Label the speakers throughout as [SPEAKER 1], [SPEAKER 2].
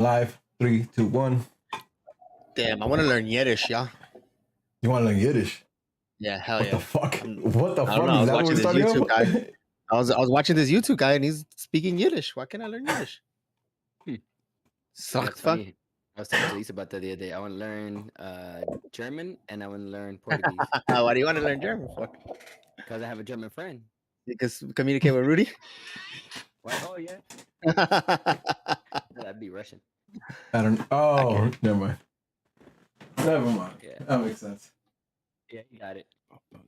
[SPEAKER 1] Live, 3, 2, 1.
[SPEAKER 2] Damn, I want to learn Yiddish, yeah.
[SPEAKER 1] You want to learn Yiddish?
[SPEAKER 2] Yeah, hell
[SPEAKER 1] what
[SPEAKER 2] yeah.
[SPEAKER 1] the fuck? What the
[SPEAKER 2] I
[SPEAKER 1] fuck?
[SPEAKER 2] don't know.
[SPEAKER 1] Is that what we're starting
[SPEAKER 2] YouTube
[SPEAKER 1] off?
[SPEAKER 2] guy. I was watching this YouTube guy and he's speaking Yiddish. Why can't I learn Yiddish? Suck
[SPEAKER 3] That's
[SPEAKER 2] fuck.
[SPEAKER 3] funny. I was talking to Lisa about that the other day. I want to learn German and I want to learn Portuguese.
[SPEAKER 2] Why do you want to learn German for?
[SPEAKER 3] Because I have a German friend.
[SPEAKER 2] You can communicate with Rudy.
[SPEAKER 3] Why? Oh yeah. That'd be Russian.
[SPEAKER 1] I don't. Oh, never mind. Never mind.
[SPEAKER 3] Yeah.
[SPEAKER 1] That makes sense.
[SPEAKER 3] Yeah, you got it.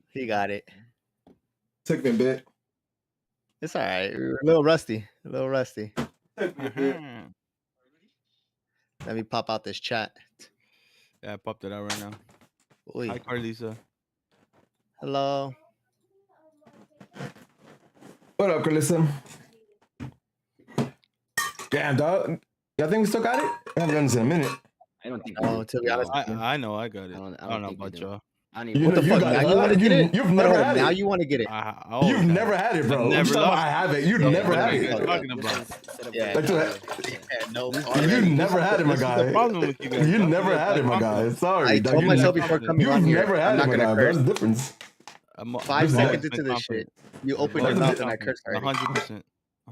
[SPEAKER 2] He got it.
[SPEAKER 1] Took me a bit.
[SPEAKER 2] It's all right. We're a little rusty. A little rusty.
[SPEAKER 1] Took me a bit.
[SPEAKER 2] Let me pop out this chat.
[SPEAKER 4] Yeah, I popped it out right now.
[SPEAKER 2] Oy.
[SPEAKER 4] Hi, Carlisa.
[SPEAKER 2] Hello.
[SPEAKER 1] What up, Carlissa? Damn, dog. Y'all think we still got it? I haven't done this in a minute.
[SPEAKER 3] I don't think.
[SPEAKER 2] Oh, to be honest,
[SPEAKER 4] I know I got it.
[SPEAKER 3] I don't
[SPEAKER 4] I don't know
[SPEAKER 3] think we
[SPEAKER 4] about
[SPEAKER 3] do.
[SPEAKER 4] y'all.
[SPEAKER 3] I don't
[SPEAKER 1] You
[SPEAKER 3] even.
[SPEAKER 2] what the
[SPEAKER 1] know,
[SPEAKER 2] fuck?
[SPEAKER 1] got
[SPEAKER 2] Now
[SPEAKER 1] it,
[SPEAKER 2] you want to get it?
[SPEAKER 1] You've never had
[SPEAKER 2] Now
[SPEAKER 1] it.
[SPEAKER 2] you want to get it?
[SPEAKER 1] You've never had it, bro.
[SPEAKER 4] Never
[SPEAKER 1] I have it. You've never had
[SPEAKER 4] What are you
[SPEAKER 1] it.
[SPEAKER 4] talking about?
[SPEAKER 2] Yeah.
[SPEAKER 1] That's what-
[SPEAKER 2] Yeah, no.
[SPEAKER 1] You never had it, my
[SPEAKER 4] This is
[SPEAKER 1] guy.
[SPEAKER 4] the problem with you guys.
[SPEAKER 1] You
[SPEAKER 4] Y'all
[SPEAKER 1] never
[SPEAKER 4] guys
[SPEAKER 1] had it, my guy.
[SPEAKER 4] confident.
[SPEAKER 1] Sorry.
[SPEAKER 2] I
[SPEAKER 1] dog.
[SPEAKER 2] told
[SPEAKER 1] You
[SPEAKER 2] myself
[SPEAKER 1] never-
[SPEAKER 2] before coming
[SPEAKER 1] You've
[SPEAKER 2] on here,
[SPEAKER 1] never
[SPEAKER 2] I'm
[SPEAKER 1] had
[SPEAKER 2] not
[SPEAKER 1] it, my
[SPEAKER 2] gonna
[SPEAKER 1] guy.
[SPEAKER 2] curse.
[SPEAKER 1] There's a difference.
[SPEAKER 2] 5
[SPEAKER 1] This is
[SPEAKER 2] seconds
[SPEAKER 4] like-
[SPEAKER 2] into this shit, you open
[SPEAKER 1] Well,
[SPEAKER 2] your
[SPEAKER 1] this
[SPEAKER 2] mouth
[SPEAKER 1] is-
[SPEAKER 2] and I curse already.
[SPEAKER 4] 100%.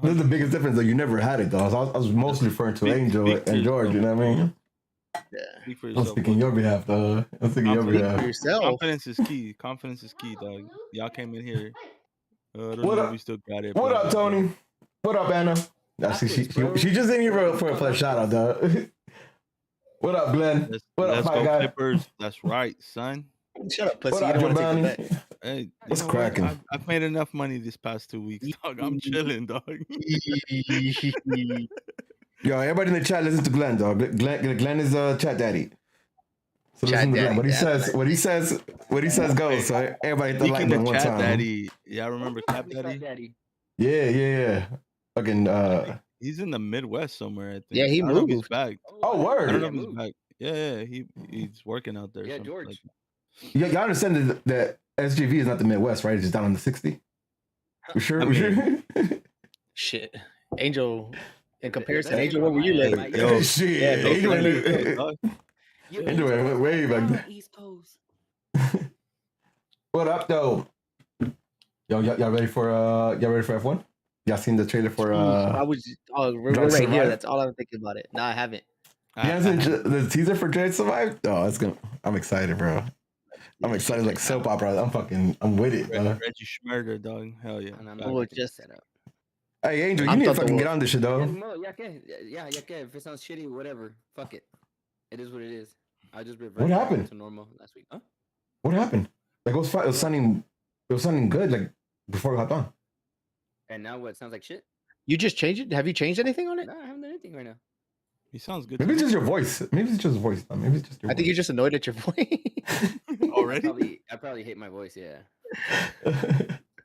[SPEAKER 1] There's the biggest difference that you never had it, though. I was mostly referring to
[SPEAKER 4] Speak-
[SPEAKER 1] Angel
[SPEAKER 4] speak for
[SPEAKER 1] and George. You know what I mean?
[SPEAKER 2] Yeah.
[SPEAKER 4] Speak for
[SPEAKER 1] I'm
[SPEAKER 4] yourself.
[SPEAKER 1] speaking your behalf, though. I'm speaking your
[SPEAKER 4] Confidence.
[SPEAKER 1] behalf.
[SPEAKER 2] For yourself.
[SPEAKER 4] Confidence is key. Confidence is key, dog. Y'all came in here. I don't
[SPEAKER 1] What
[SPEAKER 4] know
[SPEAKER 1] up?
[SPEAKER 4] if we still got it.
[SPEAKER 1] What
[SPEAKER 4] blah,
[SPEAKER 1] up,
[SPEAKER 4] blah, blah.
[SPEAKER 1] Tony? What up, Anna? Nah, she just in here for a shout out, dog. What up, Glenn? What up,
[SPEAKER 4] Let's
[SPEAKER 1] my
[SPEAKER 4] go,
[SPEAKER 1] guy?
[SPEAKER 4] Clippers. That's right, son.
[SPEAKER 2] Shut up, pussy.
[SPEAKER 1] What
[SPEAKER 2] You
[SPEAKER 1] up,
[SPEAKER 2] don't want to take the
[SPEAKER 1] Giovanni?
[SPEAKER 2] bet.
[SPEAKER 4] Hey, you
[SPEAKER 1] What's
[SPEAKER 4] know what?
[SPEAKER 1] cracking?
[SPEAKER 4] I've made enough money this past 2 weeks, dog. I'm chilling, dog.
[SPEAKER 1] Yo, everybody in the chat listen to Glenn, dog. Glenn is chat daddy. So
[SPEAKER 2] Chat
[SPEAKER 1] listen to Glenn.
[SPEAKER 2] daddy,
[SPEAKER 1] What he
[SPEAKER 2] yeah,
[SPEAKER 1] says,
[SPEAKER 2] nice.
[SPEAKER 1] what he says goes. So everybody hit the like
[SPEAKER 4] Speaking
[SPEAKER 1] button
[SPEAKER 4] of
[SPEAKER 1] one
[SPEAKER 4] Chat
[SPEAKER 1] time.
[SPEAKER 4] Daddy, y'all remember Cap Daddy?
[SPEAKER 3] Daddy.
[SPEAKER 1] Yeah. Fucking
[SPEAKER 4] He's in the Midwest somewhere, I think.
[SPEAKER 2] Yeah, he
[SPEAKER 4] I don't know if he's
[SPEAKER 2] moved.
[SPEAKER 4] back.
[SPEAKER 1] Oh, word.
[SPEAKER 4] I don't know if
[SPEAKER 3] Yeah,
[SPEAKER 4] he's
[SPEAKER 3] move.
[SPEAKER 4] back. Yeah, he's working out there.
[SPEAKER 3] Yeah,
[SPEAKER 4] something
[SPEAKER 3] George.
[SPEAKER 4] like
[SPEAKER 1] y'all understand that SGV is not the Midwest, right? It's just down on the 60. We sure?
[SPEAKER 4] I
[SPEAKER 1] We sure?
[SPEAKER 2] Shit. Angel, in comparison,
[SPEAKER 3] that's
[SPEAKER 2] Angel, where were you
[SPEAKER 3] like-
[SPEAKER 2] living?
[SPEAKER 4] Yo,
[SPEAKER 1] Shit.
[SPEAKER 2] yeah,
[SPEAKER 1] Angel
[SPEAKER 4] that.
[SPEAKER 1] went-
[SPEAKER 4] Dog.
[SPEAKER 1] Angel went way back there.
[SPEAKER 3] East Coast.
[SPEAKER 1] What up, though? Y'all ready for F1? Y'all seen the trailer for
[SPEAKER 2] I was. Oh, we're
[SPEAKER 1] Drive to
[SPEAKER 2] right here.
[SPEAKER 1] Survive?
[SPEAKER 2] That's all I'm thinking about it. No, I haven't.
[SPEAKER 1] You guys seen the teaser for Drive to Survive? Oh, it's gonna. I'm excited, bro. I'm excited like soap opera. I'm with it, bro.
[SPEAKER 4] Reggie Schmurder, dog. Hell yeah.
[SPEAKER 3] And I'm
[SPEAKER 2] Oh,
[SPEAKER 3] not
[SPEAKER 2] just-
[SPEAKER 3] set up.
[SPEAKER 1] Hey, Angel, you
[SPEAKER 2] I'm
[SPEAKER 1] need to
[SPEAKER 2] thought the
[SPEAKER 1] fucking
[SPEAKER 2] wo-
[SPEAKER 1] get on this shit,
[SPEAKER 3] Yeah,
[SPEAKER 1] though.
[SPEAKER 3] no, yeah, okay. If it sounds shitty, whatever. Fuck it. It is what it is. I just reverted
[SPEAKER 1] What
[SPEAKER 3] back
[SPEAKER 1] happened?
[SPEAKER 3] to normal last week. Huh?
[SPEAKER 1] What happened? Like it was fine. It was sounding good. Like before we hopped on.
[SPEAKER 3] And now what? Sounds like shit?
[SPEAKER 2] You just changed it? Have you changed anything on it?
[SPEAKER 3] No, I haven't done anything right now.
[SPEAKER 4] He sounds good.
[SPEAKER 1] Maybe
[SPEAKER 4] to
[SPEAKER 1] it's
[SPEAKER 4] me.
[SPEAKER 1] just your voice. Maybe it's just voice. Maybe it's just your
[SPEAKER 2] I think you're just annoyed at your voice.
[SPEAKER 4] Already?
[SPEAKER 3] I probably hate my voice. Yeah.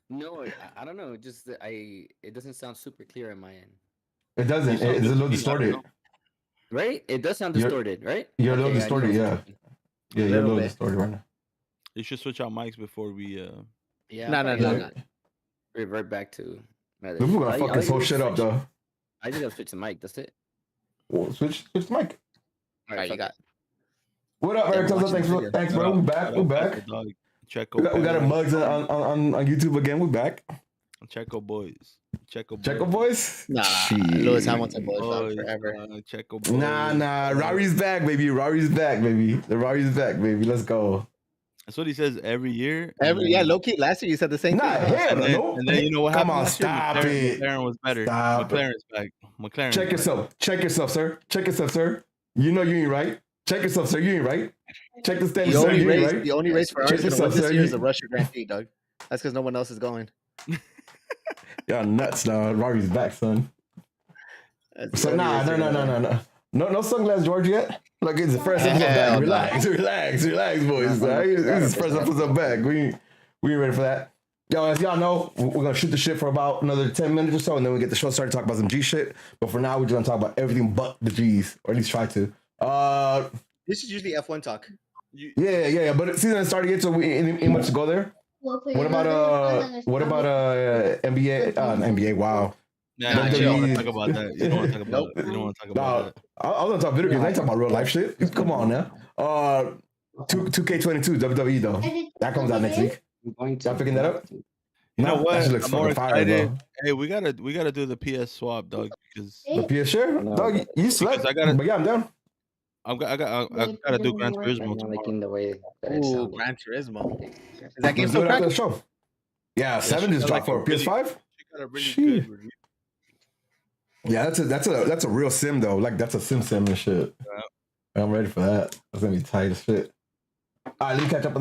[SPEAKER 3] No, I don't know. Just that it doesn't sound super clear on my end.
[SPEAKER 1] It doesn't.
[SPEAKER 4] You sound
[SPEAKER 1] It's a little
[SPEAKER 4] good to me, I don't
[SPEAKER 1] distorted.
[SPEAKER 4] know.
[SPEAKER 3] Right? It does sound
[SPEAKER 1] You're-
[SPEAKER 3] distorted, right?
[SPEAKER 1] you're a little
[SPEAKER 3] Okay, I knew
[SPEAKER 1] distorted,
[SPEAKER 3] it was
[SPEAKER 1] yeah.
[SPEAKER 3] something.
[SPEAKER 1] Yeah, you're a
[SPEAKER 2] Little
[SPEAKER 1] little
[SPEAKER 2] bit.
[SPEAKER 1] distorted right now.
[SPEAKER 4] You should switch out mics before we.
[SPEAKER 3] Yeah.
[SPEAKER 2] No,
[SPEAKER 3] I'll
[SPEAKER 2] no,
[SPEAKER 3] probably
[SPEAKER 2] no,
[SPEAKER 1] Yeah.
[SPEAKER 2] no.
[SPEAKER 3] Revert back to.
[SPEAKER 1] We're gonna fuck this whole shit up, though.
[SPEAKER 3] I just gotta switch the mic. That's it.
[SPEAKER 1] Well, switch the mic.
[SPEAKER 2] All right, you
[SPEAKER 3] fuck
[SPEAKER 2] got.
[SPEAKER 1] What up,
[SPEAKER 2] Yeah,
[SPEAKER 1] Eric?
[SPEAKER 2] we're watching
[SPEAKER 1] Thanks,
[SPEAKER 2] the
[SPEAKER 1] bro.
[SPEAKER 2] video.
[SPEAKER 1] Thanks, bro. We're back. We're back.
[SPEAKER 4] Dog. Checo.
[SPEAKER 1] We got our mugs on YouTube again. We're back.
[SPEAKER 4] Checo boys.
[SPEAKER 1] Checo boys.
[SPEAKER 2] Nah,
[SPEAKER 1] Shit.
[SPEAKER 2] Lewis Hamilton boys
[SPEAKER 4] Boys,
[SPEAKER 2] forever.
[SPEAKER 4] Checo boys.
[SPEAKER 1] Nah. Rory's back, baby. Rory's back, baby. The Rory's back, baby. Let's go.
[SPEAKER 4] That's what he says every year.
[SPEAKER 2] Yeah, low key. Last year you said the same
[SPEAKER 1] Nah,
[SPEAKER 2] thing.
[SPEAKER 1] hell
[SPEAKER 4] And then,
[SPEAKER 1] no.
[SPEAKER 4] and then you know what
[SPEAKER 1] Come
[SPEAKER 4] happened?
[SPEAKER 1] on,
[SPEAKER 4] last year?
[SPEAKER 1] stop
[SPEAKER 4] McLaren,
[SPEAKER 1] it.
[SPEAKER 4] McLaren was better.
[SPEAKER 1] Stop it.
[SPEAKER 4] McLaren's back. McLaren's
[SPEAKER 1] Check
[SPEAKER 4] back.
[SPEAKER 1] yourself. Check yourself, sir. Check yourself, sir. You know you ain't right. Check yourself, sir. You ain't right. Check the standard,
[SPEAKER 2] The
[SPEAKER 1] sir.
[SPEAKER 2] only
[SPEAKER 1] You ain't
[SPEAKER 2] race,
[SPEAKER 1] right.
[SPEAKER 2] the only race for
[SPEAKER 1] Check
[SPEAKER 2] ours to win
[SPEAKER 1] yourself,
[SPEAKER 2] this
[SPEAKER 1] sir.
[SPEAKER 2] year is
[SPEAKER 1] You-
[SPEAKER 2] the Russia Grand Prix, Doug. That's because no one else is going.
[SPEAKER 1] Y'all nuts, dog. Rory's back, son.
[SPEAKER 2] That's the
[SPEAKER 1] So
[SPEAKER 2] only
[SPEAKER 1] nah,
[SPEAKER 2] race they're gonna win.
[SPEAKER 1] no sunglass George yet. Like it's the first episode
[SPEAKER 2] Hell
[SPEAKER 1] back.
[SPEAKER 2] no.
[SPEAKER 1] Relax, boys.
[SPEAKER 2] No,
[SPEAKER 1] Alright? This is the first
[SPEAKER 2] 100%.
[SPEAKER 1] episode back. We ain't ready for that. Yo, as y'all know, we're gonna shoot the shit for about another 10 minutes or so, and then we get the show started to talk about some G shit. But for now, we're just gonna talk about everything but the G's, or at least try to.
[SPEAKER 2] This is usually F1 talk.
[SPEAKER 1] Yeah. But season has started yet, so we ain't much to go there. What about NBA? NBA? Wow.
[SPEAKER 4] Nah,
[SPEAKER 2] Nah,
[SPEAKER 4] you
[SPEAKER 2] chill.
[SPEAKER 4] don't want to talk about that. You don't want to talk about.
[SPEAKER 2] Nope.
[SPEAKER 4] You don't want to talk
[SPEAKER 1] Nah,
[SPEAKER 4] about that.
[SPEAKER 1] I was gonna talk video games. I ain't talking about real life shit. Come on now. 2K22 WWE though. That comes out next week.
[SPEAKER 5] I'm going to
[SPEAKER 1] Y'all picking that up?
[SPEAKER 4] You know
[SPEAKER 1] Nah,
[SPEAKER 4] what?
[SPEAKER 1] That shit looks
[SPEAKER 4] I'm more
[SPEAKER 1] fucking fire,
[SPEAKER 4] excited.
[SPEAKER 1] bro.
[SPEAKER 4] Hey, we gotta do the PS swap, dog, because
[SPEAKER 1] The PS sure?
[SPEAKER 5] No,
[SPEAKER 1] Dog,
[SPEAKER 5] but-
[SPEAKER 1] you slept.
[SPEAKER 4] I gotta-
[SPEAKER 1] But yeah, I'm down.
[SPEAKER 4] I gotta do Gran Turismo
[SPEAKER 5] I'm not
[SPEAKER 4] tomorrow.
[SPEAKER 5] liking the way that it
[SPEAKER 2] Ooh,
[SPEAKER 5] sounded.
[SPEAKER 2] Gran Turismo. Is that game
[SPEAKER 1] Let's do
[SPEAKER 2] still
[SPEAKER 1] it after the
[SPEAKER 2] cracking?
[SPEAKER 1] show. Yeah,
[SPEAKER 4] she
[SPEAKER 1] 7 just
[SPEAKER 4] got
[SPEAKER 1] dropped
[SPEAKER 4] like
[SPEAKER 1] for
[SPEAKER 4] a really-
[SPEAKER 1] PS5.
[SPEAKER 4] She got a really
[SPEAKER 1] Shit.
[SPEAKER 4] good review.
[SPEAKER 1] Yeah, that's a real sim though. Like that's a sim and shit. I'm ready for that. That's gonna be tight as shit. All right, let me catch up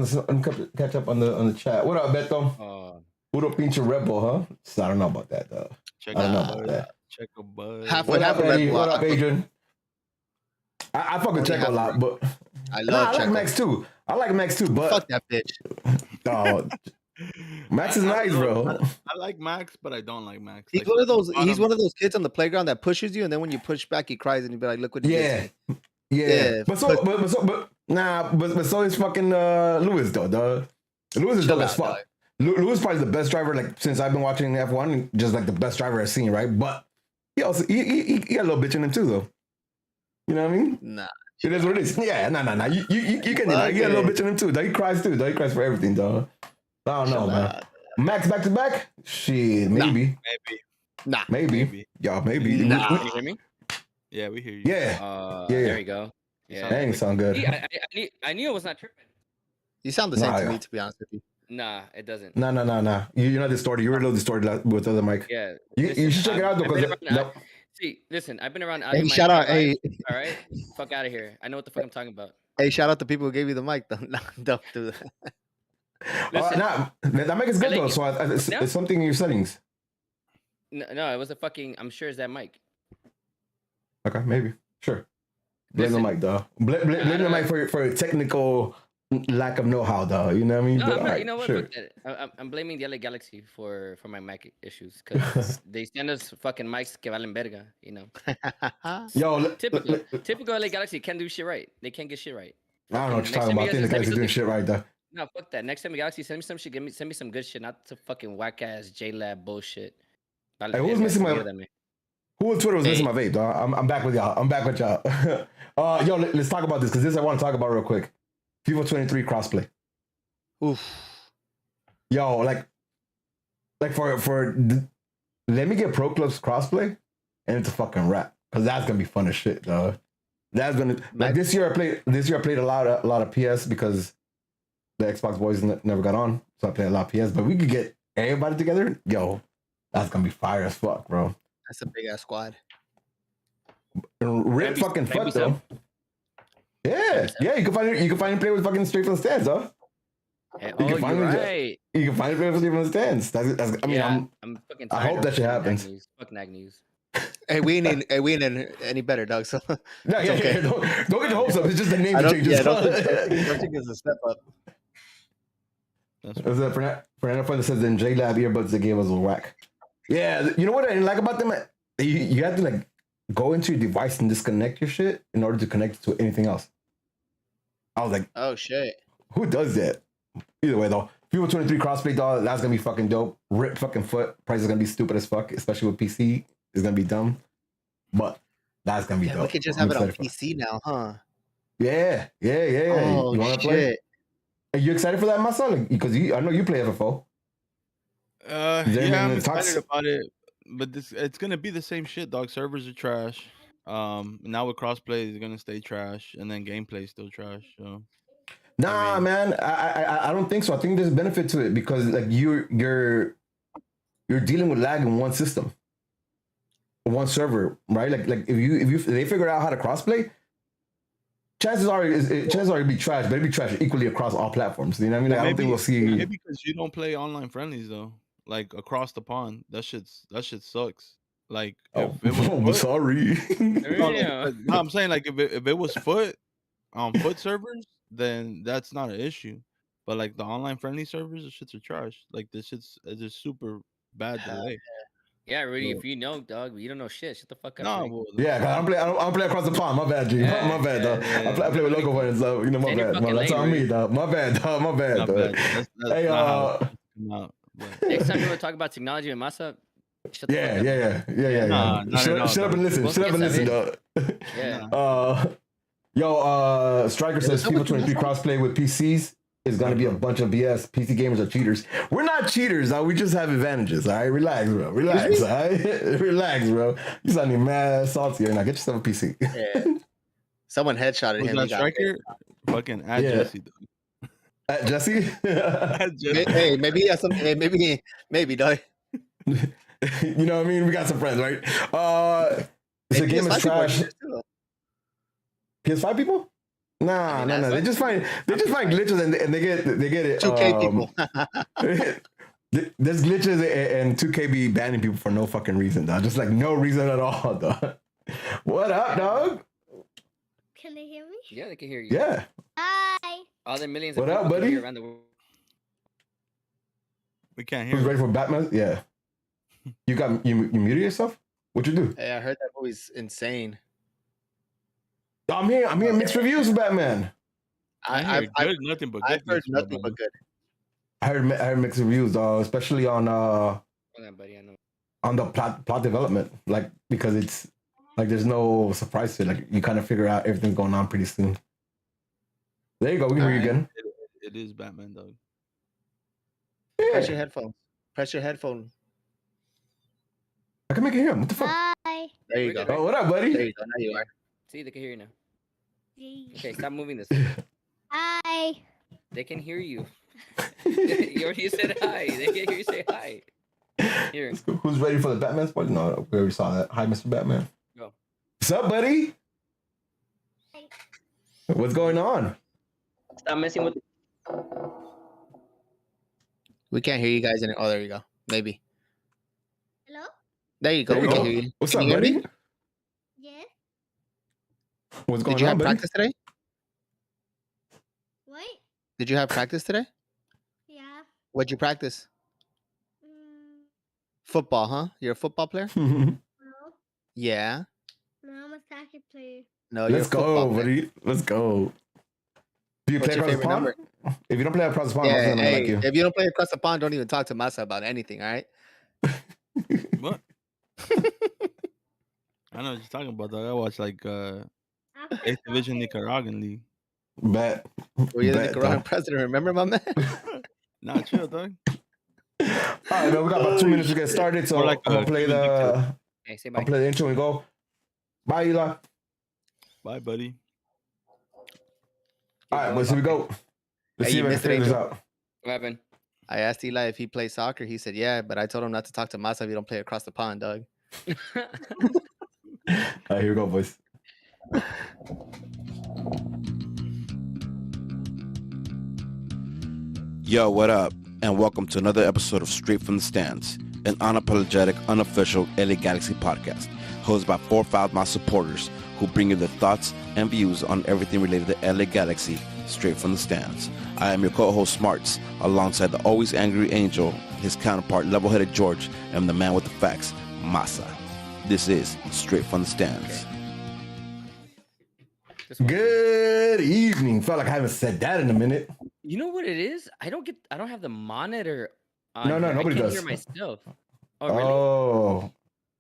[SPEAKER 1] on the chat. What up, Beto? Puro pinche rebel, huh? So I don't know about that though.
[SPEAKER 4] Check
[SPEAKER 1] I don't know
[SPEAKER 4] a
[SPEAKER 1] about
[SPEAKER 4] bud.
[SPEAKER 1] that.
[SPEAKER 4] Check a bud.
[SPEAKER 2] Half
[SPEAKER 1] What
[SPEAKER 2] But
[SPEAKER 1] up,
[SPEAKER 2] have a Red
[SPEAKER 1] Eddie?
[SPEAKER 2] Bull.
[SPEAKER 1] What up, Adrian? I fuck with
[SPEAKER 2] Only
[SPEAKER 1] Checo a
[SPEAKER 2] have
[SPEAKER 1] lot,
[SPEAKER 2] a-
[SPEAKER 1] but
[SPEAKER 2] I
[SPEAKER 1] nah,
[SPEAKER 2] love
[SPEAKER 1] I like
[SPEAKER 2] Checo.
[SPEAKER 1] Max too. I like Max too, but
[SPEAKER 2] Fuck that bitch.
[SPEAKER 1] Max is
[SPEAKER 4] I
[SPEAKER 1] nice,
[SPEAKER 4] don't know.
[SPEAKER 1] bro.
[SPEAKER 4] I like Max, but I don't like Max.
[SPEAKER 2] He's
[SPEAKER 4] Like,
[SPEAKER 2] one of those.
[SPEAKER 4] bottom-
[SPEAKER 2] He's one of those kids on the playground that pushes you, and then when you push back, he cries and you be like, "Look what he did
[SPEAKER 1] Yeah,
[SPEAKER 2] to me."
[SPEAKER 1] yeah.
[SPEAKER 2] Yeah,
[SPEAKER 1] But so is fucking Lewis though. Lewis is
[SPEAKER 2] Chill
[SPEAKER 1] dope as
[SPEAKER 2] out,
[SPEAKER 1] fuck.
[SPEAKER 2] dog.
[SPEAKER 1] Lewis is probably the best driver like since I've been watching F1, just like the best driver I've seen, right? But he also he got a little bitch in him too, though. You know what I mean?
[SPEAKER 2] Nah.
[SPEAKER 1] It is what it is. Yeah, nah. You can deny. He got a little bitch in him too. Dog, he cries too. Dog, he cries for everything, dog. I don't know,
[SPEAKER 2] Chill
[SPEAKER 1] man.
[SPEAKER 2] out.
[SPEAKER 1] Max back to back? Shit,
[SPEAKER 2] Nah.
[SPEAKER 1] maybe.
[SPEAKER 2] Nah.
[SPEAKER 1] Maybe. Y'all, maybe.
[SPEAKER 2] Nah.
[SPEAKER 3] Can you hear me?
[SPEAKER 4] Yeah, we hear you.
[SPEAKER 1] Yeah. Yeah.
[SPEAKER 3] There you go. Yeah.
[SPEAKER 1] That ain't sound good.
[SPEAKER 3] See, I knew it was not tripping.
[SPEAKER 2] You sound the same
[SPEAKER 1] Nah,
[SPEAKER 2] to
[SPEAKER 1] yeah.
[SPEAKER 2] me, to be honest with you.
[SPEAKER 3] Nah, it doesn't.
[SPEAKER 1] Nah. You're not distorted. You were a little distorted with the other mic.
[SPEAKER 3] Yeah.
[SPEAKER 1] You should check it out though,
[SPEAKER 3] I've been
[SPEAKER 1] because
[SPEAKER 3] around- See, listen, I've been around audio
[SPEAKER 2] Hey,
[SPEAKER 3] my
[SPEAKER 2] shout out.
[SPEAKER 3] entire life,
[SPEAKER 2] Hey,
[SPEAKER 3] all right? Fuck out of here. I know what the fuck I'm talking about.
[SPEAKER 2] hey, shout out the people who gave you the mic. Though. Nah, don't do that.
[SPEAKER 3] Listen.
[SPEAKER 1] that mic is good
[SPEAKER 3] I like
[SPEAKER 1] though.
[SPEAKER 3] it.
[SPEAKER 1] So
[SPEAKER 3] No.
[SPEAKER 1] it's something in your settings.
[SPEAKER 3] No, it was a fucking. I'm sure it's that mic.
[SPEAKER 1] Okay, maybe. Sure. Blame the
[SPEAKER 3] Listen.
[SPEAKER 1] mic, dog. Blame the mic for your technical lack of know-how, dog. You know what I mean?
[SPEAKER 3] No,
[SPEAKER 1] But,
[SPEAKER 3] I'm not,
[SPEAKER 1] alright,
[SPEAKER 3] you know what?
[SPEAKER 1] sure.
[SPEAKER 3] Fuck that. I'm blaming the LA Galaxy for my mic issues because they send us fucking mics que valen verga. You know,
[SPEAKER 1] Yo,
[SPEAKER 3] typical LA Galaxy can't do shit right. They can't get shit right.
[SPEAKER 1] I don't know what
[SPEAKER 3] Next
[SPEAKER 1] you're talking
[SPEAKER 3] time you
[SPEAKER 1] about. I think the
[SPEAKER 3] guys
[SPEAKER 1] guys are
[SPEAKER 3] send me
[SPEAKER 1] doing
[SPEAKER 3] something-
[SPEAKER 1] shit right, though.
[SPEAKER 3] No, fuck that. Next time you Galaxy send me some shit. Send me some good shit, not some fucking whack ass JLab bullshit. Vale
[SPEAKER 1] Hey, who's
[SPEAKER 3] verga,
[SPEAKER 1] missing my-
[SPEAKER 3] mierda,
[SPEAKER 1] Who on Twitter was missing my vape, dog? I'm back with y'all. Yo, let's talk about this because this I want to talk about real quick. FIFA 23 crossplay.
[SPEAKER 2] Oof.
[SPEAKER 1] Yo, like let me get Pro Clubs crossplay, and it's a fucking wrap because that's gonna be fun as shit, dog. That's gonna like this year. I played a lot of PS because the Xbox boys never got on, so I played a lot of PS. But we could get everybody together. Yo, that's gonna be fire as fuck, bro.
[SPEAKER 2] That's a big ass squad.
[SPEAKER 1] Rip
[SPEAKER 3] Maybe-
[SPEAKER 1] fucking
[SPEAKER 3] maybe
[SPEAKER 1] fuck
[SPEAKER 3] so.
[SPEAKER 1] though. Yeah, you can finally play with fucking straight from the stands, huh?
[SPEAKER 3] Hey,
[SPEAKER 1] You
[SPEAKER 3] oh,
[SPEAKER 1] can
[SPEAKER 3] you're
[SPEAKER 1] finally
[SPEAKER 3] right.
[SPEAKER 1] You can finally play with straight from the stands. That's I mean,
[SPEAKER 3] Yeah, I'm fucking.
[SPEAKER 1] I
[SPEAKER 3] tired
[SPEAKER 1] hope
[SPEAKER 3] of
[SPEAKER 1] that shit
[SPEAKER 3] fucking
[SPEAKER 1] happens.
[SPEAKER 3] Nag News. Fuck Nag News.
[SPEAKER 2] Hey, we ain't any better, Doug. So
[SPEAKER 1] no,
[SPEAKER 2] it's
[SPEAKER 1] yeah,
[SPEAKER 2] okay.
[SPEAKER 1] yeah, don't get your hopes up. It's just the name
[SPEAKER 2] I
[SPEAKER 1] that
[SPEAKER 2] don't,
[SPEAKER 1] changes.
[SPEAKER 2] yeah, don't think it's a step up.
[SPEAKER 4] That's
[SPEAKER 1] There's a Fernando friend that says the JLab earbuds they gave us were whack. Yeah, you know what I didn't like about them? You have to like go into your device and disconnect your shit in order to connect it to anything else. I was like,
[SPEAKER 2] Oh shit.
[SPEAKER 1] who does that? Either way though, FIFA 23 crossplay dog, that's gonna be fucking dope. Rip fucking foot. Price is gonna be stupid as fuck, especially with PC. It's gonna be dumb. But that's gonna be
[SPEAKER 2] Yeah,
[SPEAKER 1] dope.
[SPEAKER 2] we could just
[SPEAKER 1] I'm
[SPEAKER 2] have it on
[SPEAKER 1] excited for
[SPEAKER 2] PC now, huh?
[SPEAKER 1] Yeah.
[SPEAKER 2] Oh
[SPEAKER 1] You wanna
[SPEAKER 2] shit.
[SPEAKER 1] play? Are you excited for that, Masa? Like, because I know you play FFO. Is there
[SPEAKER 4] yeah, I'm
[SPEAKER 1] anything that talks-
[SPEAKER 4] excited about it, but it's gonna be the same shit, dog. Servers are trash. Now with crossplay, it's gonna stay trash, and then gameplay is still trash. So
[SPEAKER 1] Nah,
[SPEAKER 4] mean-
[SPEAKER 1] man, I don't think so. I think there's benefit to it because like you're dealing with lag in one system, one server, right? Like if they figure out how to crossplay, chances are it'd be trash, but it'd be trash equally across all platforms. You know what I mean? Like, I don't think we'll see.
[SPEAKER 4] maybe because you don't play online friendlies though, like across the pond. That shit sucks. Like
[SPEAKER 1] Oh,
[SPEAKER 4] if it
[SPEAKER 1] I'm
[SPEAKER 4] was foot,
[SPEAKER 1] sorry.
[SPEAKER 4] no,
[SPEAKER 3] Yeah.
[SPEAKER 4] no, I'm saying like if it was foot foot servers, then that's not an issue. But like the online friendly servers, the shits are trash. Like this shit's just super bad delay.
[SPEAKER 3] Yeah, Rudy.
[SPEAKER 4] Yeah.
[SPEAKER 3] If you know, dog, you don't know shit. Shut the fuck up.
[SPEAKER 4] No,
[SPEAKER 3] Rudy.
[SPEAKER 4] well,
[SPEAKER 1] Yeah, 'cause I don't play across the pond. My bad, G.
[SPEAKER 3] Yeah,
[SPEAKER 1] my bad, dog.
[SPEAKER 4] yeah,
[SPEAKER 1] I play with local ones, so you know my
[SPEAKER 3] Stay in your
[SPEAKER 1] bad.
[SPEAKER 3] fucking
[SPEAKER 1] That's
[SPEAKER 3] lane,
[SPEAKER 1] on me,
[SPEAKER 3] Rudy.
[SPEAKER 1] dog. My bad, dog. My bad,
[SPEAKER 4] not
[SPEAKER 1] dog.
[SPEAKER 4] bad. That's
[SPEAKER 1] Hey,
[SPEAKER 4] not how it's come out. But
[SPEAKER 3] Next time you want to talk about technology and Masa, Shut the
[SPEAKER 1] Yeah,
[SPEAKER 3] fuck up.
[SPEAKER 1] yeah.
[SPEAKER 4] Nah, not
[SPEAKER 1] Shut
[SPEAKER 4] at all,
[SPEAKER 1] up and
[SPEAKER 4] dog.
[SPEAKER 1] listen.
[SPEAKER 3] Vos
[SPEAKER 1] Shut up and
[SPEAKER 3] ya
[SPEAKER 1] listen,
[SPEAKER 3] sabes.
[SPEAKER 1] dog.
[SPEAKER 3] Yeah.
[SPEAKER 1] Striker
[SPEAKER 2] Is
[SPEAKER 1] says
[SPEAKER 2] that
[SPEAKER 1] FIFA
[SPEAKER 2] what you
[SPEAKER 1] 23 crossplay with PCs is gonna be a bunch of BS. PC gamers are cheaters. We're not cheaters, dog. We just have advantages. All right, relax, bro. Relax, all right. Relax, bro. You sounding mad salty right now. Get yourself a PC.
[SPEAKER 2] Yeah. Someone headshotted
[SPEAKER 4] Was
[SPEAKER 2] him.
[SPEAKER 4] that
[SPEAKER 2] He got
[SPEAKER 4] striker? Fucking at
[SPEAKER 1] Yeah.
[SPEAKER 4] Jesse, dog.
[SPEAKER 1] At Jesse.
[SPEAKER 4] At Jesse.
[SPEAKER 2] Hey, maybe he has some. Hey, maybe, dog.
[SPEAKER 1] You know what I mean? We got some friends, right? The
[SPEAKER 2] Maybe
[SPEAKER 1] game
[SPEAKER 2] it's
[SPEAKER 1] is
[SPEAKER 2] like people
[SPEAKER 1] trash.
[SPEAKER 2] are too, though.
[SPEAKER 1] PS5 people? Nah,
[SPEAKER 3] I mean,
[SPEAKER 1] nah. They just find glitches and they get it.
[SPEAKER 2] 2K people.
[SPEAKER 1] There's glitches and 2K be banning people for no fucking reason, dog. Just like no reason at all, dog. What up, dog?
[SPEAKER 5] Can they hear me?
[SPEAKER 3] Yeah, they can hear you.
[SPEAKER 1] Yeah.
[SPEAKER 5] Hi.
[SPEAKER 3] All the millions
[SPEAKER 1] What
[SPEAKER 3] of
[SPEAKER 1] up,
[SPEAKER 3] people can
[SPEAKER 1] buddy?
[SPEAKER 3] hear around the world.
[SPEAKER 4] We can't hear
[SPEAKER 1] Who's
[SPEAKER 4] him.
[SPEAKER 1] ready for Batman? Yeah. You muted yourself? What'd you do?
[SPEAKER 2] Hey, I heard that movie's insane.
[SPEAKER 1] I'm hearing mixed reviews for Batman.
[SPEAKER 4] I hear good, nothing but good.
[SPEAKER 2] I've heard
[SPEAKER 4] things about
[SPEAKER 2] nothing but
[SPEAKER 4] Batman.
[SPEAKER 2] good.
[SPEAKER 1] I heard mixed reviews, especially on
[SPEAKER 3] Hold on, buddy. I know.
[SPEAKER 1] the plot development, like because it's like there's no surprise to it. Like you kind of figure out everything's going on pretty soon. There you go. We can hear you again.
[SPEAKER 4] It is Batman, dog.
[SPEAKER 2] Press your headphones. Press your headphone.
[SPEAKER 1] I can make it hear him. What the fuck?
[SPEAKER 5] Hi.
[SPEAKER 2] There you
[SPEAKER 3] We're
[SPEAKER 2] go.
[SPEAKER 3] good,
[SPEAKER 1] Oh, what up,
[SPEAKER 2] There
[SPEAKER 1] buddy?
[SPEAKER 2] you go. Now you are.
[SPEAKER 3] See, they can hear you now.
[SPEAKER 5] Yay.
[SPEAKER 3] Okay, stop moving this.
[SPEAKER 5] Hi.
[SPEAKER 3] They can hear you. You already said hi. They can hear you say hi. Here.
[SPEAKER 1] Who's ready for the Batman spoiler? No, we already saw that. Hi, Mr. Batman.
[SPEAKER 3] Go.
[SPEAKER 1] What's up, buddy?
[SPEAKER 5] Hi.
[SPEAKER 1] What's going on?
[SPEAKER 3] Stop messing with.
[SPEAKER 2] We can't hear you guys in it. Oh, there you go. Maybe.
[SPEAKER 5] Hello?
[SPEAKER 2] There you go.
[SPEAKER 1] There
[SPEAKER 2] We
[SPEAKER 1] you
[SPEAKER 2] can
[SPEAKER 1] go.
[SPEAKER 2] hear you.
[SPEAKER 1] What's
[SPEAKER 2] Can
[SPEAKER 1] up,
[SPEAKER 2] you hear
[SPEAKER 1] buddy?
[SPEAKER 2] me?
[SPEAKER 5] Yes.
[SPEAKER 1] What's going
[SPEAKER 2] Did you
[SPEAKER 1] on,
[SPEAKER 2] have
[SPEAKER 1] buddy?
[SPEAKER 2] practice today?
[SPEAKER 5] What?
[SPEAKER 2] Did you have practice today?
[SPEAKER 5] Yeah.
[SPEAKER 2] What'd you practice?
[SPEAKER 5] Mm,
[SPEAKER 2] Football, huh? You're a football player?
[SPEAKER 5] no.
[SPEAKER 2] Yeah.
[SPEAKER 5] No, I'm a soccer player.
[SPEAKER 2] No, you're
[SPEAKER 1] Let's
[SPEAKER 2] a football
[SPEAKER 1] go,
[SPEAKER 2] player.
[SPEAKER 1] buddy. Let's go. Do you
[SPEAKER 2] What's
[SPEAKER 1] play
[SPEAKER 2] your
[SPEAKER 1] across the
[SPEAKER 2] favorite
[SPEAKER 1] pond?
[SPEAKER 2] number?
[SPEAKER 1] If you don't play across the pond, I'm
[SPEAKER 2] Yeah,
[SPEAKER 1] not gonna
[SPEAKER 2] hey,
[SPEAKER 1] like you.
[SPEAKER 2] if you don't play across the pond, don't even talk to Masa about anything, all right?
[SPEAKER 4] What? I know what you're talking about, dog. I watch like
[SPEAKER 5] After
[SPEAKER 4] 8th Division
[SPEAKER 5] soccer.
[SPEAKER 4] Nicaraguan League.
[SPEAKER 1] Bet.
[SPEAKER 2] Well, you're the
[SPEAKER 1] Bet,
[SPEAKER 2] Nicaraguan
[SPEAKER 1] dog.
[SPEAKER 2] president, remember, my man?
[SPEAKER 4] Nah, chill, dog.
[SPEAKER 1] All right, man. We got about 2 minutes to get started, so
[SPEAKER 4] More like
[SPEAKER 1] I'm gonna play
[SPEAKER 4] Cuban
[SPEAKER 1] the
[SPEAKER 3] Okay, say
[SPEAKER 1] I'll
[SPEAKER 3] bye.
[SPEAKER 1] play the intro and go. Bye, Eli.
[SPEAKER 4] Bye, buddy.
[SPEAKER 1] All right, boys, here we go. Let's
[SPEAKER 2] Hey,
[SPEAKER 1] see
[SPEAKER 2] you
[SPEAKER 1] if I can
[SPEAKER 2] missed it,
[SPEAKER 1] figure this
[SPEAKER 2] Angel.
[SPEAKER 1] out.
[SPEAKER 3] What happened?
[SPEAKER 2] I asked Eli if he plays soccer. He said, yeah, but I told him not to talk to Masa if you don't play across the pond, dog.
[SPEAKER 1] All right, here we go, boys.
[SPEAKER 6] Yo, what up? And welcome to another episode of Straight from the Stands, an unapologetic, unofficial LA Galaxy podcast, hosted by 4 my supporters who bring you their thoughts and views on everything related to LA Galaxy, straight from the stands. I am your co-host Smarts, alongside the always angry Angel, his counterpart level-headed George, and the man with the facts, Masa. This is Straight from the Stands.
[SPEAKER 3] This one.
[SPEAKER 1] Good evening. Felt like I haven't said that in a minute.
[SPEAKER 3] You know what it is? I don't have the monitor on.
[SPEAKER 1] No,
[SPEAKER 3] here.
[SPEAKER 1] nobody
[SPEAKER 3] I can't
[SPEAKER 1] does.
[SPEAKER 3] hear myself. Oh, really?
[SPEAKER 1] Oh.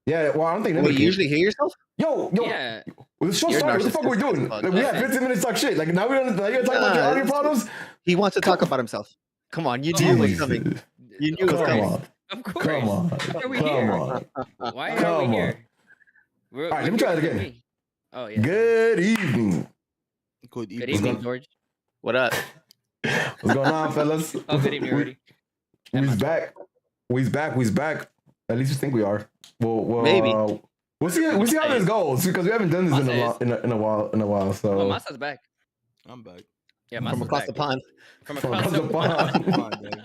[SPEAKER 1] Yeah, well, I don't think
[SPEAKER 2] Well,
[SPEAKER 1] nobody
[SPEAKER 2] you usually hear yourself?
[SPEAKER 1] Yo,
[SPEAKER 3] Yeah.
[SPEAKER 1] the show
[SPEAKER 2] You're
[SPEAKER 1] started. What the fuck are we
[SPEAKER 2] narcissistic
[SPEAKER 1] doing?
[SPEAKER 2] as fuck.
[SPEAKER 1] Like, we had 15 minutes to talk shit. Like, now we're gonna talk about your
[SPEAKER 2] Nah,
[SPEAKER 1] audio
[SPEAKER 2] it's-
[SPEAKER 1] problems?
[SPEAKER 2] He wants to talk about himself. Come on, you knew it was coming.
[SPEAKER 1] Jesus.
[SPEAKER 2] You knew it was
[SPEAKER 1] Come
[SPEAKER 2] coming.
[SPEAKER 1] on.
[SPEAKER 3] Of course.
[SPEAKER 1] Come on.
[SPEAKER 3] Why are we
[SPEAKER 1] Come
[SPEAKER 3] here?
[SPEAKER 1] on.
[SPEAKER 3] Why are
[SPEAKER 1] Come
[SPEAKER 3] we
[SPEAKER 1] on.
[SPEAKER 3] here?
[SPEAKER 1] All right, let me try it again.
[SPEAKER 3] Oh yeah.
[SPEAKER 1] Good evening.
[SPEAKER 4] Good
[SPEAKER 3] Good
[SPEAKER 4] evening.
[SPEAKER 3] evening, George.
[SPEAKER 2] What up?
[SPEAKER 1] What's going on, fellas?
[SPEAKER 3] Oh, good evening already.
[SPEAKER 1] We's back. We's back. At least we think we are. Well,
[SPEAKER 2] Maybe.
[SPEAKER 1] We'll see how this goes because we haven't done this in a while. So
[SPEAKER 3] Oh, Masa's back.
[SPEAKER 4] I'm back.
[SPEAKER 3] Yeah,
[SPEAKER 2] From
[SPEAKER 3] Masa's
[SPEAKER 2] across
[SPEAKER 3] back.
[SPEAKER 2] the pond.
[SPEAKER 3] From
[SPEAKER 1] From
[SPEAKER 3] across the pond.
[SPEAKER 4] Come on, dog.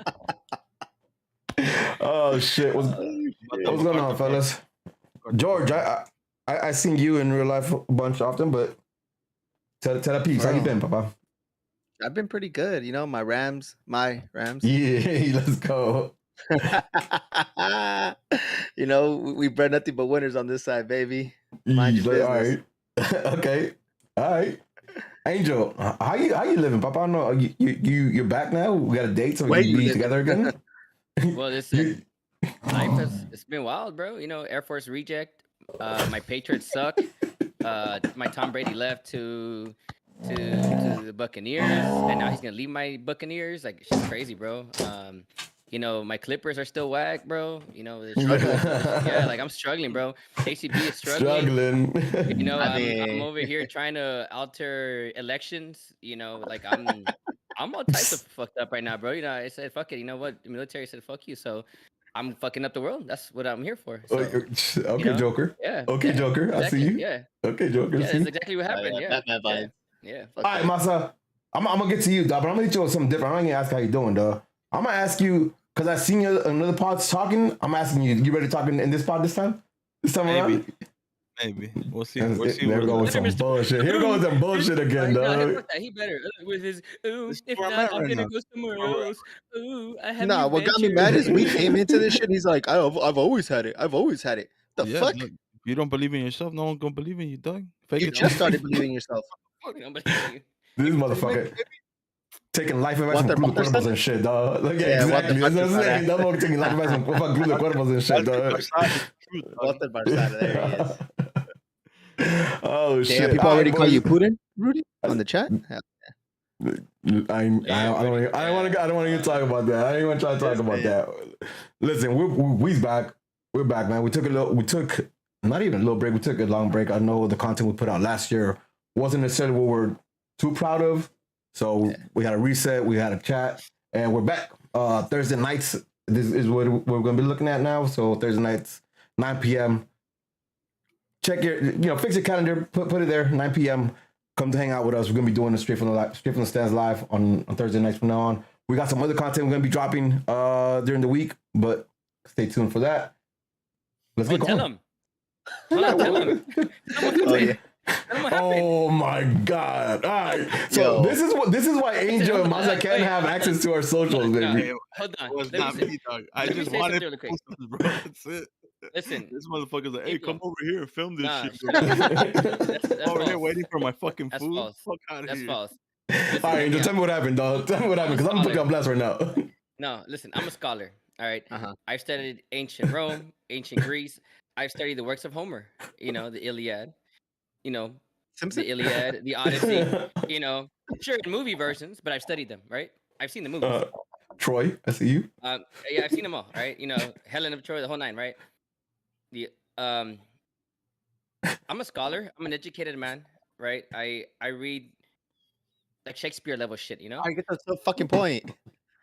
[SPEAKER 1] oh shit, what's going on, fellas? George, I seen you in real life a bunch often, but tell the peeps, how you been, Papa?
[SPEAKER 2] I've been pretty good. You know, my Rams.
[SPEAKER 1] Yeah, let's go.
[SPEAKER 2] You know, we bred nothing but winners on this side, baby. Mind your
[SPEAKER 1] All right. Okay. All right. Angel, how you living, Papa? I know you're back now. We got a date so we
[SPEAKER 2] Where
[SPEAKER 1] can
[SPEAKER 2] you
[SPEAKER 1] be
[SPEAKER 2] living?
[SPEAKER 1] together again.
[SPEAKER 3] Well, listen, Life has it's been wild, bro. You know, Air Force reject. My Patriots suck. My Tom Brady left to the Buccaneers, and now he's gonna leave my Buccaneers. Like shit's crazy, bro. You know, my Clippers are still whack, bro. You know, they're struggling. Yeah, like I'm struggling, bro. KCB is struggling. You know, I'm over here trying to alter elections. You know, like I'm all types of fucked up right now, bro. You know, I said fuck it. You know what? The military said fuck you, so I'm fucking up the world. That's what I'm here for. So,
[SPEAKER 1] Okay,
[SPEAKER 3] you know,
[SPEAKER 1] Joker.
[SPEAKER 3] yeah.
[SPEAKER 1] Okay,
[SPEAKER 3] yeah,
[SPEAKER 1] Joker.
[SPEAKER 3] exactly,
[SPEAKER 1] I see you.
[SPEAKER 3] Yeah.
[SPEAKER 1] Okay, Joker.
[SPEAKER 3] Yeah,
[SPEAKER 1] see?
[SPEAKER 3] that's exactly what happened. Yeah.
[SPEAKER 2] Batman vibes.
[SPEAKER 3] Yeah.
[SPEAKER 1] All right, Masa. I'm gonna get to you, dog, but I'm gonna hit you with something different. I'm not gonna ask how you doing, dog. I'm gonna ask you because I seen you in another pods talking. I'm asking you. You ready to talk in this pod this time? This time around?
[SPEAKER 4] Maybe. We'll see.
[SPEAKER 1] There we go with some bullshit. Here we go with some bullshit again, dog.
[SPEAKER 3] He better with his. Ooh,
[SPEAKER 4] This is
[SPEAKER 3] if
[SPEAKER 4] where I'm
[SPEAKER 3] not,
[SPEAKER 4] at
[SPEAKER 3] I'm
[SPEAKER 4] right
[SPEAKER 3] gonna
[SPEAKER 4] now.
[SPEAKER 3] go somewhere else. Ooh, I have.
[SPEAKER 2] Nah,
[SPEAKER 3] new
[SPEAKER 2] what got me
[SPEAKER 3] venture.
[SPEAKER 2] mad is we came into this shit. He's like, I've always had it. I've always had it. The fuck?
[SPEAKER 4] Look, if you don't believe in yourself, no one gonna believe in you, dog. Fake
[SPEAKER 2] You
[SPEAKER 4] it.
[SPEAKER 2] just started believing in yourself.
[SPEAKER 3] You know, but you-
[SPEAKER 1] This motherfucker taking life advice from
[SPEAKER 2] Walter
[SPEAKER 1] Glue de
[SPEAKER 2] Baltasar?
[SPEAKER 1] Cuervos and shit, dog. Like,
[SPEAKER 2] Yeah,
[SPEAKER 1] exactly.
[SPEAKER 2] Walter
[SPEAKER 1] That's what I'm
[SPEAKER 2] Baltasar.
[SPEAKER 1] saying. That motherfucker taking life advice from fucking Glue de Cuervos and shit, dog.
[SPEAKER 2] Walter Baltasar, there he is.
[SPEAKER 1] Oh shit!
[SPEAKER 2] Damn, people
[SPEAKER 1] All
[SPEAKER 2] already
[SPEAKER 1] right,
[SPEAKER 2] call you
[SPEAKER 1] boys.
[SPEAKER 2] Putin, Rudy, on the chat. Hell,
[SPEAKER 1] I don't want to even talk about that. I don't even try to talk about that. Listen, we's back. We're back, man. We took not even a little break. We took a long break. I know the content we put out last year wasn't necessarily what we're too proud of. So we had a reset. We had a chat, and we're back. Thursday nights. This is what we're going to be looking at now. So Thursday nights, 9 p.m. Check your, fix your calendar. Put it there. 9 p.m. Come to hang out with us. We're gonna be doing the Straight from the Stands live on Thursday nights from now on. We got some other content we're gonna be dropping during the week, but stay tuned for that. Let's get going.
[SPEAKER 3] Tell him. Tell him.
[SPEAKER 2] Oh yeah.
[SPEAKER 1] Oh my god! All right, so
[SPEAKER 2] Yo.
[SPEAKER 1] this is why Angel and Maza can't have access to our socials, baby.
[SPEAKER 3] Hold on.
[SPEAKER 4] It was
[SPEAKER 3] Let
[SPEAKER 4] not
[SPEAKER 3] me
[SPEAKER 4] me, dog. I
[SPEAKER 3] let me
[SPEAKER 4] just
[SPEAKER 3] say
[SPEAKER 4] wanted
[SPEAKER 3] something really quick.
[SPEAKER 4] posters, bro. That's it.
[SPEAKER 3] Listen.
[SPEAKER 4] This motherfucker's like, hey,
[SPEAKER 3] Angel.
[SPEAKER 4] come over here and film this
[SPEAKER 3] Nah,
[SPEAKER 4] shit,
[SPEAKER 3] shut
[SPEAKER 4] bro.
[SPEAKER 3] up. That's
[SPEAKER 4] I'm over here
[SPEAKER 3] false.
[SPEAKER 4] waiting for my fucking
[SPEAKER 3] That's
[SPEAKER 4] food.
[SPEAKER 3] false.
[SPEAKER 4] Fuck out of
[SPEAKER 3] That's
[SPEAKER 4] here.
[SPEAKER 3] false.
[SPEAKER 1] All
[SPEAKER 3] Listen,
[SPEAKER 1] right,
[SPEAKER 3] hear me
[SPEAKER 1] Angel,
[SPEAKER 3] out.
[SPEAKER 1] tell me what happened, dog. Tell me what happened, because I'm gonna put you on blast right now.
[SPEAKER 3] No, listen, I'm a scholar. All right.
[SPEAKER 2] Uh-huh.
[SPEAKER 3] I've studied ancient Rome, ancient Greece. I've studied the works of Homer, the Iliad,
[SPEAKER 2] Simpson?
[SPEAKER 3] the Iliad, the Odyssey, sure, in movie versions, but I've studied them, right? I've seen the movies.
[SPEAKER 1] Troy, I see you.
[SPEAKER 3] Yeah, I've seen them all, right? Helen of Troy, the whole nine, right? I'm a scholar. I'm an educated man, right? I read like Shakespeare level shit,
[SPEAKER 2] I get the fucking point.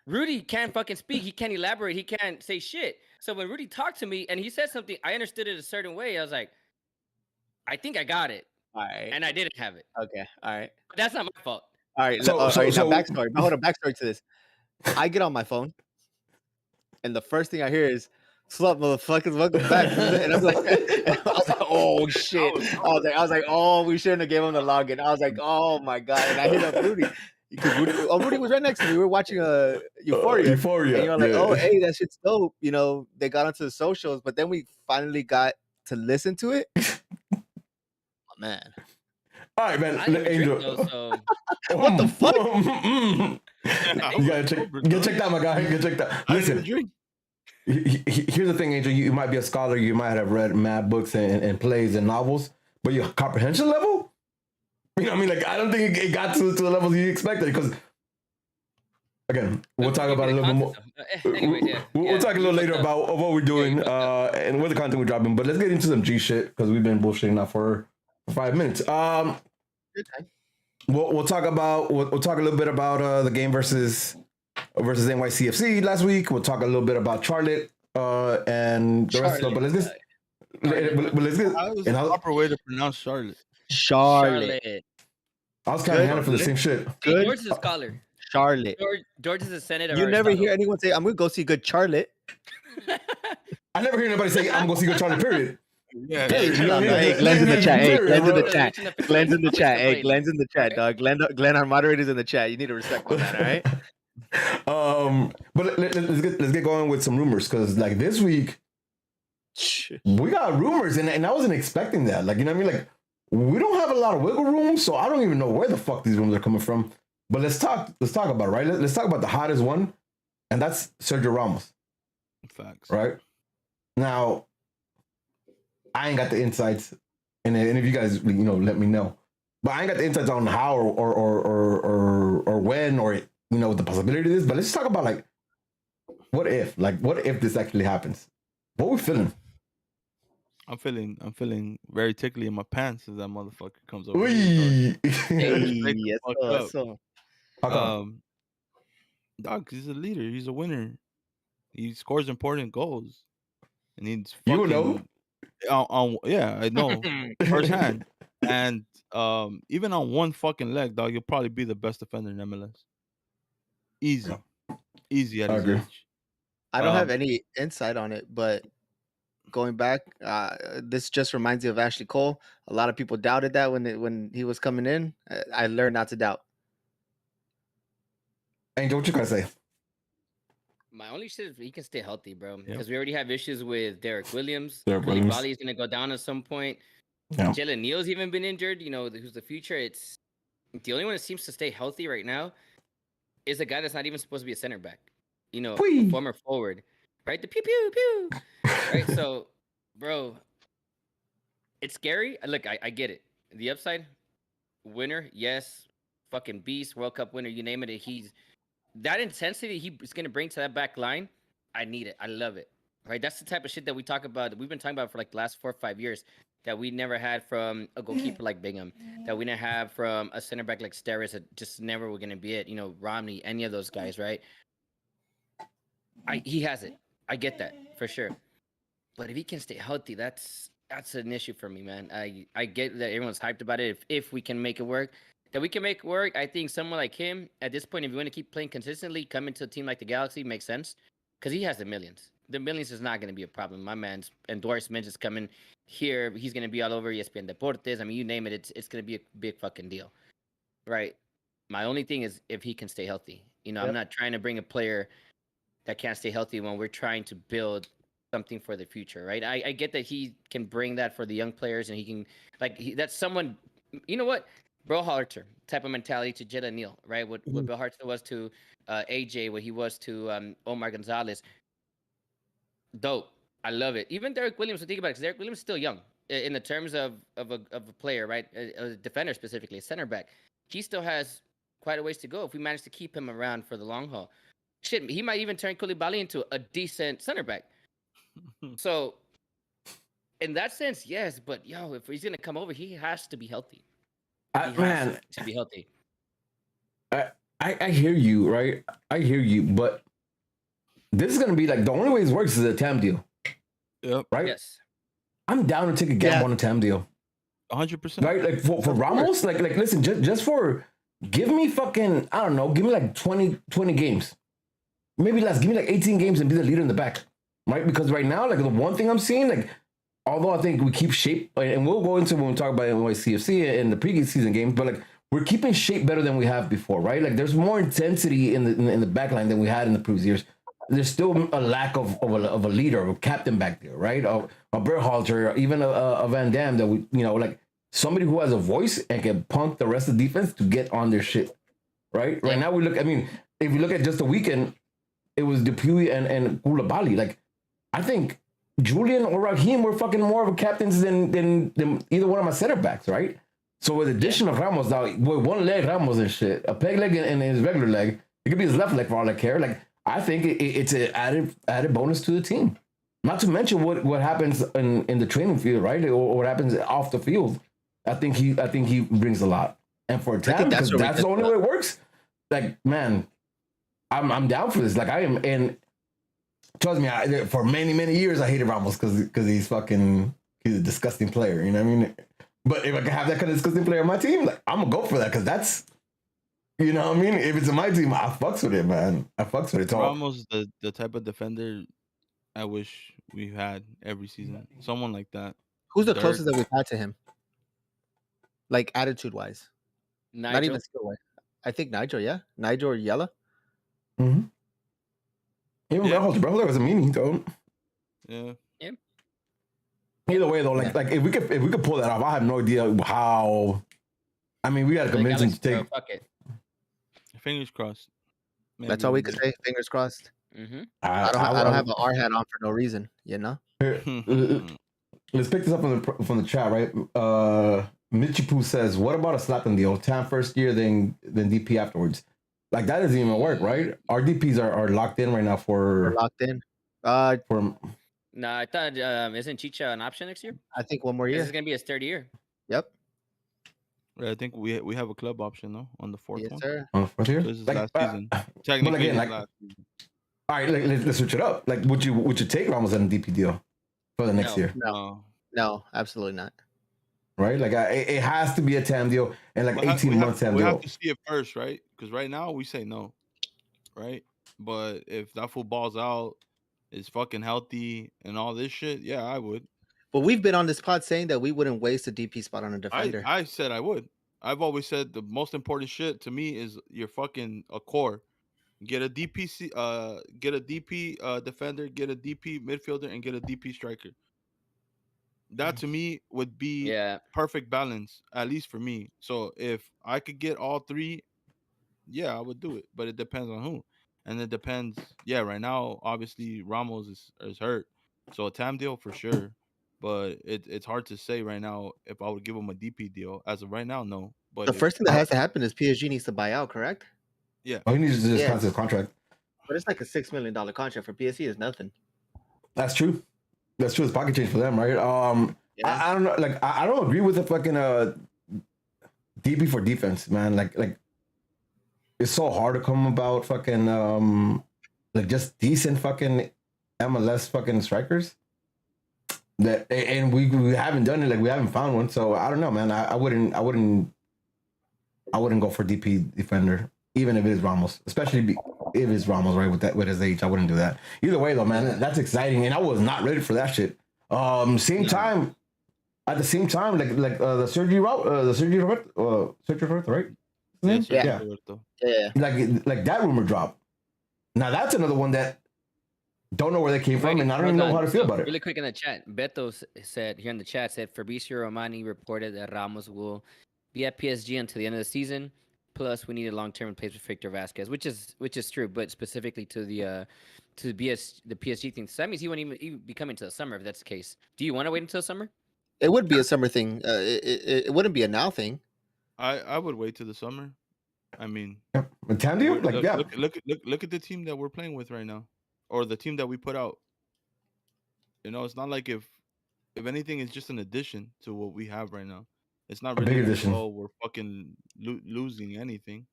[SPEAKER 3] Rudy can't fucking speak. He can't elaborate. He can't say shit. So when Rudy talked to me and he said something, I understood it a certain way. I was like, I think I got it.
[SPEAKER 2] All right.
[SPEAKER 3] And I didn't have it.
[SPEAKER 2] Okay. All right.
[SPEAKER 3] But that's not my fault.
[SPEAKER 2] All right.
[SPEAKER 1] So-
[SPEAKER 2] Now
[SPEAKER 1] so-
[SPEAKER 2] backstory. But hold on, backstory to this. I get on my phone, and the first thing I hear is, "Sup, motherfuckers, welcome back." And I'm like, I was like, "Oh shit!" I was like, "Oh, we shouldn't have gave him the login." I was like, "Oh my god!" And I hit up Rudy because Rudy was right next to me. We were watching Euphoria.
[SPEAKER 1] Euphoria.
[SPEAKER 2] And you're like,
[SPEAKER 1] yeah.
[SPEAKER 2] "Oh, hey, that shit's dope." They got onto the socials, but then we finally got to listen to it. Oh man.
[SPEAKER 1] All right, man.
[SPEAKER 3] I didn't even
[SPEAKER 1] Angel.
[SPEAKER 3] drink though, so
[SPEAKER 2] What the fuck?
[SPEAKER 1] You gotta get checked out, my guy. Get checked out.
[SPEAKER 4] I didn't
[SPEAKER 1] Listen,
[SPEAKER 4] drink.
[SPEAKER 1] here's the thing, Angel. You might be a scholar. You might have read mad books and plays and novels, but your comprehension level, you know what I mean? Like, I don't think it got to the levels you expected. Because again, we'll talk about it a little bit more.
[SPEAKER 3] Anyways, yeah.
[SPEAKER 1] We'll talk a little later about what we're doing and what the content we're dropping. But let's get into some G shit because we've been bullshitting now for 5 minutes.
[SPEAKER 2] Good time.
[SPEAKER 1] We'll talk about we'll talk a little bit about the game versus NYCFC last week. We'll talk a little bit about Charlotte and the rest of stuff. But let's get
[SPEAKER 4] How is the proper way to pronounce Charlotte?
[SPEAKER 2] Charlotte.
[SPEAKER 1] I was kind of handling for the same shit.
[SPEAKER 2] Good.
[SPEAKER 3] George is a scholar.
[SPEAKER 2] Charlotte.
[SPEAKER 3] George is a senator.
[SPEAKER 2] You never hear anyone say, "I'm gonna go see good Charlotte."
[SPEAKER 1] I never hear anybody say, "I'm gonna see go Charlotte." Period.
[SPEAKER 4] Yeah.
[SPEAKER 1] Hey,
[SPEAKER 2] Shut up,
[SPEAKER 1] yeah,
[SPEAKER 2] Hey,
[SPEAKER 1] yeah.
[SPEAKER 2] Glenn's in the chat. Hey,
[SPEAKER 1] Period,
[SPEAKER 2] Glenn's in
[SPEAKER 1] bro.
[SPEAKER 2] the chat. Glenn's in the chat. Hey, Glenn's in the chat, dog. Glenn, our moderator's in the chat. You need to respect that, all right?
[SPEAKER 1] But let's get going with some rumors because like this week we got rumors and I wasn't expecting that. Like, you know what I mean? Like, we don't have a lot of wiggle room, so I don't even know where the fuck these rumors are coming from. But let's talk about it, right? Let's talk about the hottest one, and that's Sergio Ramos.
[SPEAKER 4] Facts.
[SPEAKER 1] Right? Now, I ain't got the insights, and if you guys, let me know. But I ain't got the insights on how or when or the possibility of this. But let's talk about like, what if this actually happens? What we feeling?
[SPEAKER 4] I'm feeling very tickly in my pants as that motherfucker comes over.
[SPEAKER 1] Hey,
[SPEAKER 2] Yes,
[SPEAKER 4] Fuck
[SPEAKER 2] sir,
[SPEAKER 4] up.
[SPEAKER 2] so
[SPEAKER 1] how come?
[SPEAKER 4] Dog, he's a leader. He's a winner. He scores important goals, and he's
[SPEAKER 1] You know.
[SPEAKER 4] fucking yeah, I know firsthand. And even on one fucking leg, dog, you'll probably be the best defender in MLS. Easy, easy at
[SPEAKER 1] I
[SPEAKER 4] his
[SPEAKER 1] agree.
[SPEAKER 4] age.
[SPEAKER 2] I don't have
[SPEAKER 4] Um,
[SPEAKER 2] any insight on it, but going back, this just reminds me of Ashley Cole. A lot of people doubted that when he was coming in. I learned not to doubt.
[SPEAKER 1] Angel, what you gotta say?
[SPEAKER 3] My only shit is he can stay healthy, bro.
[SPEAKER 4] Yep.
[SPEAKER 3] Because we already have issues with Derek Williams.
[SPEAKER 1] Derek Williams.
[SPEAKER 3] Koulibaly is gonna go down at some point.
[SPEAKER 1] Yeah.
[SPEAKER 3] Jalen Neal's even been injured. Who's the future? It's the only one that seems to stay healthy right now is a guy that's not even supposed to be a center back. A
[SPEAKER 1] Whee!
[SPEAKER 3] former forward, right? The pew pew pew, right? So, bro, it's scary. Look, I get it. The upside, winner, yes, fucking beast, World Cup winner, you name it. He's that intensity he's gonna bring to that back line. I need it. I love it. Right? That's the type of shit that we talk about. We've been talking about for like the last 4 or 5 years that we never had from a goalkeeper like Bingham, that we didn't have from a center back like Steris. That just never were gonna be it. Romney, any of those guys, right? He has it. I get that for sure. But if he can stay healthy, that's an issue for me, man. I get that everyone's hyped about it. If we can make it work, that we can make it work. I think someone like him at this point, if you want to keep playing consistently, coming to a team like the Galaxy makes sense because he has the millions. The millions is not going to be a problem. My man's endorsements is coming here. He's going to be all over ESPN Deportes. I mean, you name it, it's going to be a big fucking deal, right? My only thing is if he can stay healthy. I'm not trying to bring a player that can't stay healthy when we're trying to build something for the future, right? I get that he can bring that for the young players, and he can that's someone. You know what? Bro Harter type of mentality to Jed Neal, right? What Bill Harter was to AJ, what he was to Omar Gonzalez. Dope. I love it. Even Derek Williams, think about it, because Derek Williams is still young in the terms of a player, right? A defender specifically, a center back. He still has quite a ways to go if we manage to keep him around for the long haul. Shit, he might even turn Koulibaly into a decent center back. So, in that sense, yes. But if he's gonna come over, he has to be healthy. To be healthy.
[SPEAKER 1] I hear you, right? I hear you, but this is gonna be like the only way this works is a TAM deal.
[SPEAKER 4] Yep.
[SPEAKER 1] Right?
[SPEAKER 3] Yes.
[SPEAKER 1] I'm down to take a gamble on a TAM deal.
[SPEAKER 4] 100%.
[SPEAKER 1] Right? Like for Ramos, like listen, just for give me fucking, I don't know, give me like 20 games. Maybe less, give me like 18 games and be the leader in the back. Right? Because right now, like the one thing I'm seeing, like, although I think we keep shape, and we'll go into when we talk about NYCFC and the preseason games, but like we're keeping shape better than we have before, right? Like there's more intensity in the back line than we had in the previous years. There's still a lack of a leader, of a captain back there, right? Of a Berhalter, even a Van Dam that we, like somebody who has a voice and can punk the rest of the defense to get on their shit, right? Right now we look, I mean, if you look at just the weekend, it was Dupuy and Koulibaly. Like, I think Julian or Raheem were fucking more of a captains than either one of my center backs, right? So with the addition of Ramos, now with one leg Ramos and shit, a peg leg and his regular leg, it could be his left leg for all I care. Like, I think it's an added bonus to the team. Not to mention what happens in the training field, right? Or what happens off the field. I think he brings a lot. And for a TAM, because that's the only way it works. Like, man, I'm down for this. Like, I am, and trust me, for many years I hated Ramos because he's a disgusting player. You know what I mean? But if I can have that kind of disgusting player on my team, like, I'm gonna go for that because that's, you know what I mean? If it's in my team, I fucks with it, man. I fucks with it.
[SPEAKER 4] Ramos, the type of defender I wish we had every season. Someone like that.
[SPEAKER 2] Who's the closest that we've had to him? Like attitude wise, not even skill wise. I think Nigel, yeah, Nigel or Yella.
[SPEAKER 1] Mm-hmm. Even Berhalter was a meanie, though.
[SPEAKER 4] Yeah.
[SPEAKER 1] Either way, though, like if we could pull that off, I have no idea how. I mean, we got to convince him to take.
[SPEAKER 3] Fuck it.
[SPEAKER 4] Fingers crossed.
[SPEAKER 2] Maybe. That's all we could say. Fingers crossed.
[SPEAKER 3] Mm-hmm.
[SPEAKER 2] I don't have an R hat on for no reason, you know.
[SPEAKER 1] Here, let's pick this up from the chat, right? Michipu says, "What about a slap in the old TAM first year, then DP afterwards? Like that doesn't even work, right? Our DPs are locked in right now
[SPEAKER 2] We're
[SPEAKER 1] for
[SPEAKER 2] locked in.
[SPEAKER 3] No, I thought isn't Chicha an option next year?
[SPEAKER 2] I think one more
[SPEAKER 3] This
[SPEAKER 2] year.
[SPEAKER 3] is gonna be his third year.
[SPEAKER 2] Yep.
[SPEAKER 4] I think we have a club option though on the fourth
[SPEAKER 2] Yes,
[SPEAKER 4] one.
[SPEAKER 2] sir.
[SPEAKER 1] fourth year.
[SPEAKER 4] So this is
[SPEAKER 1] Like,
[SPEAKER 4] last season.
[SPEAKER 1] but
[SPEAKER 4] Technically,
[SPEAKER 1] again,
[SPEAKER 4] this
[SPEAKER 1] like,
[SPEAKER 4] last season.
[SPEAKER 1] all right, let's switch it up. Like, would you take Ramos on a DP deal for the next
[SPEAKER 3] No.
[SPEAKER 1] year?
[SPEAKER 2] No, absolutely not.
[SPEAKER 1] Right? Like, it has to be a TAM deal and like 18 months TAM
[SPEAKER 4] we
[SPEAKER 1] deal.
[SPEAKER 4] have to see it first, right? Because right now we say no, right? But if that fool balls out, is fucking healthy and all this shit, yeah, I would.
[SPEAKER 2] But we've been on this pod saying that we wouldn't waste a DP spot on a defender.
[SPEAKER 4] I said I would. I've always said the most important shit to me is your fucking a core. Get a DP defender, get a DP midfielder, and get a DP striker. That to me would be perfect balance, at least for me. So if I could get all three, yeah, I would do it. But it depends on who. And it depends. Yeah, right now, obviously Ramos is hurt. So a TAM deal for sure. But it's hard to say right now if I would give him a DP deal. As of right now, no. But
[SPEAKER 2] the first thing that has to happen is PSG needs to buy out, correct?
[SPEAKER 4] Yeah.
[SPEAKER 1] All he needs to just cancel his contract.
[SPEAKER 2] But it's like a $6 million contract for PSG is nothing.
[SPEAKER 1] That's true. That's true. It's pocket change for them, right? I don't know. Like, I don't agree with the fucking DP for defense, man. Like it's so hard to come about fucking like just decent fucking MLS fucking strikers. That and we haven't done it. Like we haven't found one. So I don't know, man. I wouldn't go for DP defender, even if it is Ramos, especially if it's Ramos, right? With his age, I wouldn't do that. Either way, though, man, that's exciting, and I was not ready for that shit. At the same time, like the Sergio Roberto, right?
[SPEAKER 2] Yeah.
[SPEAKER 1] Like that rumor drop. Now that's another one that don't know where they came from, and I don't even know how to feel about it.
[SPEAKER 3] Really quick in the chat, Beto said here in the chat Fabricio Romani reported that Ramos will be at PSG until the end of the season. Plus, we need a long-term replacement for Victor Vasquez, which is true, but specifically to the PSG thing. So that means he won't even be coming to the summer if that's the case. Do you want to wait until summer?
[SPEAKER 2] It would be a summer thing. It wouldn't be a now thing.
[SPEAKER 4] I would wait till the summer. I mean,
[SPEAKER 1] look at
[SPEAKER 4] the team that we're playing with right now, or the team that we put out. You know, it's not like if anything, it's just an addition to what we have right now. It's not really we're fucking losing anything.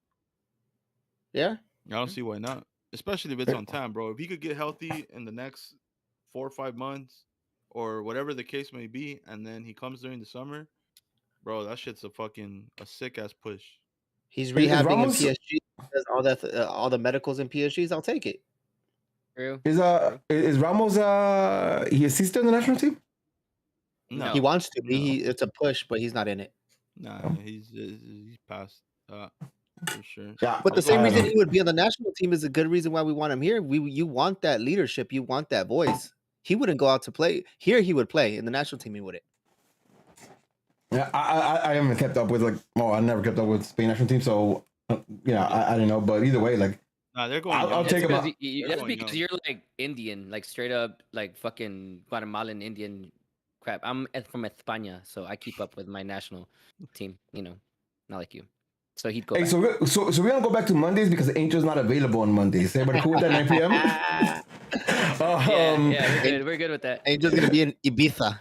[SPEAKER 2] Yeah,
[SPEAKER 4] I don't see why not, especially if it's on time, bro. If he could get healthy in the next 4 or 5 months, or whatever the case may be, and then he comes during the summer, bro, that shit's a sick ass push.
[SPEAKER 2] He's rehabbing in PSG. All the medicals in PSGs. I'll take it.
[SPEAKER 3] True.
[SPEAKER 1] Is Ramos is he still in the national team?
[SPEAKER 2] No, he wants to be. It's a push, but he's not in it.
[SPEAKER 4] Nah, he's past for sure.
[SPEAKER 2] Yeah, but the same reason he would be on the national team is a good reason why we want him here. You want that leadership, you want that voice. He wouldn't go out to play here. He would play in the national team. He wouldn't.
[SPEAKER 1] Yeah, I haven't kept up with I never kept up with Spain national team, so I didn't know. But either way, like,
[SPEAKER 4] nah, they're going.
[SPEAKER 1] I'll take him out.
[SPEAKER 3] That's because you're like Indian, like straight up, like fucking Guatemalan Indian crap. I'm from España, so I keep up with my national team. You know, not like you. So he'd go.
[SPEAKER 1] Hey,
[SPEAKER 3] back.
[SPEAKER 1] so we're gonna go back to Mondays because the Angel's not available on Mondays. Everybody cool with that 9 p.m.
[SPEAKER 3] Yeah, we're good with that.
[SPEAKER 2] Angel's gonna be in Ibiza.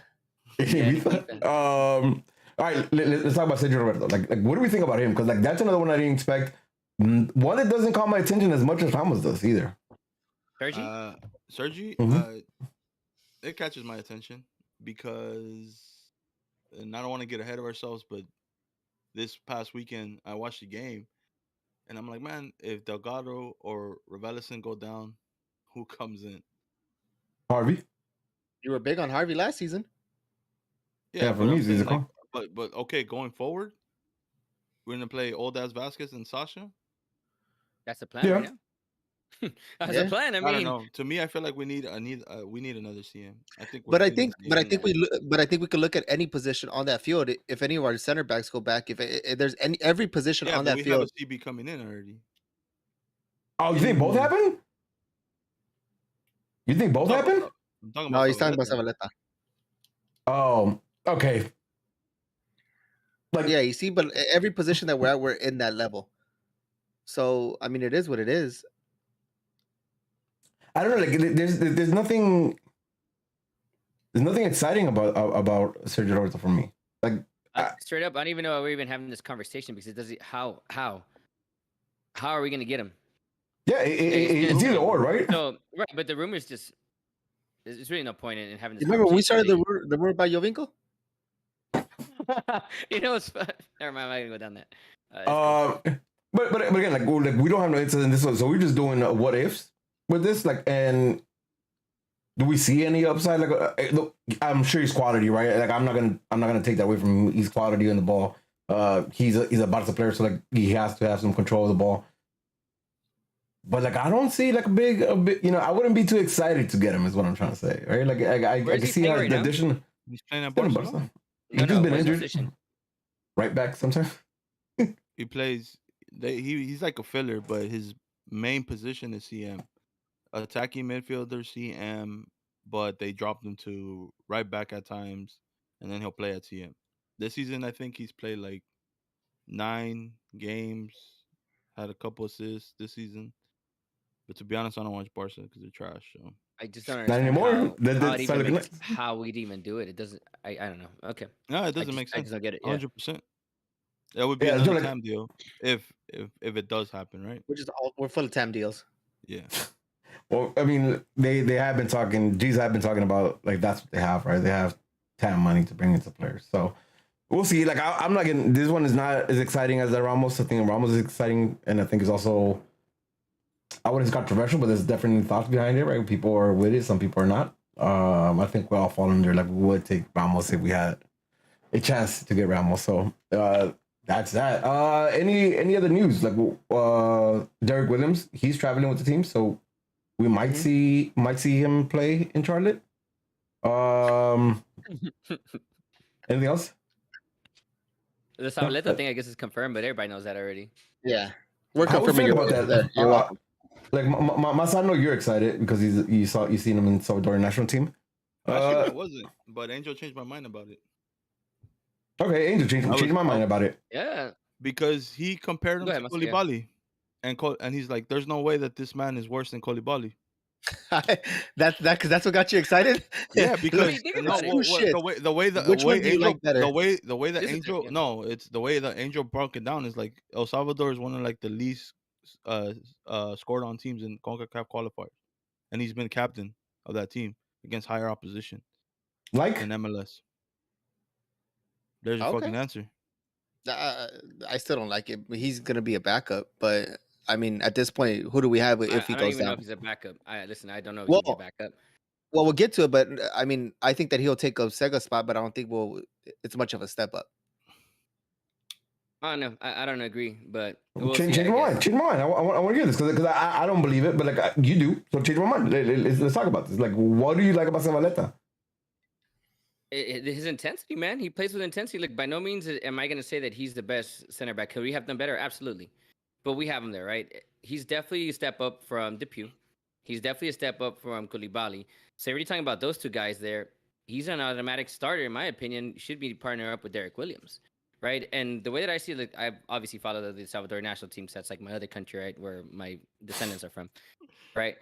[SPEAKER 1] All right, let's talk about Sergio Roberto. Like, what do we think about him? Because that's another one I didn't expect. One that doesn't call my attention as much as Ramos does either.
[SPEAKER 4] Sergi, it catches my attention because, and I don't want to get ahead of ourselves, but this past weekend I watched the game, and I'm like, man, if Delgado or Raveloson go down, who comes in?
[SPEAKER 1] Harvey.
[SPEAKER 2] You were big on Harvey last season.
[SPEAKER 1] Yeah, for me, he's a call.
[SPEAKER 4] But okay, going forward, we're gonna play old ass Vasquez and Sasha.
[SPEAKER 3] That's the plan. Yeah. That's the plan. I mean,
[SPEAKER 4] I don't know. To me, I feel like we need another CM. I think
[SPEAKER 2] we could look at any position on that field. If any of our center backs go back, if there's every position on that field,
[SPEAKER 4] we have a CB coming in already.
[SPEAKER 1] Oh, you think both happen? You think both happened?
[SPEAKER 4] I'm talking
[SPEAKER 2] No,
[SPEAKER 4] about
[SPEAKER 2] he's talking about
[SPEAKER 4] Zabaleta.
[SPEAKER 2] Zabaleta.
[SPEAKER 1] Okay. Like,
[SPEAKER 2] Yeah, you see, but every position that we're at, we're in that level. So I mean, it is what it is.
[SPEAKER 1] I don't know. Like, there's nothing. There's nothing exciting about Sergio Roberto for me. Like,
[SPEAKER 3] straight up, I don't even know why we're even having this conversation because it doesn't. How are we gonna get him?
[SPEAKER 1] yeah, it's either or, right?
[SPEAKER 3] So right, but the rumors just. There's really no point in having this.
[SPEAKER 2] You remember when we started
[SPEAKER 3] conversation.
[SPEAKER 2] the rumor about Jovinko?
[SPEAKER 3] You know, it's fun. Never mind. I'm not gonna go down that. Cool.
[SPEAKER 1] But again, like we don't have no insight in this one, so we're just doing what ifs with this. Like, and do we see any upside? Like, look, I'm sure he's quality, right? Like, I'm not gonna take that away from him. He's quality in the ball. He's a Barca player, so like he has to have some control of the ball. But like, I don't see like a big, you know, I wouldn't be too excited to get him. Is what I'm trying to say, right? Like, I can see how the addition.
[SPEAKER 4] He's playing at
[SPEAKER 1] Barcelona.
[SPEAKER 4] Barcelona.
[SPEAKER 1] He's just been injured. Right back sometimes.
[SPEAKER 4] He plays. He's like a filler, but his main position is CM, attacking midfielder CM. But they dropped him to right back at times, and then he'll play at CM. This season, I think he's played like 9 games, had a couple assists this season. But to be honest, I don't watch Barca because they're trash. So
[SPEAKER 3] I just don't
[SPEAKER 1] not
[SPEAKER 3] understand
[SPEAKER 1] anymore.
[SPEAKER 3] how we'd even do it. It doesn't. I don't know. Okay.
[SPEAKER 4] No, it doesn't make sense.
[SPEAKER 3] I just don't get it.
[SPEAKER 4] 100%. That would be another TAM deal if it does happen, right?
[SPEAKER 2] We're full of TAM deals.
[SPEAKER 4] Yeah.
[SPEAKER 1] Well, I mean, they have been talking. G's have been talking about like that's what they have, right? They have TAM money to bring into players. So we'll see. Like I'm not getting this one is not as exciting as the Ramos. I think Ramos is exciting, and I think it's also I wouldn't say controversial, but there's definitely thoughts behind it, right? People are with it, some people are not. I think we all fall under like we would take Ramos if we had a chance to get Ramos. So that's that. Any other news? Like Derek Williams, he's traveling with the team, so we might see him play in Charlotte. Anything else?
[SPEAKER 3] The Zabaleta thing, I guess, is confirmed, but everybody knows that already.
[SPEAKER 2] Yeah, we're
[SPEAKER 1] How we
[SPEAKER 2] confirming
[SPEAKER 1] feel about that.
[SPEAKER 2] You're welcome.
[SPEAKER 1] Like my son, I know you're excited because you seen him in Salvadorian national team.
[SPEAKER 4] Actually, I wasn't, but Angel changed my mind about it.
[SPEAKER 1] Okay, Angel changed my mind about it.
[SPEAKER 3] Yeah,
[SPEAKER 4] because he compared him to Koulibaly, and he's like, "There's no way that this man is worse than Koulibaly."
[SPEAKER 2] That's what got you excited.
[SPEAKER 4] Yeah, because the way that Angel it's the way that Angel broke it down is like El Salvador is one of like the least scored on teams in CONCACAF qualifiers, and he's been captain of that team against higher opposition,
[SPEAKER 1] like
[SPEAKER 4] in MLS. There's your fucking answer.
[SPEAKER 2] I still don't like it. He's gonna be a backup, but I mean, at this point, who do we have if he goes down?
[SPEAKER 3] I don't even know if he's a backup. Listen, I don't know if he's a backup.
[SPEAKER 2] Well, we'll get to it, but I mean, I think that he'll take a Sega spot, but I don't think it's much of a step up.
[SPEAKER 3] I don't know. I don't agree, but
[SPEAKER 1] change my mind. Change my mind. I want to hear this because I don't believe it, but like you do. So change my mind. Let's talk about this. Like, what do you like about Zabaleta?
[SPEAKER 3] His intensity, man. He plays with intensity. Like, by no means am I going to say that he's the best center back. Could we have done better? Absolutely. But we have him there, right? He's definitely a step up from Depew. He's definitely a step up from Koulibaly. So if you're talking about those two guys there, he's an automatic starter, in my opinion. Should be partner up with Derek Williams, right? And the way that I see it, like, I obviously follow the Salvador national team. So that's like my other country, right, where my descendants are from, right?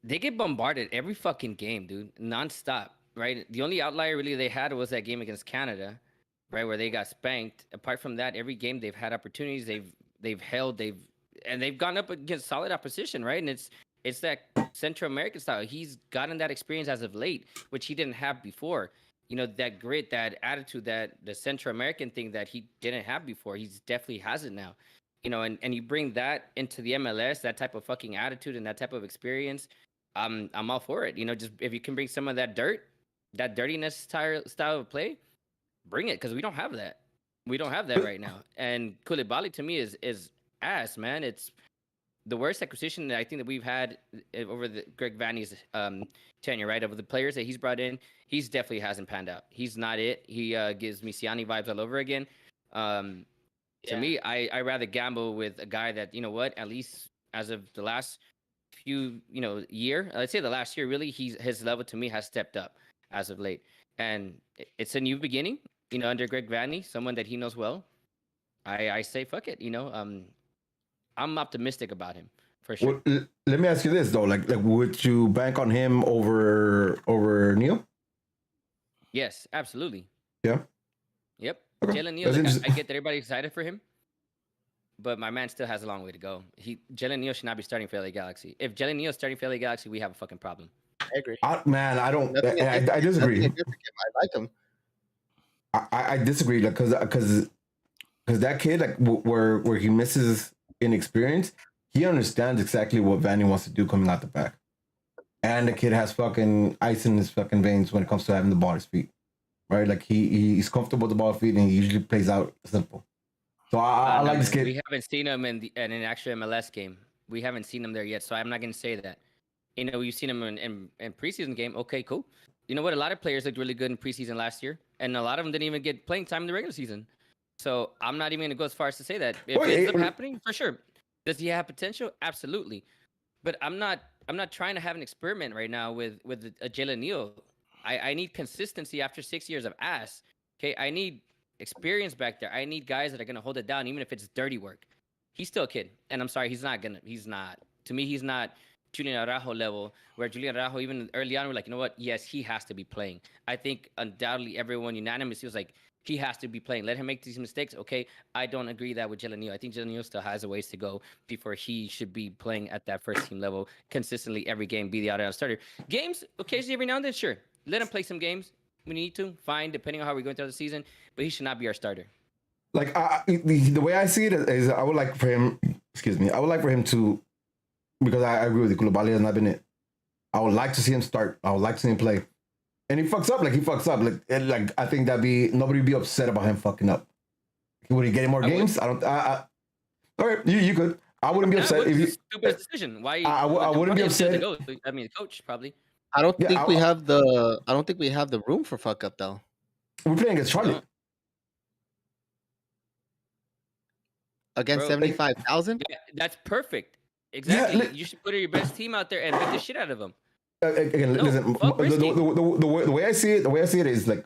[SPEAKER 3] They get bombarded every fucking game, dude, nonstop, right? The only outlier really they had was that game against Canada, right, where they got spanked. Apart from that, every game they've had opportunities, they've held, they've gone up against solid opposition, right? And it's that Central American style. He's gotten that experience as of late, which he didn't have before. You know, that grit, that attitude, that the Central American thing that he didn't have before. He definitely has it now. You know, and you bring that into the MLS, that type of fucking attitude and that type of experience. I'm all for it. You know, just if you can bring some of that dirtiness style of play, bring it, because we don't have that. We don't have that right now. And Koulibaly to me is ass, man. It's the worst acquisition that I think that we've had over the Greg Vanney's tenure, right? Of the players that he's brought in, he's definitely hasn't panned out. He's not it. He gives me Siani vibes all over again. To me, I rather gamble with a guy that, you know what, at least as of the last year, I'd say the last year, really, his level to me has stepped up as of late, and it's a new beginning. Under Greg Vanny, someone that he knows well. I say fuck it. I'm optimistic about him for sure.
[SPEAKER 1] Well, let me ask you this though: like, would you bank on him over Neil?
[SPEAKER 3] Yes, absolutely.
[SPEAKER 1] Yeah.
[SPEAKER 3] Yep.
[SPEAKER 1] Okay.
[SPEAKER 3] Jalen Neal, I get that everybody's excited for him, but my man still has a long way to go. Jalen Neal should not be starting for LA Galaxy. If Jalen Neal is starting for LA Galaxy, we have a fucking problem.
[SPEAKER 2] I agree.
[SPEAKER 1] I don't. I disagree.
[SPEAKER 2] I like him.
[SPEAKER 1] I disagree, like, because that kid, like, where he misses inexperience, he understands exactly what Vanny wants to do coming out the back, and the kid has fucking ice in his fucking veins when it comes to having the ball at his feet, right? Like he's comfortable with the ball at feet, and he usually plays out simple. So I like this kid.
[SPEAKER 3] We haven't seen him in an actual MLS game. We haven't seen him there yet, so I'm not going to say that. We've seen him in preseason game. Okay, cool. You know what? A lot of players looked really good in preseason last year, and a lot of them didn't even get playing time in the regular season. So I'm not even going to go as far as to say that. If it ends up happening, for sure. Does he have potential? Absolutely. But I'm not trying to have an experiment right now with a Jalen Neal. I need consistency after 6 years of ass. Okay, I need experience back there. I need guys that are gonna hold it down, even if it's dirty work. He's still a kid, and I'm sorry, he's not. To me, he's not Julian Araujo level, where Julian Araujo, even early on, we're like, you know what? Yes, he has to be playing. I think undoubtedly everyone unanimously was like, he has to be playing. Let him make these mistakes. Okay, I don't agree that with Jalen Neal. I think Jalen Neal still has a ways to go before he should be playing at that first team level consistently every game, be the out-and-out starter. Games, occasionally every now and then, sure. Let him play some games. We need to, fine, depending on how we're going through the season, but he should not be our starter.
[SPEAKER 1] Like, the way I see it is I would like for him, I would like for him to, because I agree with you, Koulibaly has not been it. I would like to see him start. I would like to see him play. And he fucks up. Like I think nobody would be upset about him fucking up. Would he get any more games? All right, you could. I wouldn't be upset if you.
[SPEAKER 3] Stupid decision. Why?
[SPEAKER 1] I wouldn't be upset.
[SPEAKER 3] I mean, the coach probably.
[SPEAKER 2] I don't think we have the room for fuck up though.
[SPEAKER 1] We're playing against Charlotte.
[SPEAKER 2] Against 75,000?
[SPEAKER 3] Yeah, that's perfect. Exactly. Yeah, you should put your best team out there and beat the shit out of them.
[SPEAKER 1] Again, listen. The way I see it is like,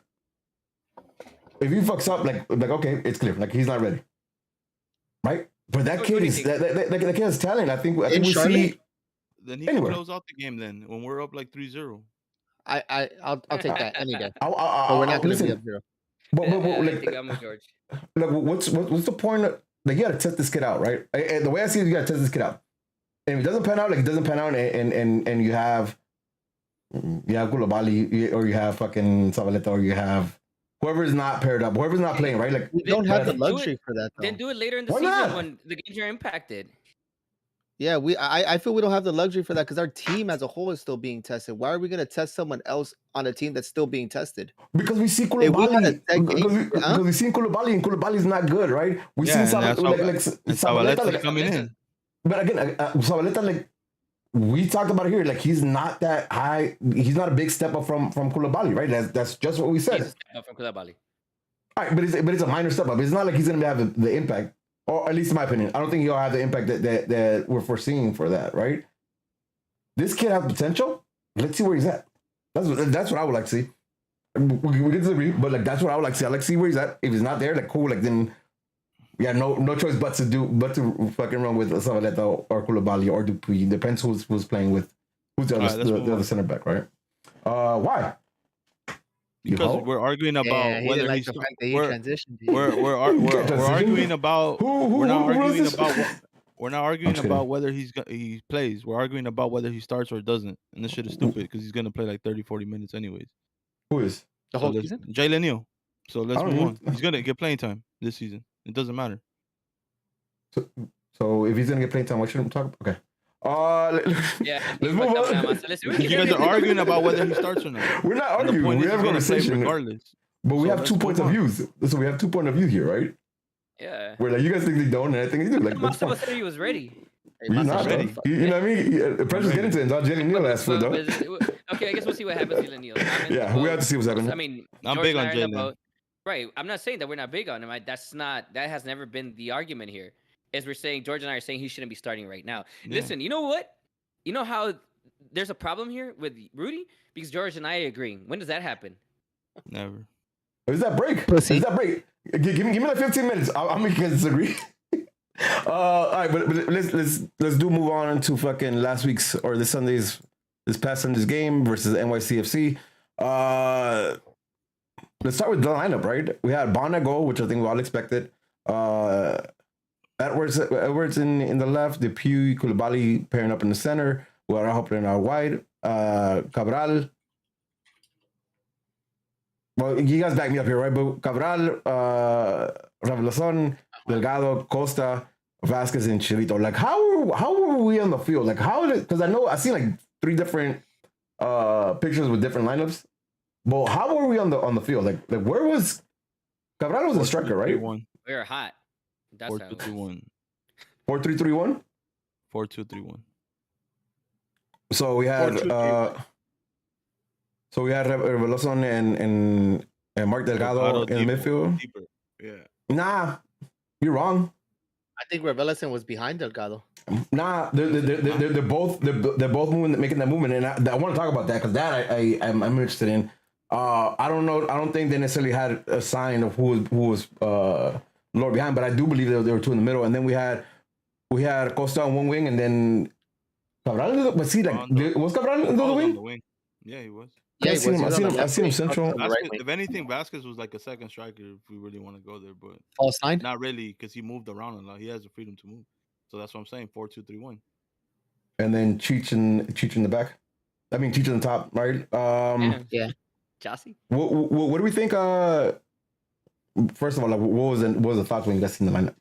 [SPEAKER 1] if he fucks up, like okay, it's clear. Like he's not ready, right? But that kid is that kid has talent. I think we see.
[SPEAKER 4] Then he can close out the game. Then when we're up like 3-0.
[SPEAKER 2] I'll take that any day.
[SPEAKER 1] But
[SPEAKER 2] we're not going to be up 0.
[SPEAKER 1] But like,
[SPEAKER 3] George.
[SPEAKER 1] Like, what's the point? Like, you got to test this kid out, right? And the way I see it, you got to test this kid out. And if it doesn't pan out, and you have Koulibaly, or you have fucking Zabaleta, or you have whoever's not paired up, whoever's not playing, right? Like,
[SPEAKER 2] we don't have the luxury for that. Though.
[SPEAKER 3] Then do it later in the season when the games are impacted.
[SPEAKER 2] Yeah, I feel we don't have the luxury for that because our team as a whole is still being tested. Why are we going to test someone else on a team that's still being tested?
[SPEAKER 1] Because we see Koulibaly. Because we see Koulibaly, and Koulibaly's not good, right? We see Zabaleta
[SPEAKER 4] coming in.
[SPEAKER 1] But again, Zabaleta, like we talked about it here, like he's not that high. He's not a big step up from Koulibaly, right? That's just what we said.
[SPEAKER 3] He's a step up from Koulibaly.
[SPEAKER 1] All right, but it's a minor step up. It's not like he's going to have the impact. Or at least in my opinion, I don't think he'll have the impact that we're foreseeing for that, right? This kid has potential. Let's see where he's at. That's what I would like to see. We disagree, but like that's what I would like to see. I like to see where he's at. If he's not there, like cool, like then we have no choice but to fucking run with Zabaleta or Koulibaly or Dupuis. Depends who's playing with who's the other center back, right? Why?
[SPEAKER 4] Because we're arguing about whether he's we're arguing about we're not arguing about whether he plays. We're arguing about whether he starts or doesn't. And this shit is stupid because he's gonna play like 30-40 minutes anyways.
[SPEAKER 1] Who is
[SPEAKER 2] the whole season?
[SPEAKER 4] Jalen Neal. So let's move on. He's gonna get playing time this season. It doesn't matter.
[SPEAKER 1] So if he's gonna get playing time, what should we talk about? Okay. Let's move on.
[SPEAKER 4] You guys are arguing about whether he starts or not.
[SPEAKER 1] We're not arguing. We have a conversation
[SPEAKER 4] regardless.
[SPEAKER 1] But we have 2 points of views. So we have 2 points of view here, right?
[SPEAKER 3] Yeah.
[SPEAKER 1] Where like you guys think they don't, and I think they do. Like that's fine.
[SPEAKER 3] Said he was ready.
[SPEAKER 1] He's not ready. You know what I mean? The pressure's getting to him. Not Jalen Neal asked for though.
[SPEAKER 3] Okay, I guess we'll see what happens with Jalen Neal.
[SPEAKER 1] Yeah, we have to see what's happening.
[SPEAKER 3] I mean,
[SPEAKER 4] I'm big on Jalen.
[SPEAKER 3] Right. I'm not saying that we're not big on him. That has never been the argument here. As we're saying, George and I are saying he shouldn't be starting right now. Yeah. Listen, you know what? You know how there's a problem here with Rudy because George and I agree. When does that happen?
[SPEAKER 4] Never.
[SPEAKER 1] Is that break?
[SPEAKER 2] Pussy.
[SPEAKER 1] Is that break? Give me like 15 minutes. I'm gonna disagree. All right, but let's move on to fucking last week's or this past Sunday's game versus NYCFC. Let's start with the lineup, right? We had Bond at goal, which I think we all expected. Edwards in the left, Depew, Koulibaly pairing up in the center, Guarajo playing out wide, Cabral. Well, you guys back me up here, right? But Cabral, Revelason, Delgado, Costa, Vasquez, and Chivito. Like, how were we on the field? Like, because I seen like 3 different pictures with different lineups. But how were we on the field? Like where was Cabral was a striker, right?
[SPEAKER 3] We were hot. That's
[SPEAKER 4] 4-2-3-1.
[SPEAKER 1] 4-3-3-1.
[SPEAKER 4] 4-2-3-1.
[SPEAKER 1] So we had Revelason and Mark Delgado in the midfield.
[SPEAKER 4] Deeper. Yeah.
[SPEAKER 1] Nah, you're wrong.
[SPEAKER 2] I think Revelason was behind Delgado.
[SPEAKER 1] Nah, they're both moving, making that movement, and I want to talk about that because that I'm interested in. I don't know. I don't think they necessarily had a sign of who was lower behind, but I do believe there were 2 in the middle, and then we had Costa on one wing, and then Cabral. Was he was Cabral in the wing?
[SPEAKER 4] Yeah, he was.
[SPEAKER 1] Yeah, I seen him central.
[SPEAKER 4] If anything, Vasquez was like a second striker if we really want to go there, but
[SPEAKER 2] false nine.
[SPEAKER 4] Not really, because he moved around a lot. He has the freedom to move, so that's what I'm saying. 4-2-3-1.
[SPEAKER 1] And then Cheech in the back. I mean Cheech in the top, right?
[SPEAKER 2] Yeah.
[SPEAKER 3] Chelsea.
[SPEAKER 1] What do we think? First of all, like, what was the thoughts when you guys seen the lineup?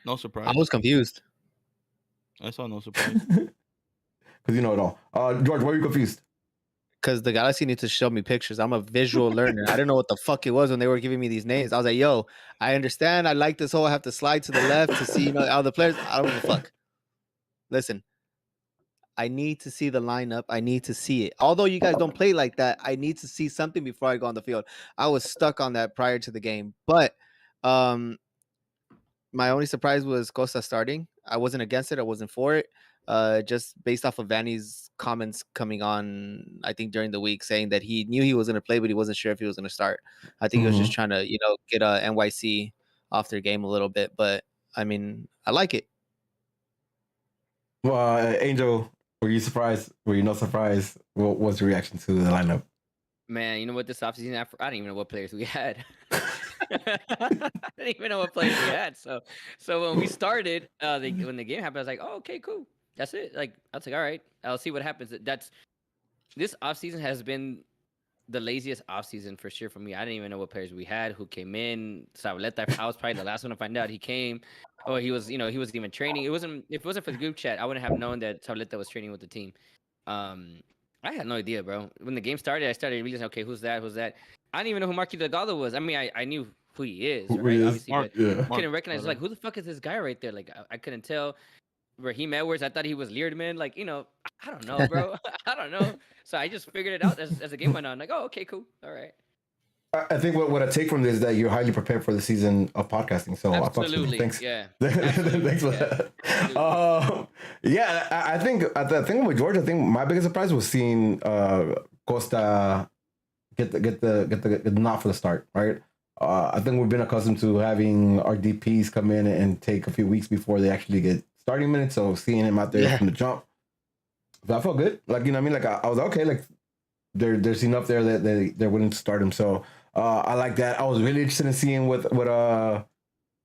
[SPEAKER 4] No surprise.
[SPEAKER 2] I was confused.
[SPEAKER 4] I saw no surprise.
[SPEAKER 1] Because you know it all. George, why are you confused?
[SPEAKER 2] Because the Galaxy needs to show me pictures. I'm a visual learner. I didn't know what the fuck it was when they were giving me these names. I was like, yo, I understand. I like this whole I have to slide to the left to see all the players. I don't give a fuck. Listen, I need to see the lineup. I need to see it. Although you guys don't play like that, I need to see something before I go on the field. I was stuck on that prior to the game. But my only surprise was Costa starting. I wasn't against it. I wasn't for it. Just based off of Vanny's comments coming on, I think during the week, saying that he knew he was going to play, but he wasn't sure if he was going to start. I think he was just trying to, get NYC off their game a little bit. But I mean, I like it.
[SPEAKER 1] Well, Angel, were you surprised? Were you not surprised? What was your reaction to the lineup?
[SPEAKER 3] Man, you know what? This offseason, I didn't even know what players we had. I didn't even know what players we had. So when we started, when the game happened, I was like, oh, okay, cool. That's it. Like, I was like, all right, I'll see what happens. This offseason has been the laziest offseason for sure for me. I didn't even know what players we had, who came in. Sabaleta, I was probably the last one to find out. He came. Oh, he was even training. If it wasn't for the group chat, I wouldn't have known that Sabaleta was training with the team. I had no idea, bro. When the game started, I started realizing, okay, who's that? I didn't even know who Marky Delgado was. I mean, I knew who he is, right? Obviously, but I couldn't recognize. Like, who the fuck is this guy right there? Like, I couldn't tell. Raheem Edwards, I thought he was Leardman. Like, I don't know, bro. I don't know. So I just figured it out as the game went on. Like, oh, okay, cool. All right.
[SPEAKER 1] I think what I take from this is that you're highly prepared for the season of podcasting. So
[SPEAKER 3] absolutely,
[SPEAKER 1] thanks.
[SPEAKER 3] Yeah.
[SPEAKER 1] Thanks for that. I think with George, I think my biggest surprise was seeing Costa get the nod for the start. Right. I think we've been accustomed to having our DPs come in and take a few weeks before they actually get starting minutes. So seeing him out there from the jump, that felt good. Like, you know what I mean? Like, I was like, okay, like there's enough there that they're willing to start him. So I like that. I was really interested in seeing what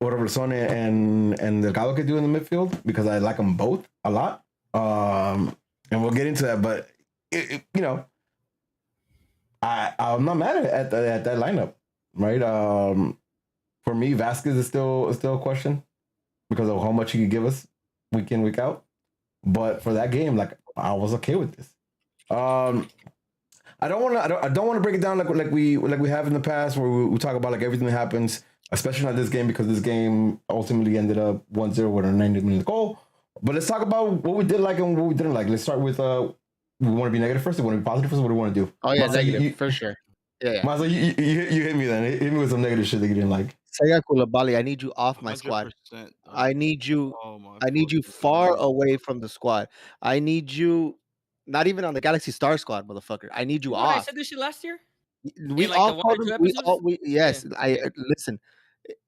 [SPEAKER 1] Robertson and Delgado could do in the midfield because I like them both a lot. And we'll get into that, but I'm not mad at that lineup, right? For me, Vasquez is still a question because of how much he could give us week in, week out. But for that game, like, I was okay with this. I don't want to break it down like we have in the past where we talk about like everything that happens, especially not this game because this game ultimately ended up 1-0 with a 90-minute goal. But let's talk about what we did like and what we didn't like. Let's start with we want to be negative first, we want to be positive first. What do we want to do?
[SPEAKER 2] Oh yeah, negative for sure. Yeah.
[SPEAKER 1] Might as well you hit me then. Hit me with some negative shit that you didn't like.
[SPEAKER 2] Sega Koulibaly, I need you off my squad.
[SPEAKER 4] 100%.
[SPEAKER 2] I need you.
[SPEAKER 4] Oh my
[SPEAKER 2] I need you
[SPEAKER 4] fucking
[SPEAKER 2] far
[SPEAKER 4] God.
[SPEAKER 2] away from the squad. I need you. Not even on the Galaxy Star squad, motherfucker. I need you
[SPEAKER 3] What I
[SPEAKER 2] off.
[SPEAKER 3] said this shit last year
[SPEAKER 2] We
[SPEAKER 3] in like the
[SPEAKER 2] all
[SPEAKER 3] one or
[SPEAKER 2] called him.
[SPEAKER 3] two
[SPEAKER 2] We
[SPEAKER 3] episodes.
[SPEAKER 2] all. We
[SPEAKER 3] Yeah.
[SPEAKER 2] yes. I listen.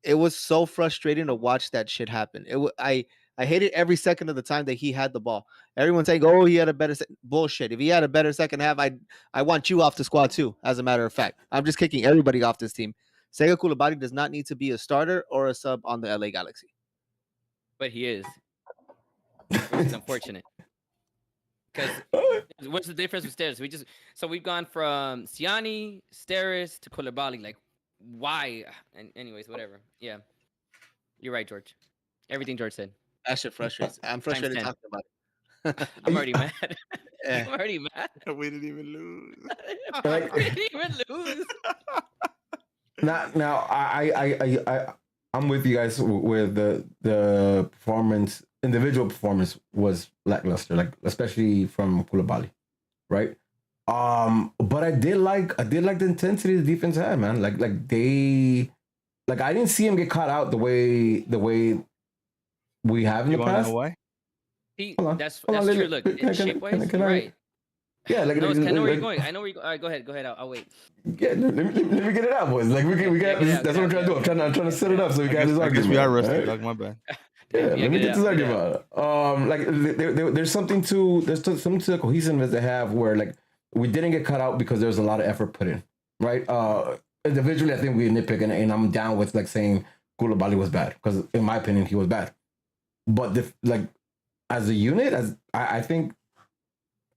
[SPEAKER 2] It was so frustrating to watch that shit happen. I hated every second of the time that he had the ball. Everyone saying, "Oh, he had a better bullshit." If he had a better second half, I want you off the squad too. As a matter of fact, I'm just kicking everybody off this team. Sega Koulibaly does not need to be a starter or a sub on the LA Galaxy.
[SPEAKER 3] But he is, which is unfortunate. Because what's the difference with Steris? We've gone from Siani, Steris to Koulibaly. Like, why? And anyways, whatever. Yeah, you're right, George. Everything George said.
[SPEAKER 2] That shit frustrates. I'm frustrated
[SPEAKER 3] 10.
[SPEAKER 2] talking about it.
[SPEAKER 3] I'm already mad.
[SPEAKER 2] Eh.
[SPEAKER 3] I'm already mad.
[SPEAKER 4] We didn't even lose.
[SPEAKER 3] We didn't even lose.
[SPEAKER 1] Now, I'm with you guys with the performance, individual performance was lackluster, like especially from Koulibaly, right? But I did like the intensity the defense had, man. Like I didn't see him get caught out the way we have in
[SPEAKER 4] You
[SPEAKER 1] the
[SPEAKER 4] wanna
[SPEAKER 1] past.
[SPEAKER 4] know why?
[SPEAKER 3] That's true. Look, shape-wise,
[SPEAKER 1] can I-
[SPEAKER 3] right.
[SPEAKER 1] Yeah, like
[SPEAKER 3] No, I know where
[SPEAKER 1] like-
[SPEAKER 3] you're going. I know where you're going. All right, go ahead. I'll wait.
[SPEAKER 1] Yeah, let me get it out, boys. Like we got.
[SPEAKER 3] get it out,
[SPEAKER 1] That's what I'm trying to do. I'm trying to set it up so we got this
[SPEAKER 4] I
[SPEAKER 1] argument.
[SPEAKER 4] guess we are rusty.
[SPEAKER 1] right?
[SPEAKER 4] Like my bad.
[SPEAKER 1] Yeah, let me
[SPEAKER 3] get
[SPEAKER 1] get
[SPEAKER 3] it
[SPEAKER 1] this
[SPEAKER 3] out, get it
[SPEAKER 1] argument. Like there's something to the cohesiveness they have where like we didn't get cut out because there's a lot of effort put in, right? Individually, I think we nitpick and I'm down with like saying Koulibaly was bad because in my opinion he was bad, but as a unit, I think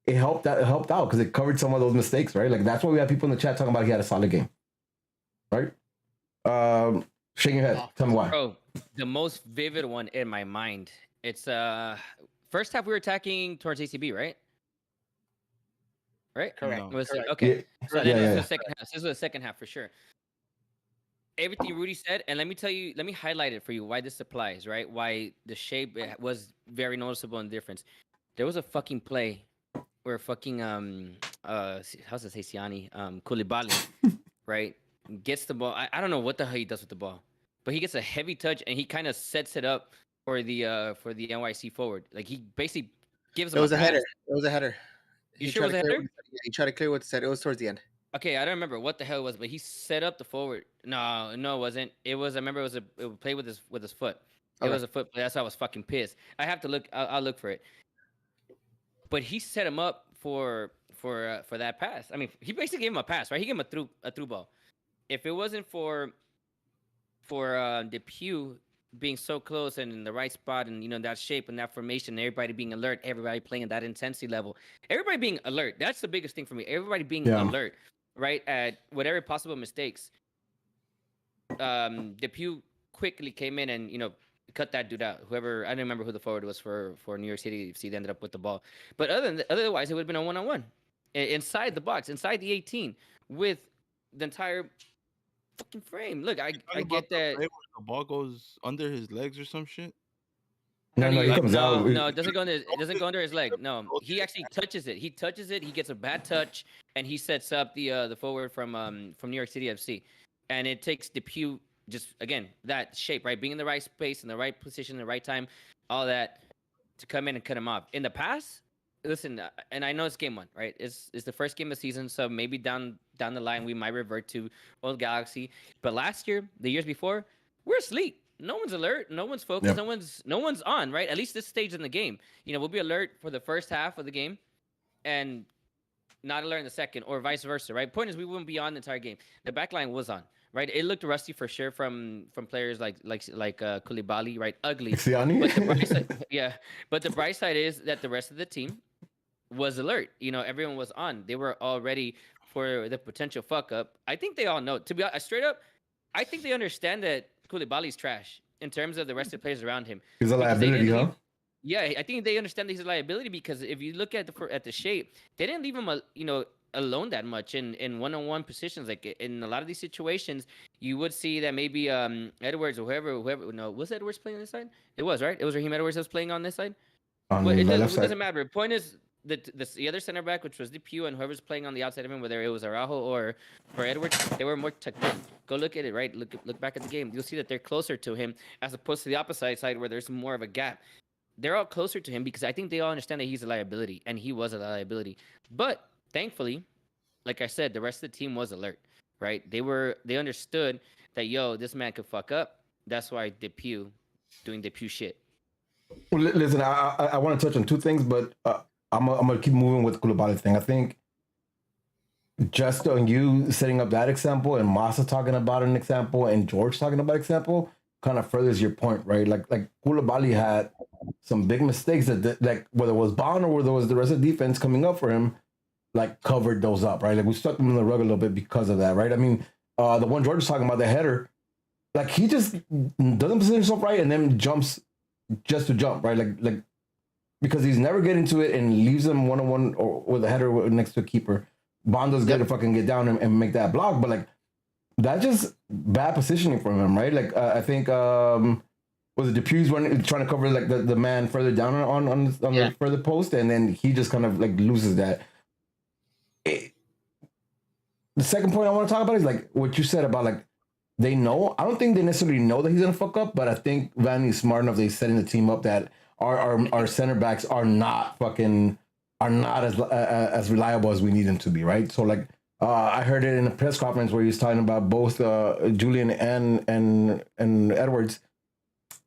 [SPEAKER 1] it helped out because it covered some of those mistakes, right? Like that's why we had people in the chat talking about he had a solid game, right? Shaking your head. Tell me why.
[SPEAKER 3] Bro, the most vivid one in my mind. It's first half we were attacking towards ACB, right? Right?
[SPEAKER 2] Correct.
[SPEAKER 4] No.
[SPEAKER 3] It was,
[SPEAKER 2] Correct.
[SPEAKER 3] okay.
[SPEAKER 1] Yeah.
[SPEAKER 3] So
[SPEAKER 1] Yeah,
[SPEAKER 3] then
[SPEAKER 1] yeah.
[SPEAKER 3] this was the second half. This was the second half for sure. Everything Rudy said, and let me highlight it for you why this applies, right? Why the shape was very noticeable and difference. There was a fucking play where fucking how's it say Siani? Koulibaly, right? Gets the ball. I don't know what the hell he does with the ball. But he gets a heavy touch and he kind of sets it up for the NYC forward. Like he basically gives him
[SPEAKER 2] It was a
[SPEAKER 3] pass.
[SPEAKER 2] header. It was a header.
[SPEAKER 3] You sure it was a header?
[SPEAKER 2] He tried to clear what said. It was towards the end.
[SPEAKER 3] Okay, I don't remember what the hell it was, but he set up the forward. No, it wasn't. It was. I remember it was play with his foot. It
[SPEAKER 2] Okay.
[SPEAKER 3] was a foot play. That's why I was fucking pissed. I have to look. I'll look for it. But he set him up for that pass. I mean, he basically gave him a pass, right? He gave him a through ball. If it wasn't for Depew being so close and in the right spot and that shape and that formation, everybody being alert, everybody playing at that intensity level, everybody being alert. That's the biggest thing for me. Everybody being alert, right, at whatever possible mistakes. Depew quickly came in and cut that dude out. Whoever, I don't remember who the forward was for New York City FC. They ended up with the ball, but otherwise it would have been a 1-on-1 inside the box, inside the 18 with the entire fucking frame. Look, I get that.
[SPEAKER 4] The ball goes under his legs or some shit.
[SPEAKER 1] No, he comes out.
[SPEAKER 3] No, it doesn't go under his leg. No, he actually touches it. He touches it. He gets a bad touch, and he sets up the forward from New York City FC, and it takes Depew just again that shape, right, being in the right space, in the right position, in the right time, all that to come in and cut him off. In the past, listen, and I know it's game 1, right? It's the first game of the season, so maybe down the line we might revert to old Galaxy. But last year, the years before, we're asleep. No one's alert. No one's focused.
[SPEAKER 1] Yep.
[SPEAKER 3] No one's on, right? At least this stage in the game. We'll be alert for the first half of the game, and not alert in the second, or vice versa, right? Point is, we wouldn't be on the entire game. The back line was on, right? It looked rusty for sure from players like Koulibaly, right? Ugly.
[SPEAKER 1] Siani?
[SPEAKER 3] But the bright side, yeah. But the bright side is that the rest of the team was alert. Everyone was on. They were all ready for the potential fuck up. I think they all know. To be honest, straight up, I think they understand that Koulibaly's trash in terms of the rest of the players around him.
[SPEAKER 1] He's a liability, huh?
[SPEAKER 3] Yeah, I think they understand he's a liability because if you look at the shape, they didn't leave him alone that much in one-on-one positions. Like in a lot of these situations, you would see that maybe Edwards or whoever. No, was Edwards playing on this side? It was, right. It was Raheem Edwards that was playing on this side.
[SPEAKER 1] On
[SPEAKER 3] But
[SPEAKER 1] the
[SPEAKER 3] it
[SPEAKER 1] left side.
[SPEAKER 3] doesn't matter. The point is, the other center back, which was DePew, and whoever's playing on the outside of him, whether it was Araujo or Edwards, they were more tucked in. Go look at it, right? Look back at the game. You'll see that they're closer to him as opposed to the opposite side where there's more of a gap. They're all closer to him because I think they all understand that he's a liability, and he was a liability. But thankfully, like I said, the rest of the team was alert, right? They understood that this man could fuck up. That's why DePew doing DePew shit.
[SPEAKER 1] Well, listen, I want to touch on two things, but I'm gonna keep moving with the Koulibaly thing. I think just on you setting up that example and Massa talking about an example and George talking about example kind of furthers your point, right? Like Koulibaly had some big mistakes that like whether it was Bond or whether it was the rest of the defense coming up for him, like covered those up, right? Like we stuck him in the rug a little bit because of that, right? I mean, the one George was talking about, the header, like he just doesn't position himself right and then jumps just to jump, right? Like because he's never getting to it and leaves him one-on-one or with a header next to a keeper. Bondo's good to fucking get down and make that block, but like that's just bad positioning from him, right? Like I think was it Depew's trying to cover like the man further down on the further post, and then he just kind of like loses that. The second point I want to talk about is like what you said about like they know. I don't think they necessarily know that he's gonna fuck up, but I think Vanny's smart enough. They're setting the team up that our center backs are not as reliable as we need them to be, right? So like I heard it in a press conference where he was talking about both Julian and Edwards,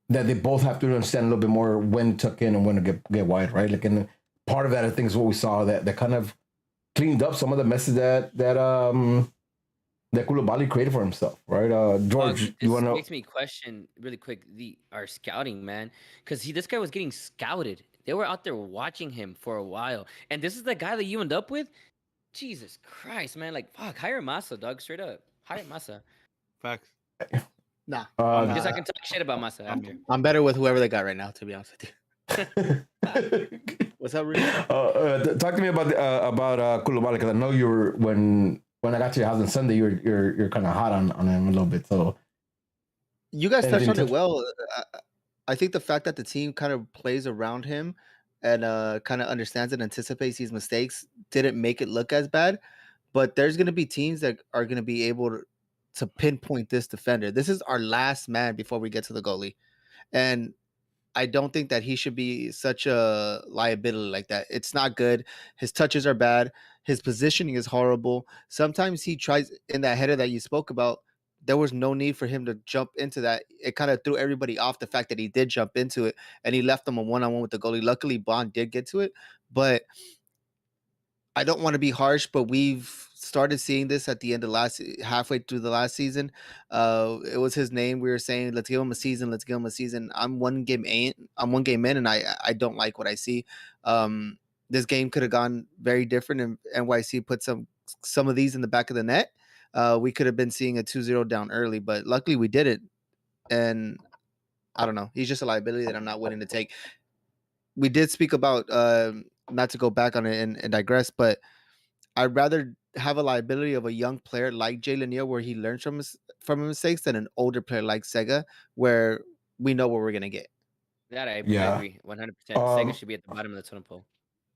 [SPEAKER 1] that they both have to understand a little bit more when to tuck in and when to get wide, right? Like, and part of that I think is what we saw that kind of cleaned up some of the messes that Koulibaly created for himself, right? George, you want to?
[SPEAKER 3] Makes me question really quick our scouting, man, because this guy was getting scouted. They were out there watching him for a while, and this is the guy that you end up with. Jesus Christ, man! Like, fuck, hire Massa, dog. Straight up, hire Massa.
[SPEAKER 4] Facts.
[SPEAKER 2] Nah,
[SPEAKER 3] because I can talk shit about Massa after.
[SPEAKER 2] I'm better with whoever they got right now, to be honest with you. What's up, Rudy?
[SPEAKER 1] Talk to me about Koulibaly, because I know you were when I got to your house on Sunday, you're kind of hot on him a little bit. So
[SPEAKER 2] you guys touched on it well. I think the fact that the team kind of plays around him and kind of understands and anticipates these mistakes didn't make it look as bad. But there's going to be teams that are going to be able to pinpoint this defender. This is our last man before we get to the goalie. And I don't think that he should be such a liability like that. It's not good. His touches are bad. His positioning is horrible. Sometimes he tries in that header that you spoke about. There was no need for him to jump into that. It kind of threw everybody off, the fact that he did jump into it and he left them a one-on-one with the goalie. Luckily, Bond did get to it, but I don't want to be harsh, but we've started seeing this at the end of halfway through the last season. It was his name. We were saying, let's give him a season. Let's give him a season. I'm one game in, and I don't like what I see. This game could have gone very different, and NYC put some of these in the back of the net. We could have been seeing a 2-0 down early, but luckily we did it. And I don't know. He's just a liability that I'm not willing to take. We did speak about, not to go back on it and digress, but I'd rather have a liability of a young player like Jalen Neal, where he learns from his mistakes, than an older player like Sega, where we know what we're going to get.
[SPEAKER 3] That I agree 100%. Sega should be at the bottom of the totem pole.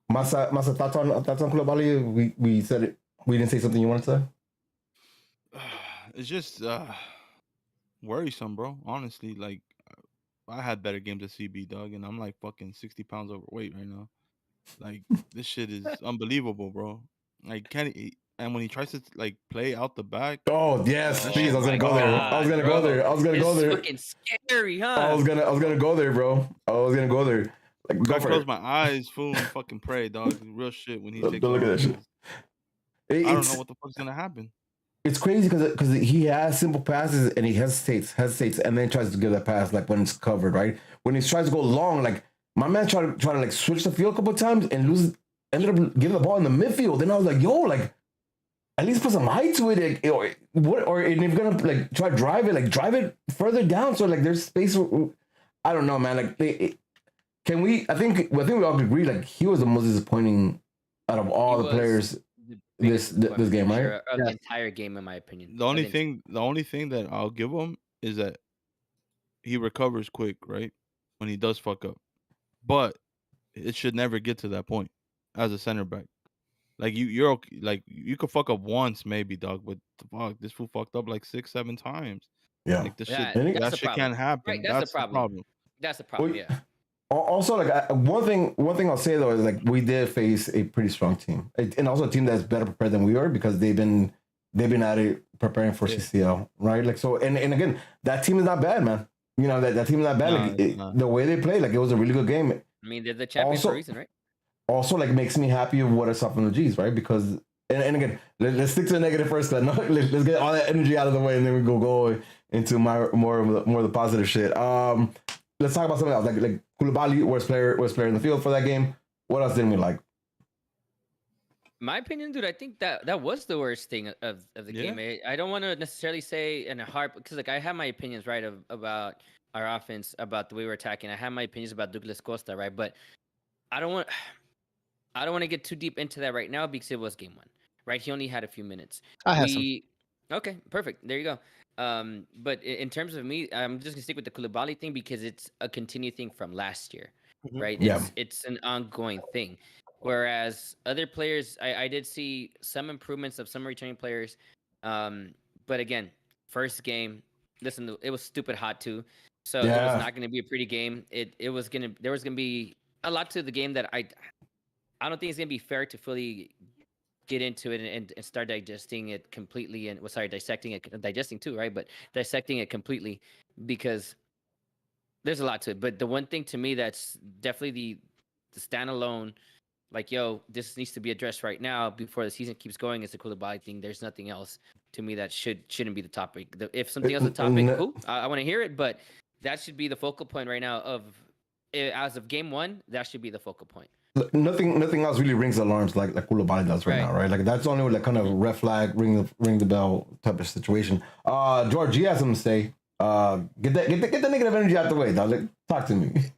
[SPEAKER 1] Massa, thoughts on Koulibaly? We said it. We didn't say something you wanted to say?
[SPEAKER 4] It's just worrisome, bro. Honestly, like I had better games at CB, dog, and I'm like fucking 60 pounds overweight right now. Like this shit is unbelievable, bro. Like and when he tries to like play out the back.
[SPEAKER 1] Oh yes, please! I was gonna go there. I was gonna go there.
[SPEAKER 3] It's fucking scary, huh?
[SPEAKER 1] I was gonna go there, bro. I was gonna go there. Like,
[SPEAKER 4] go for it. Close my eyes, fool, and fucking pray, dog. Real shit. When he takes.
[SPEAKER 1] Don't look at that shit.
[SPEAKER 4] I don't know what the fuck's gonna happen.
[SPEAKER 1] It's crazy because he has simple passes and he hesitates, and then tries to give that pass like when it's covered, right? When he tries to go long, like my man tried to like switch the field a couple of times and ended up giving the ball in the midfield. Then I was like, yo, like at least put some height to it, like, or if you're gonna like try to drive it further down so like there's space. I don't know, man. Like, can we? I think we all agree like he was the most disappointing out of all the players. This game, right?
[SPEAKER 3] Of the entire game, in my opinion.
[SPEAKER 4] The only thing that I'll give him is that he recovers quick, right? When he does fuck up, but it should never get to that point. as a center back. Like you're okay, like you could fuck up once maybe, dog, but fuck, this fool fucked up like 6, 7 times.
[SPEAKER 1] Yeah.
[SPEAKER 4] Like the shit,
[SPEAKER 3] Yeah,
[SPEAKER 1] And
[SPEAKER 3] that's
[SPEAKER 4] that
[SPEAKER 3] the
[SPEAKER 4] shit
[SPEAKER 3] problem.
[SPEAKER 4] can't happen.
[SPEAKER 3] Right, that's the
[SPEAKER 4] That's the
[SPEAKER 3] problem.
[SPEAKER 4] problem.
[SPEAKER 3] That's the
[SPEAKER 1] Well,
[SPEAKER 3] problem. Yeah.
[SPEAKER 1] also, like one thing I'll say though is like we did face a pretty strong team, and also a team that's better prepared than we are because they've been at it preparing for
[SPEAKER 4] Yeah.
[SPEAKER 1] CCL, right? Like so, and again, that team is not bad, man. You know that team is not bad.
[SPEAKER 4] Nah,
[SPEAKER 1] Like
[SPEAKER 4] it's not.
[SPEAKER 1] the way they play, like it was a really good game.
[SPEAKER 3] I mean, they're the champions for a reason, right?
[SPEAKER 1] Also, like makes me happy of what I saw from the G's, right? Because and again, let's stick to the negative first. Then let's get all that energy out of the way, and then we go into more of the positive shit. Let's talk about something else. Like Koulibaly, worst player in the field for that game. What else didn't we like?
[SPEAKER 3] My opinion, dude, I think that was the worst thing of the game. I don't want to necessarily say in a hard because like I have my opinions right about our offense, about the way we're attacking. I have my opinions about Douglas Costa, right? But I don't want to get too deep into that right now because it was game 1, right? He only had a few minutes.
[SPEAKER 7] I have some.
[SPEAKER 3] Okay, perfect. There you go. But in terms of me, I'm just gonna stick with the Koulibaly thing because it's a continued thing from last year, right?
[SPEAKER 1] Yeah.
[SPEAKER 3] It's an ongoing thing. Whereas other players, I did see some improvements of some returning players. But again, first game, listen, it was stupid hot too. So it was not gonna be a pretty game. There was gonna be a lot to the game that I don't think it's gonna be fair to fully get into it and start digesting it completely digesting too, right? But dissecting it completely because there's a lot to it. But the one thing to me that's definitely the standalone, like, yo, this needs to be addressed right now before the season keeps going is the Koulibaly thing. There's nothing else to me that shouldn't be the topic. If something else is the topic, cool. I want to hear it, but that should be the focal point right now as of game 1, that should be the focal point.
[SPEAKER 1] Nothing else really rings alarms like Koulibaly does right now, right? Like that's only like kind of red flag, ring the bell type of situation. George, you have something to say. Get the negative energy out the way, dog. Like, talk to me.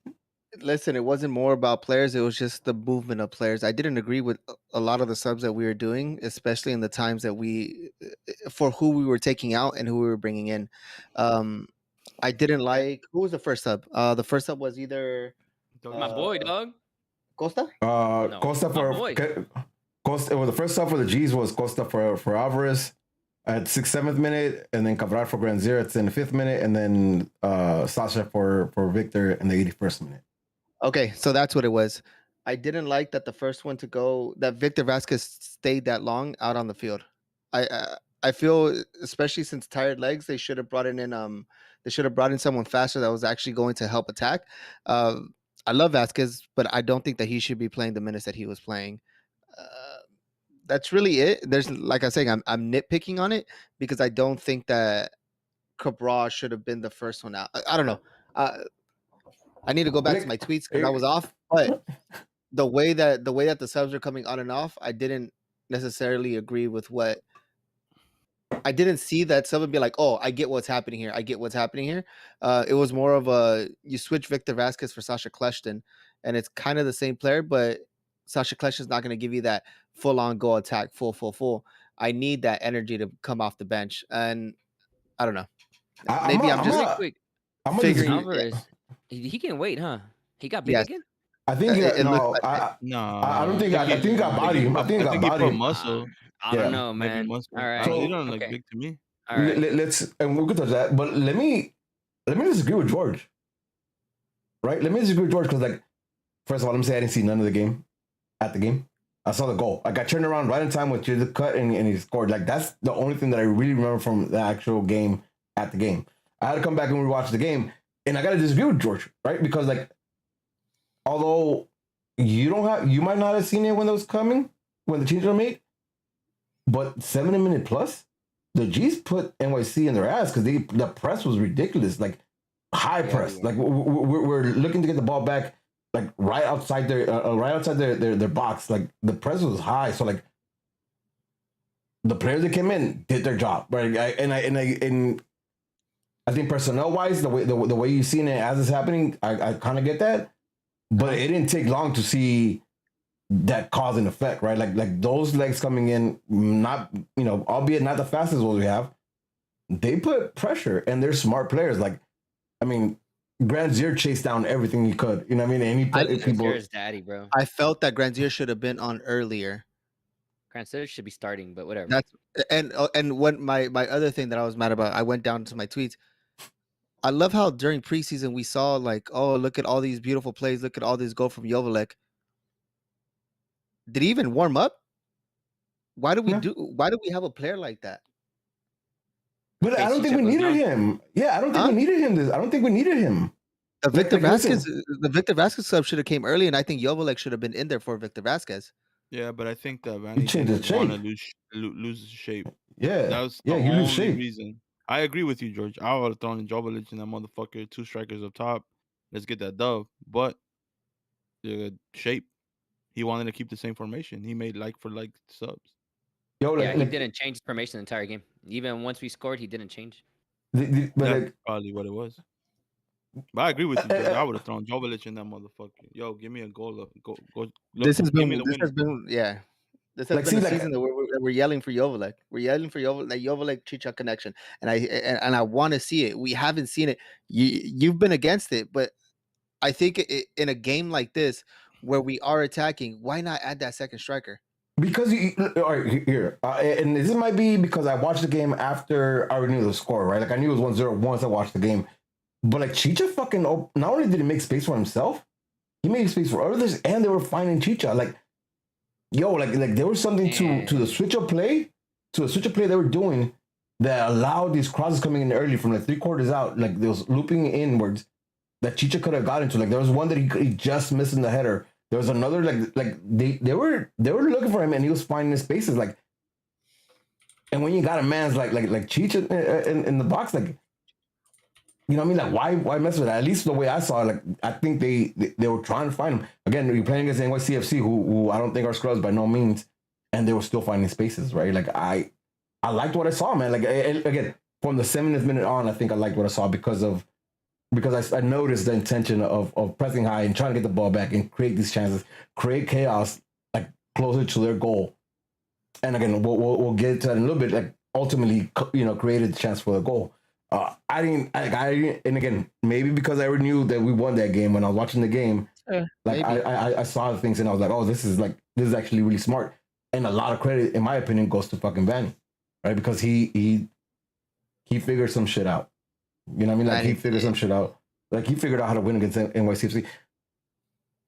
[SPEAKER 7] Listen, it wasn't more about players. It was just the movement of players. I didn't agree with a lot of the subs that we were doing, especially in the times that for who we were taking out and who we were bringing in. I didn't like, who was the first sub? The first sub was either
[SPEAKER 3] my boy, dog.
[SPEAKER 7] Costa?
[SPEAKER 3] No,
[SPEAKER 1] Costa for Costa. Well, the first sub for the G's was Costa for Alvarez at 7th minute, and then Cabral for Granzier at the 5th minute, and then Sasha for Victor in the 81st minute.
[SPEAKER 7] Okay, so that's what it was. I didn't like that the first one to go, that Victor Vasquez stayed that long out on the field. I feel, especially since tired legs, they should have brought in someone faster that was actually going to help attack. I love Vasquez, but I don't think that he should be playing the minutes that he was playing. That's really it. There's, like I was saying, I'm nitpicking on it because I don't think that Cabral should have been the first one out. I don't know. I need to go back to my tweets because I was off. But the way that the subs are coming on and off, I didn't necessarily agree with what. I didn't see that someone be like, "Oh, I get what's happening here. I get what's happening here." It was more of a you switch Victor Vasquez for Sasha Kleshton, and it's kind of the same player, but Sasha Kleshton's not going to give you that full-on goal attack, full. I need that energy to come off the bench, and I don't know. Maybe I'm just
[SPEAKER 3] quick.
[SPEAKER 7] figuring.
[SPEAKER 3] Alvarez, he can wait, huh? He got big again.
[SPEAKER 1] I think
[SPEAKER 4] No,
[SPEAKER 1] I don't think. I think he got body. I think he got body.
[SPEAKER 4] Muscle.
[SPEAKER 3] I don't know, man. All right.
[SPEAKER 4] So you don't look big to me.
[SPEAKER 3] All right.
[SPEAKER 1] Let's and we could touch that, but let me disagree with George. Right? Let me disagree with George because, like, first of all, let me say I didn't see none of the game. At the game, I saw the goal. Like I turned around right in time with the cut and he scored. Like that's the only thing that I really remember from the actual game. At the game, I had to come back and rewatch the game, and I got to disagree with George, right? Because like, although you might not have seen it when it was coming, when the changes were made, but 70 minute plus, the G's put NYC in their ass because the press was ridiculous, like high press. Like we're looking to get the ball back, like right outside their box. Like the press was high, so like the players that came in did their job, right? I think personnel wise, the way you've seen it as it's happening, I kind of get that, but it didn't take long to see that cause and effect, right? Like those legs coming in, not albeit not the fastest ones we have, they put pressure and they're smart players. Like, I mean, Granzier chased down everything he could. You know what I mean? And he put people.
[SPEAKER 3] Granzier's daddy, bro.
[SPEAKER 7] I felt that Granzier should have been on earlier.
[SPEAKER 3] Granzier should be starting, but whatever.
[SPEAKER 7] That's and what my other thing that I was mad about, I went down to my tweets. I love how during preseason we saw like, oh, look at all these beautiful plays, look at all this goal from Jovelek. Did he even warm up? Why do we have a player like that?
[SPEAKER 1] But I don't think we needed him. Yeah, I don't think we needed him. I don't think we needed him.
[SPEAKER 7] The Victor Vasquez sub should have came early, and I think Jovelek should have been in there for Victor Vasquez.
[SPEAKER 4] Yeah, but I think that Vanny didn't want to lose his shape.
[SPEAKER 1] Yeah,
[SPEAKER 4] that was the only reason. I agree with you, George. I would have thrown in Jovelek and that motherfucker, 2 strikers up top. Let's get that dub. But the shape, he wanted to keep the same formation. He made like for like subs.
[SPEAKER 3] He didn't change his formation the entire game. Even once we scored, he didn't change.
[SPEAKER 4] That's probably what it was. But I agree with you, George. I would have thrown Jovelek in that motherfucker. Yo, give me a goal. Go.
[SPEAKER 7] This has been the season that we're yelling for Jovelek. We're yelling for Jovelek Chicha connection, and I want to see it. We haven't seen it. You've been against it, but I think in a game like this where we are attacking, why not add that second striker?
[SPEAKER 1] Because all right, here, and this might be because I watched the game after I already knew the score, right? Like I knew it was 1-0 once I watched the game. But like Chicha fucking not only did he make space for himself, he made space for others, and they were finding Chicha. Like, yo, like there was something to the switch of play they were doing that allowed these crosses coming in early from like 3 quarters out, like they was looping inwards that Chicha could have got into. Like there was one that he just missed in the header. There was another like they were looking for him and he was finding his spaces. Like, and when you got a man's like Chicha in the box, like. You know what I mean? Like, why mess with that? At least the way I saw it, like, I think they were trying to find him. Again, we're playing against NYCFC, who I don't think are scrubs by no means, and they were still finding spaces, right? Like, I liked what I saw, man. Like, again, from the 70th minute on, I think I liked what I saw because I noticed the intention of pressing high and trying to get the ball back and create these chances, create chaos, like, closer to their goal. And again, we'll get to that in a little bit. Like, ultimately, created the chance for the goal. I didn't, and again, maybe because I already knew that we won that game when I was watching the game. Like I saw the things and I was like, oh, this is actually really smart. And a lot of credit, in my opinion, goes to fucking Vanny, right? Because he figured some shit out. You know what I mean? Like he figured some shit out. Like he figured out how to win against NYCFC.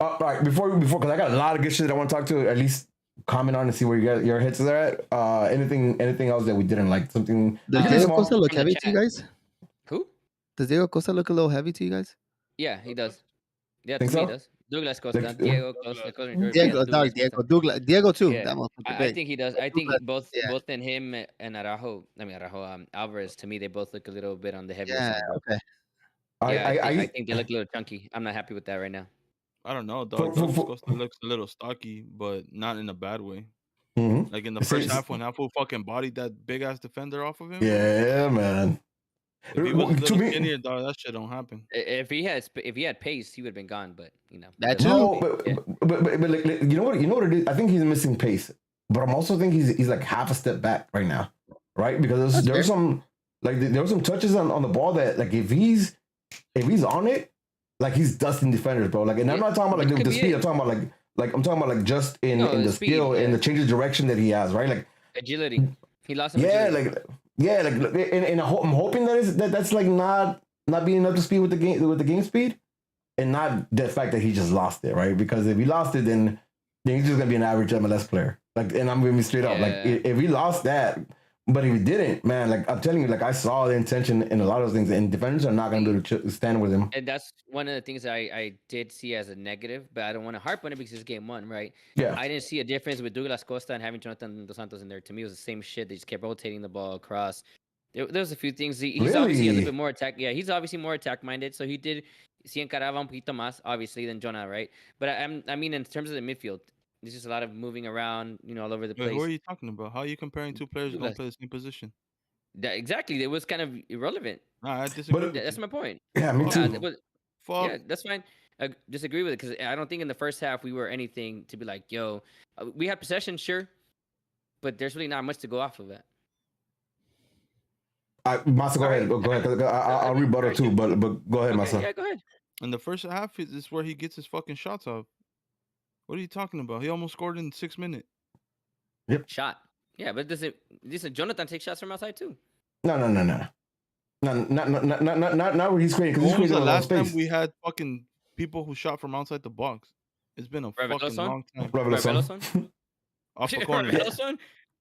[SPEAKER 1] All right, before, because I got a lot of good shit that I want to talk to. At least comment on and see where your hits are at. Anything else that we didn't like? Something.
[SPEAKER 7] Does Diego Costa look heavy to you guys?
[SPEAKER 3] Who?
[SPEAKER 7] Does Diego Costa look a little heavy to you guys?
[SPEAKER 3] Yeah, he does. Yeah,
[SPEAKER 1] think
[SPEAKER 3] to me
[SPEAKER 1] so?
[SPEAKER 3] he does. Douglas Costa, Diego Costa,
[SPEAKER 7] Diego too.
[SPEAKER 3] Yeah.
[SPEAKER 7] That
[SPEAKER 3] I think he does. I think both in him and Araujo. Alvarez. To me, they both look a little bit on the heavier side. Bro.
[SPEAKER 7] Okay.
[SPEAKER 3] I think they look a little chunky. I'm not happy with that right now.
[SPEAKER 4] I don't know, dog. Costa looks a little stocky, but not in a bad way.
[SPEAKER 1] Mm-hmm.
[SPEAKER 4] Like in the first half, when Apple fucking bodied that big ass defender off of him.
[SPEAKER 1] Yeah, man.
[SPEAKER 4] If he was a little skinnier, dog, that shit don't happen.
[SPEAKER 3] If he had pace, he would have been gone. But
[SPEAKER 7] that too.
[SPEAKER 1] No, but like, you know what it is? I think he's missing pace, but I'm also think he's like half a step back right now, right? Because there were some touches on the ball that like if he's on it, like he's dusting defenders, bro. Like, and I'm not talking about like the speed. I'm talking about like just in the skill and the change of direction that he has, right? Like
[SPEAKER 3] agility. He lost some
[SPEAKER 1] agility. And I'm hoping that's like not being up to speed with the game speed, and not the fact that he just lost it, right? Because if he lost it, then he's just gonna be an average MLS player. Like, and I'm gonna be straight up. Like, if he lost that, but if he didn't, man, like I'm telling you, like I saw the intention in a lot of those things, and defenders are not gonna be able to stand with him.
[SPEAKER 3] And that's one of the things I did see as a negative, but I don't want to harp on it because it's game 1, right?
[SPEAKER 1] Yeah.
[SPEAKER 3] I didn't see a difference with Douglas Costa and having Jonathan Dos Santos in there. To me, it was the same shit. They just kept rotating the ball across. There was a few things. He's obviously a little bit more attack. Yeah, he's obviously more attack minded. So he did si encaraba un poquito más, obviously, than Jonah, right? But I mean, in terms of the midfield, there's just a lot of moving around, all over the place.
[SPEAKER 4] Who are you talking about? How are you comparing two players who don't play the same position?
[SPEAKER 3] Exactly. It was kind of irrelevant.
[SPEAKER 4] Nah, I disagree.
[SPEAKER 3] That's my point.
[SPEAKER 1] Yeah, me too.
[SPEAKER 3] Yeah, that's fine. I disagree with it because I don't think in the first half we were anything to be like, yo, we had possession, sure, but there's really not much to go off of that.
[SPEAKER 1] Masa, go ahead. Go ahead. 'Cause I'll rebuttal too, but go ahead, Masa.
[SPEAKER 3] Yeah, go ahead.
[SPEAKER 4] In the first half is where he gets his fucking shots off. What are you talking about? He almost scored in 6 minutes.
[SPEAKER 1] Yep.
[SPEAKER 3] Shot. Yeah, but does Jonathan take shots from outside too?
[SPEAKER 1] No. Not where he's creating. Because he's
[SPEAKER 4] When was
[SPEAKER 1] creating
[SPEAKER 4] the
[SPEAKER 1] a lot of
[SPEAKER 4] last time
[SPEAKER 1] space.
[SPEAKER 4] we had fucking people who shot from outside the box? It's been a fucking long time.
[SPEAKER 1] Revelason.
[SPEAKER 4] Off the corner.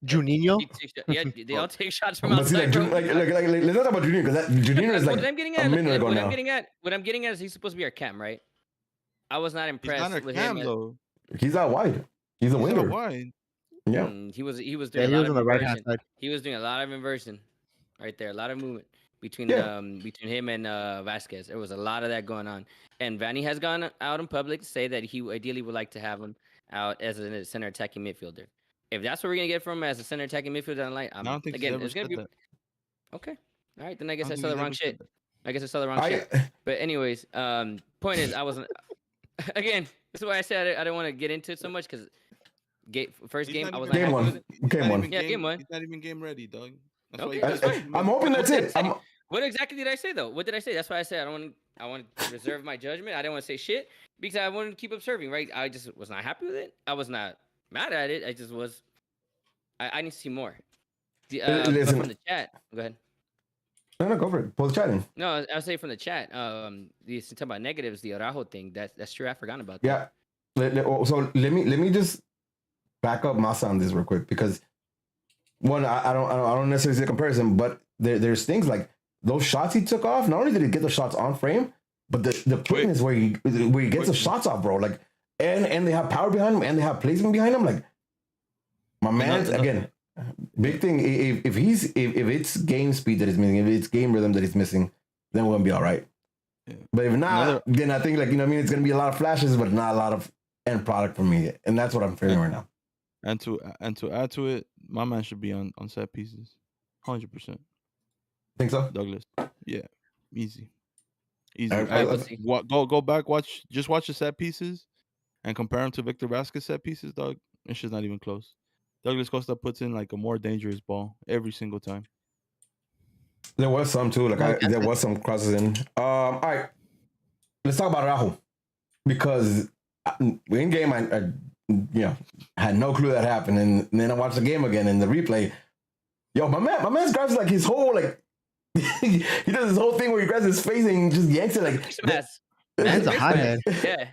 [SPEAKER 7] Juninho.
[SPEAKER 3] Yeah, they all take shots from
[SPEAKER 1] But see,
[SPEAKER 3] outside.
[SPEAKER 1] like, let's talk about Junior, because Junior is like
[SPEAKER 3] what I'm getting
[SPEAKER 1] a
[SPEAKER 3] at,
[SPEAKER 1] minute ago
[SPEAKER 3] what
[SPEAKER 1] now.
[SPEAKER 3] I'm getting at is he's supposed to be our cam, right? I was not
[SPEAKER 4] He's
[SPEAKER 3] impressed
[SPEAKER 4] not a
[SPEAKER 3] with
[SPEAKER 4] cam
[SPEAKER 3] him.
[SPEAKER 4] though.
[SPEAKER 1] He's out wide. He's a
[SPEAKER 4] He's
[SPEAKER 1] winger.
[SPEAKER 4] out wide.
[SPEAKER 1] Yeah.
[SPEAKER 3] He was doing
[SPEAKER 7] Yeah,
[SPEAKER 3] a
[SPEAKER 7] he
[SPEAKER 3] lot
[SPEAKER 7] was
[SPEAKER 3] of
[SPEAKER 7] on the right hand
[SPEAKER 3] inversion.
[SPEAKER 7] side.
[SPEAKER 3] He was doing a lot of inversion right there, a lot of movement between
[SPEAKER 1] Yeah.
[SPEAKER 3] between him and Vasquez. There was a lot of that going on. And Vanny has gone out in public to say that he ideally would like to have him out as a center attacking midfielder. If that's what we're gonna get from him as a center attacking midfielder, I'm like,
[SPEAKER 4] I don't think
[SPEAKER 3] again,
[SPEAKER 4] he's ever
[SPEAKER 3] it's gonna
[SPEAKER 4] said
[SPEAKER 3] be
[SPEAKER 4] that.
[SPEAKER 3] okay. All right, then I guess I
[SPEAKER 4] don't
[SPEAKER 3] saw
[SPEAKER 4] think
[SPEAKER 3] the
[SPEAKER 4] he's
[SPEAKER 3] wrong
[SPEAKER 4] ever said
[SPEAKER 3] shit.
[SPEAKER 4] that.
[SPEAKER 3] I guess I saw the wrong shit. But anyways, point is, I wasn't. Again, this is why I said I don't want to get into it so much because first
[SPEAKER 4] He's
[SPEAKER 3] game
[SPEAKER 4] not
[SPEAKER 3] I was
[SPEAKER 4] even-
[SPEAKER 3] not
[SPEAKER 1] Game
[SPEAKER 3] happy
[SPEAKER 1] one.
[SPEAKER 3] with it.
[SPEAKER 1] Game one.
[SPEAKER 3] Yeah, game one.
[SPEAKER 4] He's not even game ready, dog. That's
[SPEAKER 3] Okay,
[SPEAKER 4] why
[SPEAKER 3] that's fine.
[SPEAKER 1] I'm hoping that's it.
[SPEAKER 3] What exactly did I say though? What did I say? That's why I said I want to reserve my judgment. I didn't want to say shit because I wanted to keep observing. Right? I just was not happy with it. I was not mad at it. I just was. I need to see more. But
[SPEAKER 1] Listen.
[SPEAKER 3] from the chat, go ahead.
[SPEAKER 1] No, go for it. Pull the chat in.
[SPEAKER 3] No, I'll say from the chat. You talk about negatives, the Araujo thing. That's true. I forgot about that.
[SPEAKER 1] Yeah. So let me just back up Masa on this real quick, because one, I don't necessarily see a comparison, but there's things like those shots he took off. Not only did he get the shots on frame, but the quickness where he gets the shots off, bro. Like, and they have power behind him, and they have placement behind him. Like, my man, again, big thing. If it's game speed that he's missing, if it's game rhythm that he's missing, then we're gonna be all right. Yeah. But if not, then I think, like, it's gonna be a lot of flashes, but not a lot of end product for me, and that's what I'm feeling right now.
[SPEAKER 4] And to add to it, my man should be on set pieces, 100%.
[SPEAKER 1] Think so,
[SPEAKER 4] Douglas? Yeah, easy. Go back, watch the set pieces, and compare them to Victor Vasquez set pieces, dog. It's just not even close. Douglas Costa puts in like a more dangerous ball every single time.
[SPEAKER 1] There was some too, there was some crosses in. All right, let's talk about Rahul, because in game I had no clue that happened, and then I watched the game again in the replay. Yo, my man's grabs like his whole he does this whole thing where he grabs his face and just yanks it like.
[SPEAKER 7] Man's a hothead.
[SPEAKER 3] Yeah,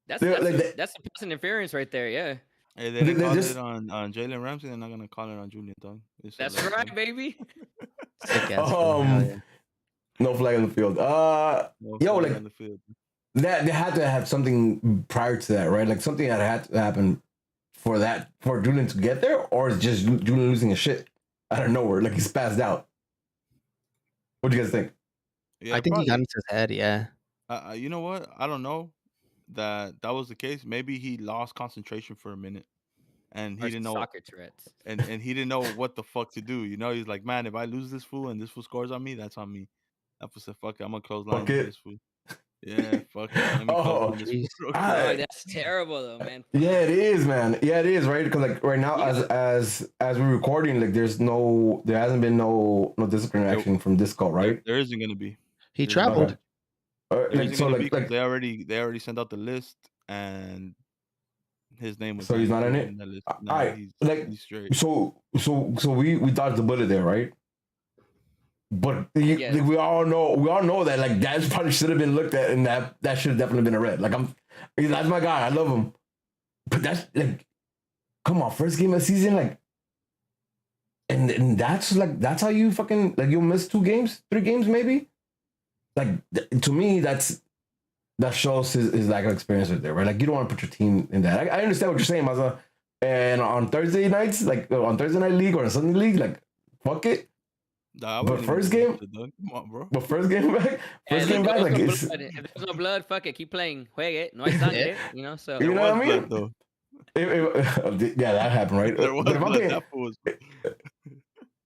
[SPEAKER 3] that's a pass interference right there. Yeah.
[SPEAKER 4] Hey, they didn't call it on Jalen Ramsey. They're not gonna call it on Julian, dog.
[SPEAKER 3] That's right, baby.
[SPEAKER 1] No flag in the field. That they had to have something prior to that, right? Like something that had to happen for Julian to get there, or it's just Julian losing his shit out of nowhere, like he's passed out. What do you guys think?
[SPEAKER 7] Yeah, I think he got into his head. Yeah.
[SPEAKER 4] You know what? I don't know that was the case. Maybe he lost concentration for a minute, and he didn't know
[SPEAKER 3] soccer Tourette's,
[SPEAKER 4] and he didn't know what the fuck to do. He's like, man, if I lose this fool and this fool scores on me, that's on me. That fool said, fuck it, I'm gonna close line this fool. Yeah, fuck it.
[SPEAKER 3] That's terrible though, man.
[SPEAKER 1] Yeah, it is, man. Yeah, it is, right? Because like right now, as we're recording, like there hasn't been no discipline action from Disco, right?
[SPEAKER 4] There isn't gonna be.
[SPEAKER 7] He traveled.
[SPEAKER 4] They already sent out the list, and his name was.
[SPEAKER 1] So he's not in it.
[SPEAKER 4] No,
[SPEAKER 1] all right,
[SPEAKER 4] he's straight.
[SPEAKER 1] So we dodged the bullet there, right? But we all know that like that probably should have been looked at, and that should have definitely been a red. Like that's my guy, I love him, but that's like, come on, first game of the season, like, and that's how you fucking like you'll miss 3 games maybe. Like to me, that shows his lack of experience right there, right? Like you don't want to put your team in that. I understand what you're saying, Maza. And on Thursday nights, like on Thursday night league or on Sunday league, like fuck it. But first game, come on, bro. But first game back, like
[SPEAKER 3] if there's no blood, fuck it, keep playing. Juegue, no hay sangre, So
[SPEAKER 1] you know what I mean? Yeah, that happened, right? But if I'm paying,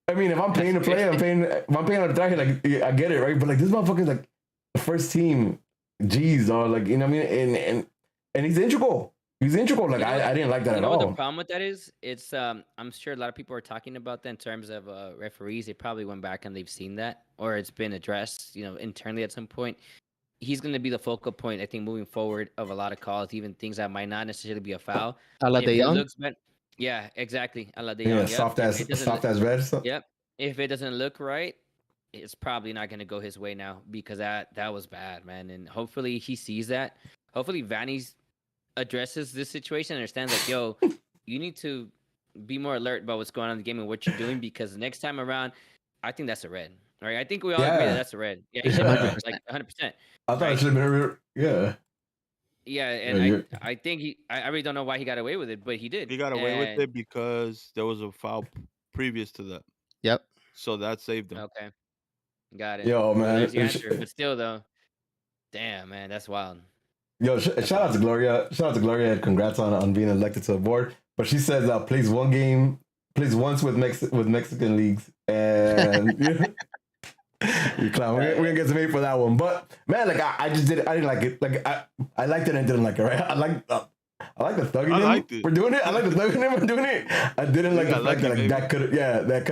[SPEAKER 1] I mean, if I'm paying to play, if I'm paying on the track, like I get it, right? But like this motherfucker's like the first team, jeez, or like you know what I mean? And he's integral. He's integral. Like I didn't like that at
[SPEAKER 3] What the
[SPEAKER 1] all.
[SPEAKER 3] problem with that is? It's I'm sure a lot of people are talking about that in terms of referees. They probably went back and they've seen that, or it's been addressed, internally at some point. He's going to be the focal point, I think, moving forward of a lot of calls, even things that might not necessarily be a foul.
[SPEAKER 7] A la
[SPEAKER 3] If
[SPEAKER 7] De
[SPEAKER 3] it
[SPEAKER 7] Jong?
[SPEAKER 3] looks better, yeah, exactly. A la De
[SPEAKER 1] Yeah,
[SPEAKER 3] Jong, yep.
[SPEAKER 1] soft
[SPEAKER 3] If it
[SPEAKER 1] as
[SPEAKER 3] doesn't,
[SPEAKER 1] red.
[SPEAKER 3] yep. If it doesn't look right, it's probably not going to go his way now because that was bad, man. And hopefully he sees that. Hopefully Vanny's addresses this situation and understands like, yo, you need to be more alert about what's going on in the game and what you're doing because the next time around, I think that's a red. Right? I think we all agree that that's a red. Yeah, it should be red, like 100%.
[SPEAKER 1] I thought it should have been a yeah.
[SPEAKER 3] Yeah, and I think I really don't know why he got away with it, but he did.
[SPEAKER 4] He got away with it because there was a foul previous to that.
[SPEAKER 7] Yep.
[SPEAKER 4] So that saved him.
[SPEAKER 3] Okay. Got it.
[SPEAKER 1] Yo, man.
[SPEAKER 3] Well, there's the answer. But still, though, damn, man, that's wild.
[SPEAKER 1] Yo, shout out to Gloria. Shout out to Gloria and congrats on being elected to the board. But she says plays once with Mexican leagues. And you clown. We're gonna get some hate for that one. But man, like I didn't like it. Like I liked it and didn't like it, right? I like the thugging him for doing it. I like the thugging him for doing it. I didn't like the fact that that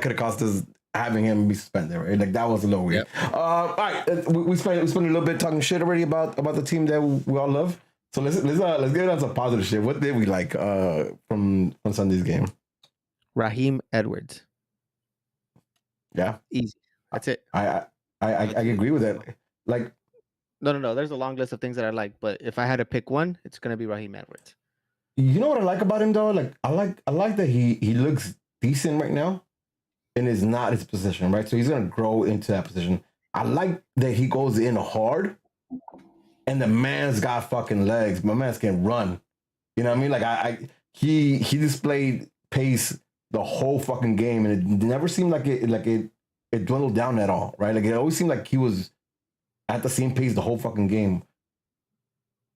[SPEAKER 1] could have cost us having him be suspended, right? Like that was a little weird. Yep. All right, we spent a little bit talking shit already about the team that we all love. So let's get on some positive shit. What did we like from Sunday's game?
[SPEAKER 7] Raheem Edwards.
[SPEAKER 1] Yeah,
[SPEAKER 7] easy. That's it.
[SPEAKER 1] I agree with that. Like,
[SPEAKER 7] no. There's a long list of things that I like, but if I had to pick one, it's gonna be Raheem Edwards.
[SPEAKER 1] You know what I like about him though? Like, I like that he looks decent right now, and is not his position, right? So he's gonna grow into that position. I like that he goes in hard, and the man's got fucking legs. My man's can run. You know what I mean? Like he displayed pace the whole fucking game, and it never seemed like it dwindled down at all, right? Like it always seemed like he was at the same pace the whole fucking game.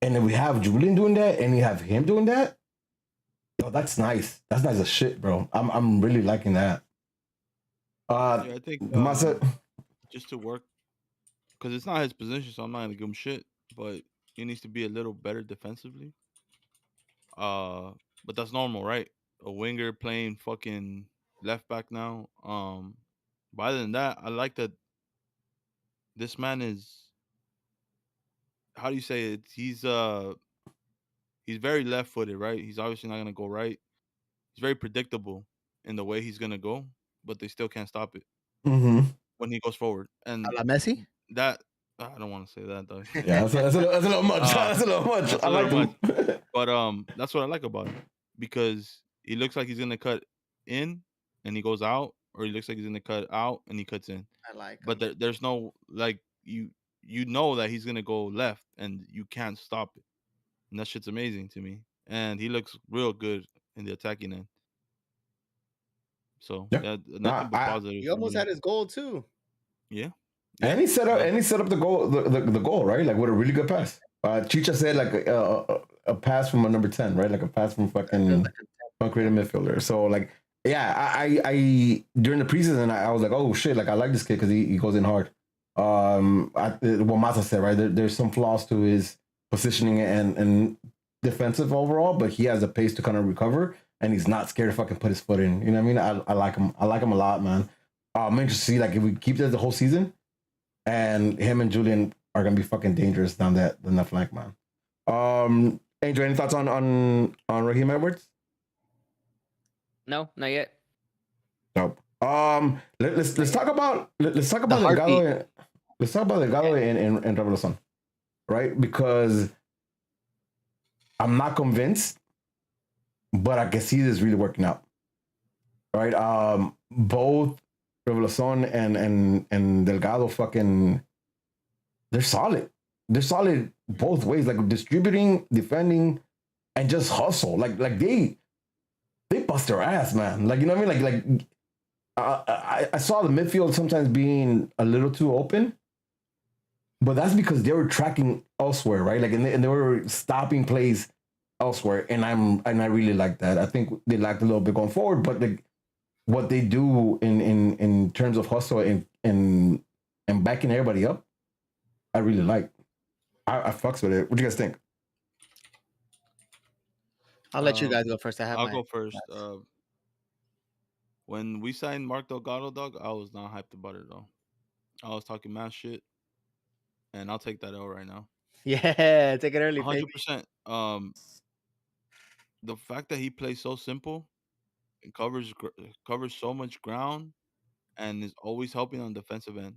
[SPEAKER 1] And then we have Julian doing that, and you have him doing that. Yo, that's nice. That's nice as shit, bro. I'm really liking that.
[SPEAKER 4] I think
[SPEAKER 1] Masa,
[SPEAKER 4] just to work, because it's not his position, so I'm not gonna give him shit. But he needs to be a little better defensively. But that's normal, right? A winger playing fucking left back now. But other than that, I like that this man is, how do you say it? He's very left footed, right? He's obviously not gonna go right. He's very predictable in the way he's gonna go, but they still can't stop it when he goes forward. And
[SPEAKER 7] a la Messi?
[SPEAKER 4] That I don't want to say that though.
[SPEAKER 1] Yeah, that's a little much. That's a little much. I like him.
[SPEAKER 4] But that's what I like about him, because he looks like he's gonna cut in and he goes out, or he looks like he's gonna cut out and he cuts in.
[SPEAKER 7] I like him.
[SPEAKER 4] But there's no, like, you know that he's gonna go left and you can't stop it. And that shit's amazing to me. And he looks real good in the attacking end. So nothing but positive.
[SPEAKER 7] He almost had his goal too.
[SPEAKER 4] Yeah.
[SPEAKER 1] And he set up the goal, the goal, right? Like with a really good pass. Chicha said like a pass from a number 10, right? Like a pass from fucking creative midfielder. So like, yeah, I during the preseason I was like, oh shit, like I like this kid because he goes in hard. What Masa said, right? There's some flaws to his positioning and defensive overall, but he has a pace to kind of recover, and he's not scared to fucking put his foot in. You know what I mean? I like him. I like him a lot, man. I'm interested to see like if we keep that the whole season, and him and Julian are gonna be fucking dangerous down that flank, man. Angel, any thoughts on Raheem Edwards?
[SPEAKER 3] No, not yet.
[SPEAKER 1] Nope. Let's talk about Delgado. Let's talk about Delgado and Revolucion, right? Because I'm not convinced, but I can see this really working out. Right? Both Revolucion and Delgado fucking, they're solid. They're solid both ways, like distributing, defending, and just hustle. Like they bust their ass, man. Like, you know what I mean? I saw the midfield sometimes being a little too open, but that's because they were tracking elsewhere, right? Like, and they were stopping plays elsewhere, and I really like that. I think they lacked a little bit going forward, but what they do in terms of hustle and backing everybody up, I really like. I fucks with it. What do you guys think?
[SPEAKER 7] I'll let you guys go first.
[SPEAKER 4] I'll go first. When we signed Mark Delgado, dog, I was not hyped about it though. I was talking mad shit, and I'll take that L right now.
[SPEAKER 7] Yeah, take it early, baby.
[SPEAKER 4] 100%. The fact that he plays so simple and covers so much ground and is always helping on defensive end.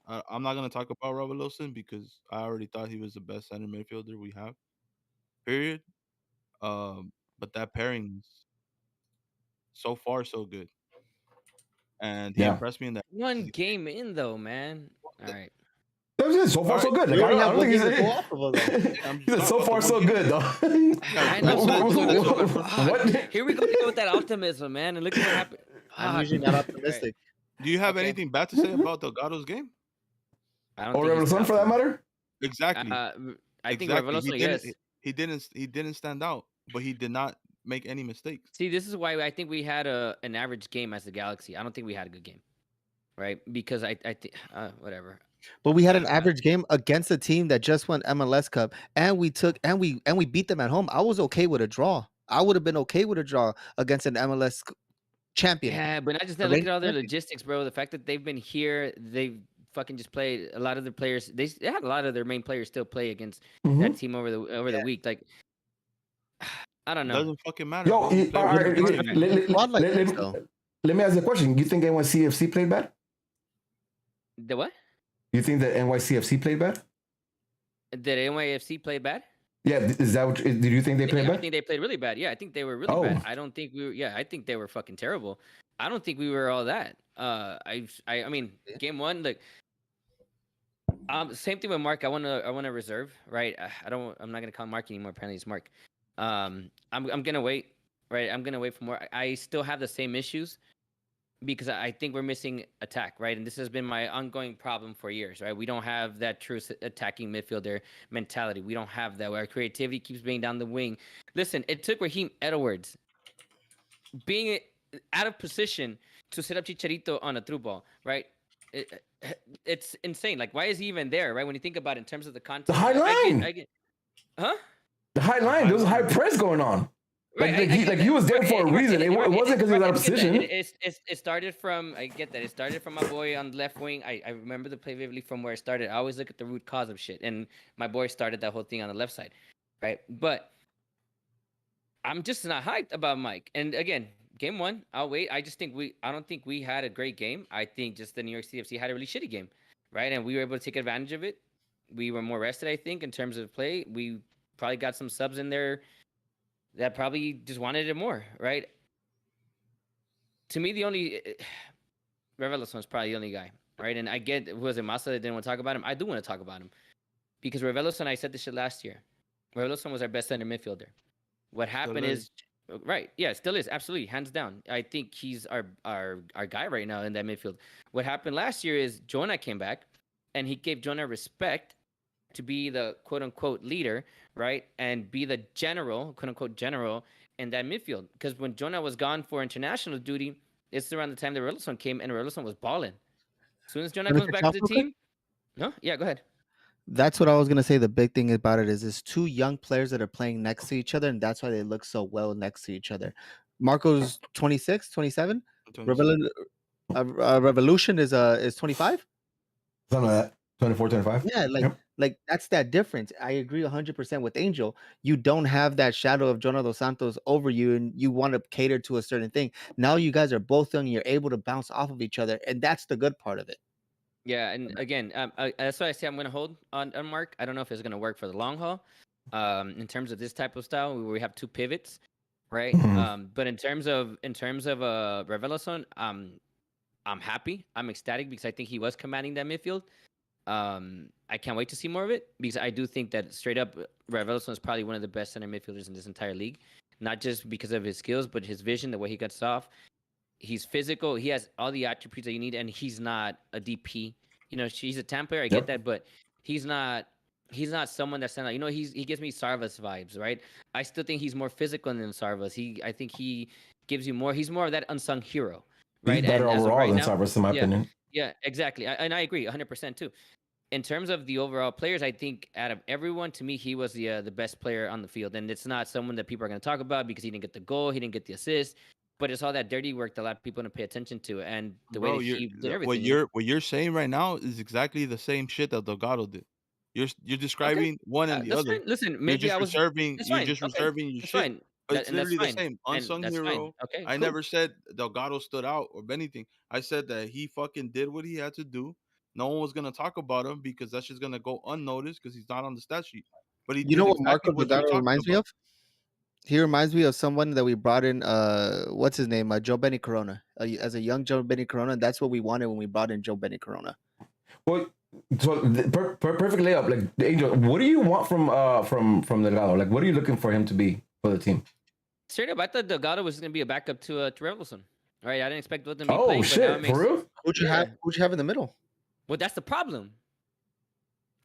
[SPEAKER 4] I'm not gonna talk about Robert Wilson because I already thought he was the best center midfielder we have. Period. But that pairing so far so good, and he impressed me in that.
[SPEAKER 3] One game in though, man. All right.
[SPEAKER 1] So far, so good. Like, I don't think he's he said so far, so good, though.
[SPEAKER 3] I know. What? Here we go with that optimism, man. And look at what happened.
[SPEAKER 7] I'm usually not optimistic.
[SPEAKER 4] Do you have anything bad to say about Delgado's game?
[SPEAKER 3] I don't
[SPEAKER 1] or Revolution, for that matter.
[SPEAKER 4] Exactly.
[SPEAKER 3] I think Revolution, yes.
[SPEAKER 4] He didn't stand out, but he did not make any mistakes.
[SPEAKER 3] See, this is why I think we had an average game as the Galaxy. I don't think we had a good game, right? Because I think whatever.
[SPEAKER 7] But we had an average game against a team that just won MLS Cup, and we beat them at home. I was okay with a draw. I would have been okay with a draw against an MLS champion.
[SPEAKER 3] Yeah, but not just that. Look at all their logistics, bro. The fact that they've been here, they've fucking just played. A lot of the players, they had a lot of their main players still play against that team over the week. Like, I don't know.
[SPEAKER 4] Doesn't fucking matter.
[SPEAKER 1] Yo, let me ask you a question. You think NYCFC played bad?
[SPEAKER 3] The what?
[SPEAKER 1] You think that NYCFC played bad?
[SPEAKER 3] Did NYFC play bad?
[SPEAKER 1] Yeah, is that what? Did you think they played bad?
[SPEAKER 3] I think they played really bad. Yeah, I think they were really bad. I don't think we were. Yeah, I think they were fucking terrible. I don't think we were all that. I mean, game one, like, same thing with Mark. I want to reserve, right? I'm not gonna call Mark anymore. Apparently, it's Mark. I'm gonna wait, right? I'm gonna wait for more. I still have the same issues because I think we're missing attack, right? And this has been my ongoing problem for years, right? We don't have that true attacking midfielder mentality. We don't have that. Our creativity keeps being down the wing. Listen, it took Raheem Edwards being out of position to set up Chicharito on a through ball, right? It's insane. Like, why is he even there, right? When you think about it in terms of the context.
[SPEAKER 1] The high line.
[SPEAKER 3] Huh?
[SPEAKER 1] The high line. There was a high press going on. Right, he was there for a reason. It wasn't because he was out of position.
[SPEAKER 3] It started from, I get that. It started from my boy on the left wing. I remember the play vividly from where it started. I always look at the root cause of shit. And my boy started that whole thing on the left side, right? But I'm just not hyped about Mike. And again, game one, I'll wait. I don't think we had a great game. I think just the New York CFC had a really shitty game, right? And we were able to take advantage of it. We were more rested, I think, in terms of play. We probably got some subs in there that probably just wanted it more, right? To me, the only Revelson is probably the only guy, right? And I get, who was it, Massa that didn't want to talk about him? I do want to talk about him because Revelson, I said this shit last year. Revelson was our best center midfielder. What happened is, right? Yeah, still is, absolutely, hands down. I think he's our guy right now in that midfield. What happened last year is Jonah came back, and he gave Jonah respect to be the quote-unquote leader, right? And be the general, quote-unquote general, in that midfield. Because when Jonah was gone for international duty, it's around the time that Revelson came, and Revelson was balling. As soon as Jonah comes back to the team... No? Yeah, go ahead.
[SPEAKER 7] That's what I was going to say. The big thing about it is it's two young players that are playing next to each other, and that's why they look so well next to each other. Marco's 26, 27? Revolution is 25?
[SPEAKER 1] Something like that. 24, 25.
[SPEAKER 7] Yeah, like that's that difference. I agree 100% with Angel. You don't have that shadow of Jonah Dos Santos over you, and you want to cater to a certain thing. Now you guys are both young. You're able to bounce off of each other, and that's the good part of it.
[SPEAKER 3] Yeah, and again, that's why I say I'm going to hold on Mark. I don't know if it's going to work for the long haul. In terms of this type of style, where we have two pivots, right?
[SPEAKER 1] Mm-hmm.
[SPEAKER 3] But in terms of Revelson, I'm happy. I'm ecstatic because I think he was commanding that midfield. I can't wait to see more of it because I do think that straight up Revelson is probably one of the best center midfielders in this entire league, not just because of his skills, but his vision, the way he gets off. He's physical. He has all the attributes that you need, and he's not a DP. You know, he's a TAM player. I get that, but he's not someone that's like, you know, he gives me Sarvas vibes, right? I still think he's more physical than Sarvas. I think he gives you more. He's more of that unsung hero, right?
[SPEAKER 1] He's better overall than Sarvas, in my opinion.
[SPEAKER 3] Yeah, exactly. And I agree 100% too. in terms of the overall players, I think out of everyone, to me, he was the best player on the field, and it's not someone that people are going to talk about because he didn't get the goal, he didn't get the assist, but it's all that dirty work that a lot of people don't pay attention to, and the way
[SPEAKER 4] Bro,
[SPEAKER 3] that he did
[SPEAKER 4] what
[SPEAKER 3] everything.
[SPEAKER 4] you're saying right now is exactly the same shit that Delgado did. You're
[SPEAKER 3] Okay,
[SPEAKER 4] describing one and the
[SPEAKER 3] that's
[SPEAKER 4] other.
[SPEAKER 3] fine. Listen, maybe I was. It's
[SPEAKER 4] You're
[SPEAKER 3] fine.
[SPEAKER 4] just
[SPEAKER 3] Okay,
[SPEAKER 4] reserving your
[SPEAKER 3] that's
[SPEAKER 4] shit.
[SPEAKER 3] fine.
[SPEAKER 4] It's
[SPEAKER 3] And that's
[SPEAKER 4] literally the
[SPEAKER 3] fine.
[SPEAKER 4] same.
[SPEAKER 3] And
[SPEAKER 4] Unsung
[SPEAKER 3] that's fine.
[SPEAKER 4] hero.
[SPEAKER 3] Okay,
[SPEAKER 4] I
[SPEAKER 3] cool.
[SPEAKER 4] never said Delgado stood out or anything. I said that he fucking did what he had to do. No one was gonna talk about him because that's just gonna go unnoticed because he's not on the stat sheet. But he
[SPEAKER 7] You know
[SPEAKER 4] did
[SPEAKER 7] what
[SPEAKER 4] exactly
[SPEAKER 7] Marco
[SPEAKER 4] what you're
[SPEAKER 7] Delgado
[SPEAKER 4] talking
[SPEAKER 7] reminds me
[SPEAKER 4] about.
[SPEAKER 7] of? He reminds me of someone that we brought in. What's his name? Joe Benny Corona. As a young Joe Benny Corona, that's what we wanted when we brought in Joe Benny Corona.
[SPEAKER 1] Well, so perfect layup. Like the Angel, what do you want from Delgado? Like, what are you looking for him to be for the team?
[SPEAKER 3] Straight up, I thought Delgado was going to be a backup to Revelson. All right, I didn't expect them to be
[SPEAKER 1] Oh
[SPEAKER 3] playing.
[SPEAKER 1] shit,
[SPEAKER 3] but now it makes,
[SPEAKER 1] for real?
[SPEAKER 7] Who'd you have? Who'd you have in the middle?
[SPEAKER 3] Well, that's the problem.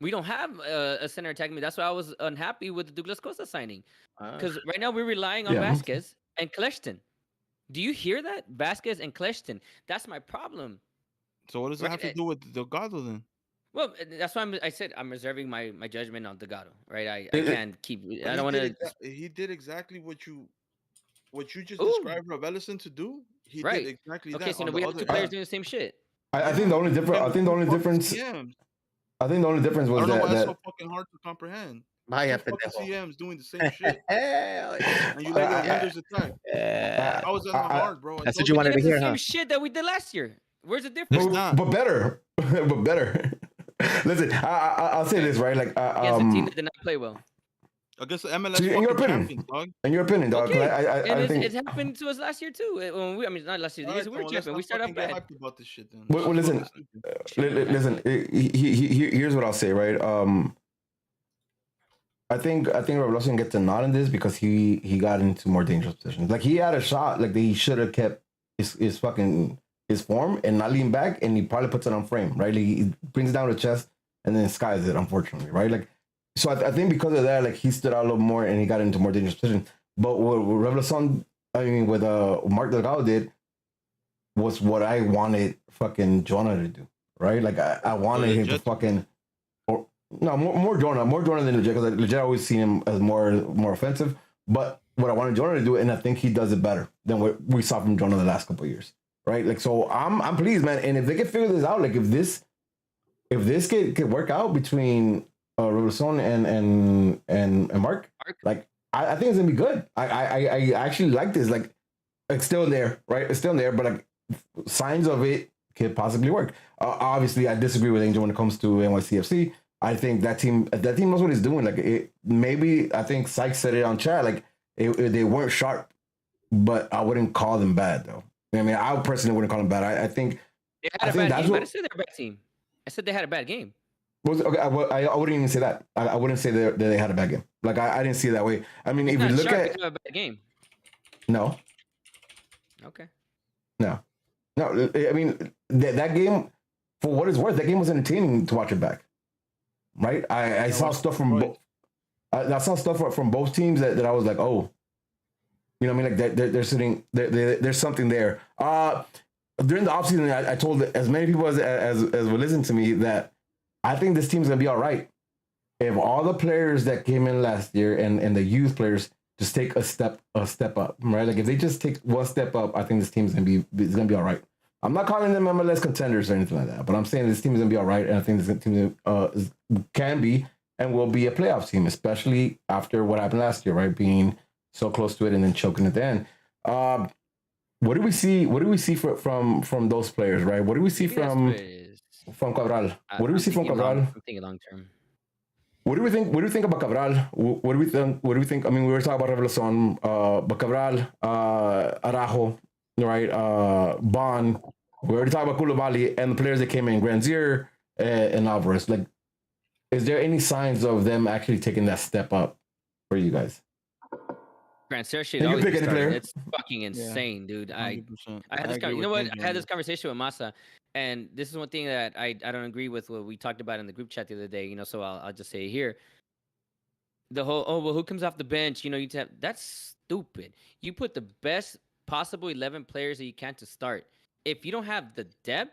[SPEAKER 3] We don't have a center attack me. That's why I was unhappy with the Douglas Costa signing. Because right now we're relying on Vasquez and Kleshton. Do you hear that? Vasquez and Kleshton. That's my problem.
[SPEAKER 4] So what does that have to do with Delgado then?
[SPEAKER 3] Well, that's why I said I'm reserving my judgment on Delgado, right? I can't keep. I don't want to.
[SPEAKER 4] He did exactly what you just described Ellison to do. He did exactly that.
[SPEAKER 3] Okay, so we have two players doing the same shit.
[SPEAKER 1] I think the only difference. I think the only difference. I think the only difference was
[SPEAKER 4] I don't know why
[SPEAKER 1] that
[SPEAKER 4] it's so fucking hard to comprehend.
[SPEAKER 7] Vaya
[SPEAKER 4] Two fucking
[SPEAKER 7] pendejo.
[SPEAKER 4] CMs doing the same shit, and you let your wingers attack. How is that not hard, bro?
[SPEAKER 7] That's what you wanted to hear,
[SPEAKER 3] the
[SPEAKER 7] huh?
[SPEAKER 3] same shit that we did last year. Where's the difference?
[SPEAKER 1] but better, but better. Listen, I'll say this right, like
[SPEAKER 3] against a team that did not play well.
[SPEAKER 4] Against the MLS
[SPEAKER 1] in your opinion,
[SPEAKER 4] champions, dog.
[SPEAKER 1] In your opinion, dog.
[SPEAKER 3] Okay.
[SPEAKER 1] I think
[SPEAKER 3] it happened to us last year too. I mean, not last year. The years we were champion, we started out bad.
[SPEAKER 4] Hyped about this shit, then.
[SPEAKER 1] Well, listen, listen. Here's what I'll say, right? I think Revolution gets a nod in this because he got into more dangerous positions. Like he had a shot, like he should have kept his fucking his form and not lean back, and he probably puts it on frame, right? Like he brings it down to the chest and then skies it, unfortunately, right? Like so, I think because of that, like he stood out a little more and he got into more dangerous positions. But what Revolution, I mean, with Mark Delgado did was what I wanted fucking Jonah to do, right? Like I wanted him to fucking. No, more Jonah than Legit, because Legit I always seen him as more offensive. But what I wanted Jonah to do, and I think he does it better than what we saw from Jonah the last couple of years, right? Like, so I'm pleased, man. And if they can figure this out, like if this could work out between Robertson and Mark, like I think it's gonna be good. I actually like this. Like it's still there, right? It's still there, but like signs of it could possibly work. Obviously, I disagree with Angel when it comes to NYCFC. I think that team knows what it's doing. Like maybe I think Sykes said it on chat. Like they weren't sharp, but I wouldn't call them bad though. I mean, I personally wouldn't call them bad. I think
[SPEAKER 3] they had a bad game. I didn't say they're a bad team. I said they had a bad game.
[SPEAKER 1] Okay, I wouldn't even say that. I wouldn't say that they had a bad game. Like I didn't see it that way. I mean, if you look at
[SPEAKER 3] a bad game.
[SPEAKER 1] No.
[SPEAKER 3] Okay.
[SPEAKER 1] No. I mean that game, for what it's worth, that game was entertaining to watch it back. Right, I saw stuff from both. I saw stuff from both teams that I was like, oh, you know what I mean? Like they're sitting. There's something there. During the offseason, I told as many people as would listen to me that I think this team's gonna be all right if all the players that came in last year and the youth players just take a step up, right? Like if they just take one step up, I think this team's gonna be all right. I'm not calling them MLS contenders or anything like that, but I'm saying this team is going to be all right, and I think this team can be and will be a playoff team, especially after what happened last year, right? Being so close to it and then choking at the end. What do we see? What do we see from those players, right? What do we see from Cabral? What do we see from Cabral?
[SPEAKER 3] I'm thinking long term.
[SPEAKER 1] What do we think? What do you think about Cabral? What do we think? What do we think? I mean, we were talking about Revolucion, but Cabral, Araujo, right? Bond. We already talked about Koulibaly and the players that came in, Granzier and Alvarez. Like, is there any signs of them actually taking that step up for you guys?
[SPEAKER 3] Granzier should always be starting. It's fucking insane, dude. I had this. You know what? I had this conversation with Masa, and this is one thing that I don't agree with what we talked about in the group chat the other day. You know, so I'll just say it here. The whole who comes off the bench? You know, that's stupid. You put the best possible 11 players that you can to start. If you don't have the depth,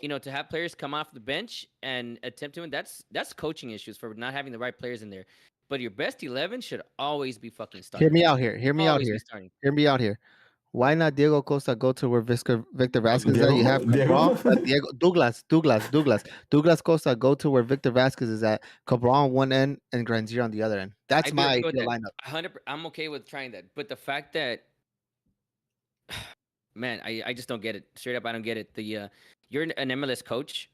[SPEAKER 3] to have players come off the bench and attempt to win, that's coaching issues for not having the right players in there. But your best 11 should always be fucking starting.
[SPEAKER 7] Hear me out here. Hear me out
[SPEAKER 3] Always be
[SPEAKER 7] here.
[SPEAKER 3] starting.
[SPEAKER 7] Hear me out here. Why not Diego Costa go to where Victor Vasquez is at? You have
[SPEAKER 1] Diego?
[SPEAKER 7] Cabral, Douglas Costa go to where Victor Vasquez is at. Cabral on one end and Grandier on the other end. That's my ideal lineup.
[SPEAKER 3] I'm okay with trying that, but the fact that, man, I just don't get it. Straight up, I don't get it. You're an MLS coach,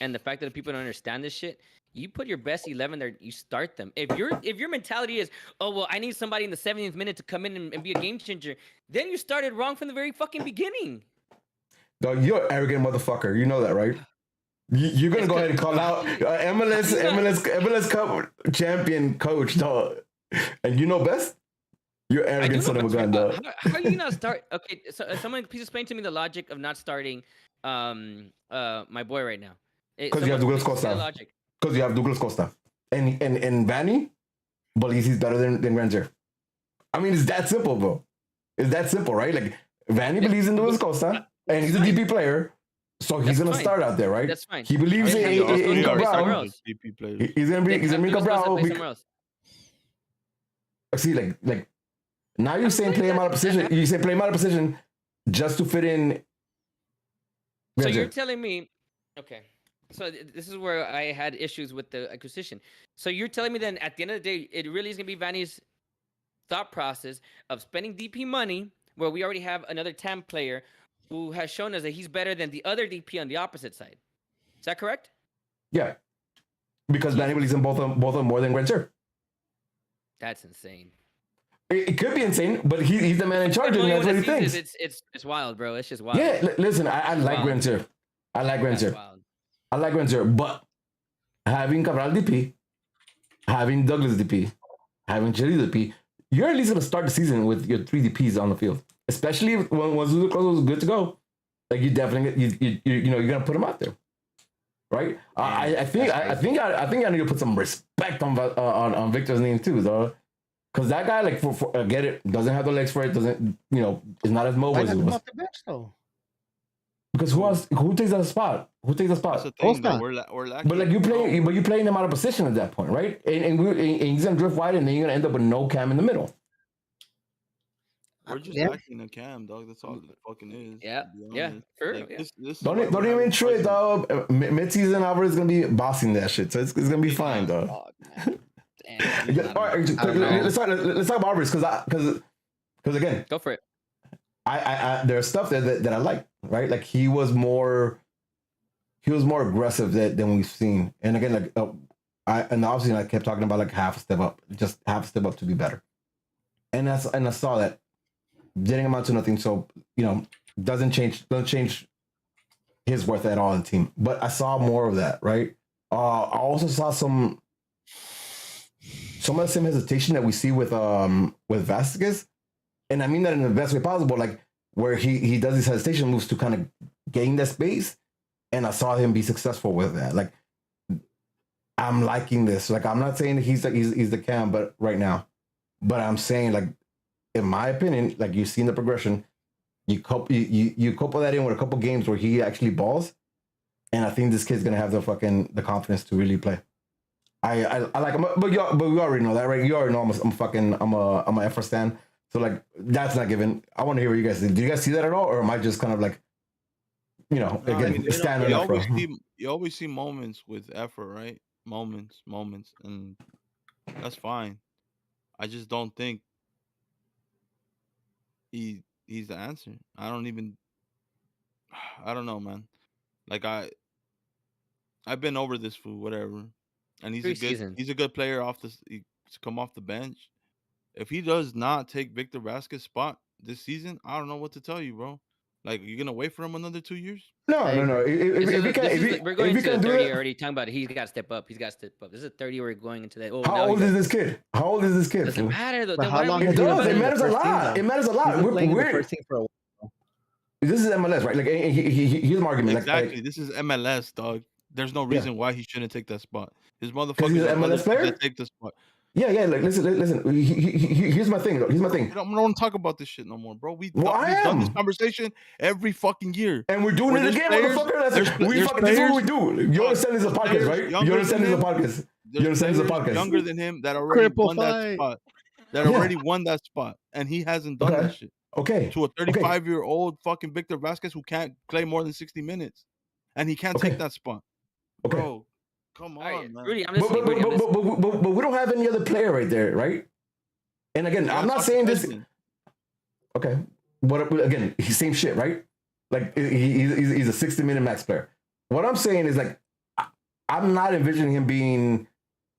[SPEAKER 3] and the fact that people don't understand this shit. You put your best 11 there. You start them. If your mentality is, oh well, I need somebody in the 70th minute to come in and be a game changer, then you started wrong from the very fucking beginning.
[SPEAKER 1] Dog, you're an arrogant motherfucker. You know that, right? You're gonna go ahead and call out MLS Cup champion coach, dog, and you know best. You're arrogant son of a gun, dog.
[SPEAKER 3] How are you not start? Okay, so someone please explain to me the logic of not starting my boy right now.
[SPEAKER 1] Because you have Douglas Costa. Because you have Douglas Costa. And Vanny believes he's better than Grandier. I mean, it's that simple, bro. It's that simple, right? Like, Vanny believes in Douglas Costa, and he's a DP player, so he's going to start out there, right?
[SPEAKER 3] That's fine.
[SPEAKER 1] He believes in Cabral. He's going to bring Cabral. See, like now you're saying play him out of position. You say play him out of position just to fit in.
[SPEAKER 3] So you're telling me, okay. So this is where I had issues with the acquisition. So you're telling me then at the end of the day, it really is going to be Vanny's thought process of spending DP money where we already have another TAM player who has shown us that he's better than the other DP on the opposite side. Is that correct?
[SPEAKER 1] Yeah. Because Vanny believes in both of them more than Grandier.
[SPEAKER 3] That's insane.
[SPEAKER 1] It could be insane, but he's the man in charge, and that's what he thinks.
[SPEAKER 3] It's wild, bro. It's just wild.
[SPEAKER 1] Yeah, listen, I like Grandier. I like Grandier, but having Cabral DP, having Douglas DP, having Cherry DP, you're at least going to start the season with your 3 DPs on the field. Especially when Zuzu was good to go. Like, you definitely, you're going to put him out there. Right? I think I need to put some respect on Victor's name too, though. Because that guy, like, for get it, doesn't have the legs for it, doesn't, is not as mobile as he was.
[SPEAKER 7] Off the bench, though?
[SPEAKER 1] Because who takes that spot? Who takes that spot?
[SPEAKER 4] That's the thing, though, we're lacking.
[SPEAKER 1] But like you're playing him out of position at that point, right? And he's gonna drift wide, and then you're gonna end up with no Cam in the middle.
[SPEAKER 4] We're just lacking a Cam, dog. That's all it fucking is.
[SPEAKER 3] Yeah, sure. Like,
[SPEAKER 4] this
[SPEAKER 1] don't even trade, dog. Mid-season, Alvarez is gonna be bossing that shit, so it's gonna be fine, dog.
[SPEAKER 3] All
[SPEAKER 1] right, let's talk about Alvarez because again,
[SPEAKER 3] go for it.
[SPEAKER 1] I there's stuff that I like, right? Like he was more aggressive than we've seen. And again, like and obviously I kept talking about like half a step up to be better. And I saw that didn't amount to nothing. So doesn't change his worth at all in the team. But I saw more of that, right? I also saw some of the same hesitation that we see with Vasquez. And I mean that in the best way possible, like where he does these hesitation moves to kind of gain that space. And I saw him be successful with that. Like, I'm liking this. Like, I'm not saying that he's the Cam, but right now, but I'm saying, like, in my opinion, like you've seen the progression, you couple that in with a couple games where he actually balls, and I think this kid's gonna have the confidence to really play. I like him, but we already know that, right? You already know I'm a Efra stan. So like that's not given. I want to hear what you guys think. Do you guys see that at all, or am I just kind of like, standing up?
[SPEAKER 4] You always see moments with effort, right? Moments, and that's fine. I just don't think he's the answer. I don't know, man. Like I've been over this fool, whatever, and he's a good player he's come off the bench. If he does not take Victor Vasquez's spot this season, I don't know what to tell you, bro. Like, you're gonna wait for him another 2 years?
[SPEAKER 1] No.
[SPEAKER 3] We're going into the 30 already. Talking about it, he's got to step up. This is a 30 we're going into that.
[SPEAKER 1] How old is this kid?
[SPEAKER 3] Doesn't matter though.
[SPEAKER 1] How long it does? It matters a lot. It matters a lot. We're this is MLS, right? Like he's an argument.
[SPEAKER 4] Exactly.
[SPEAKER 1] Like,
[SPEAKER 4] this is MLS, dog. There's no reason why he shouldn't take that spot. His motherfucker.
[SPEAKER 1] He's an MLS player.
[SPEAKER 4] Take the spot.
[SPEAKER 1] Yeah. Like, listen. Here's my thing. Here's my thing.
[SPEAKER 4] I don't want to talk about this shit no more, bro. We've
[SPEAKER 1] am.
[SPEAKER 4] done this conversation every fucking year,
[SPEAKER 1] and we're doing it again, motherfucker. This is what we do. You understand this is a podcast, right? You understand this is a podcast. You understand this is a podcast.
[SPEAKER 4] Younger than him that already won that spot. That already won that spot, and he hasn't done that shit.
[SPEAKER 1] Okay.
[SPEAKER 4] To a 35-year-old fucking Victor Vasquez who can't play more than 60 minutes, and he can't take that spot.
[SPEAKER 1] Okay.
[SPEAKER 4] Bro, come on, man.
[SPEAKER 3] Rudy,
[SPEAKER 1] but we don't have any other player right there, right? And again, I'm not saying this. Okay. But again, he's same shit, right? Like he's a 60-minute max player. What I'm saying is like I'm not envisioning him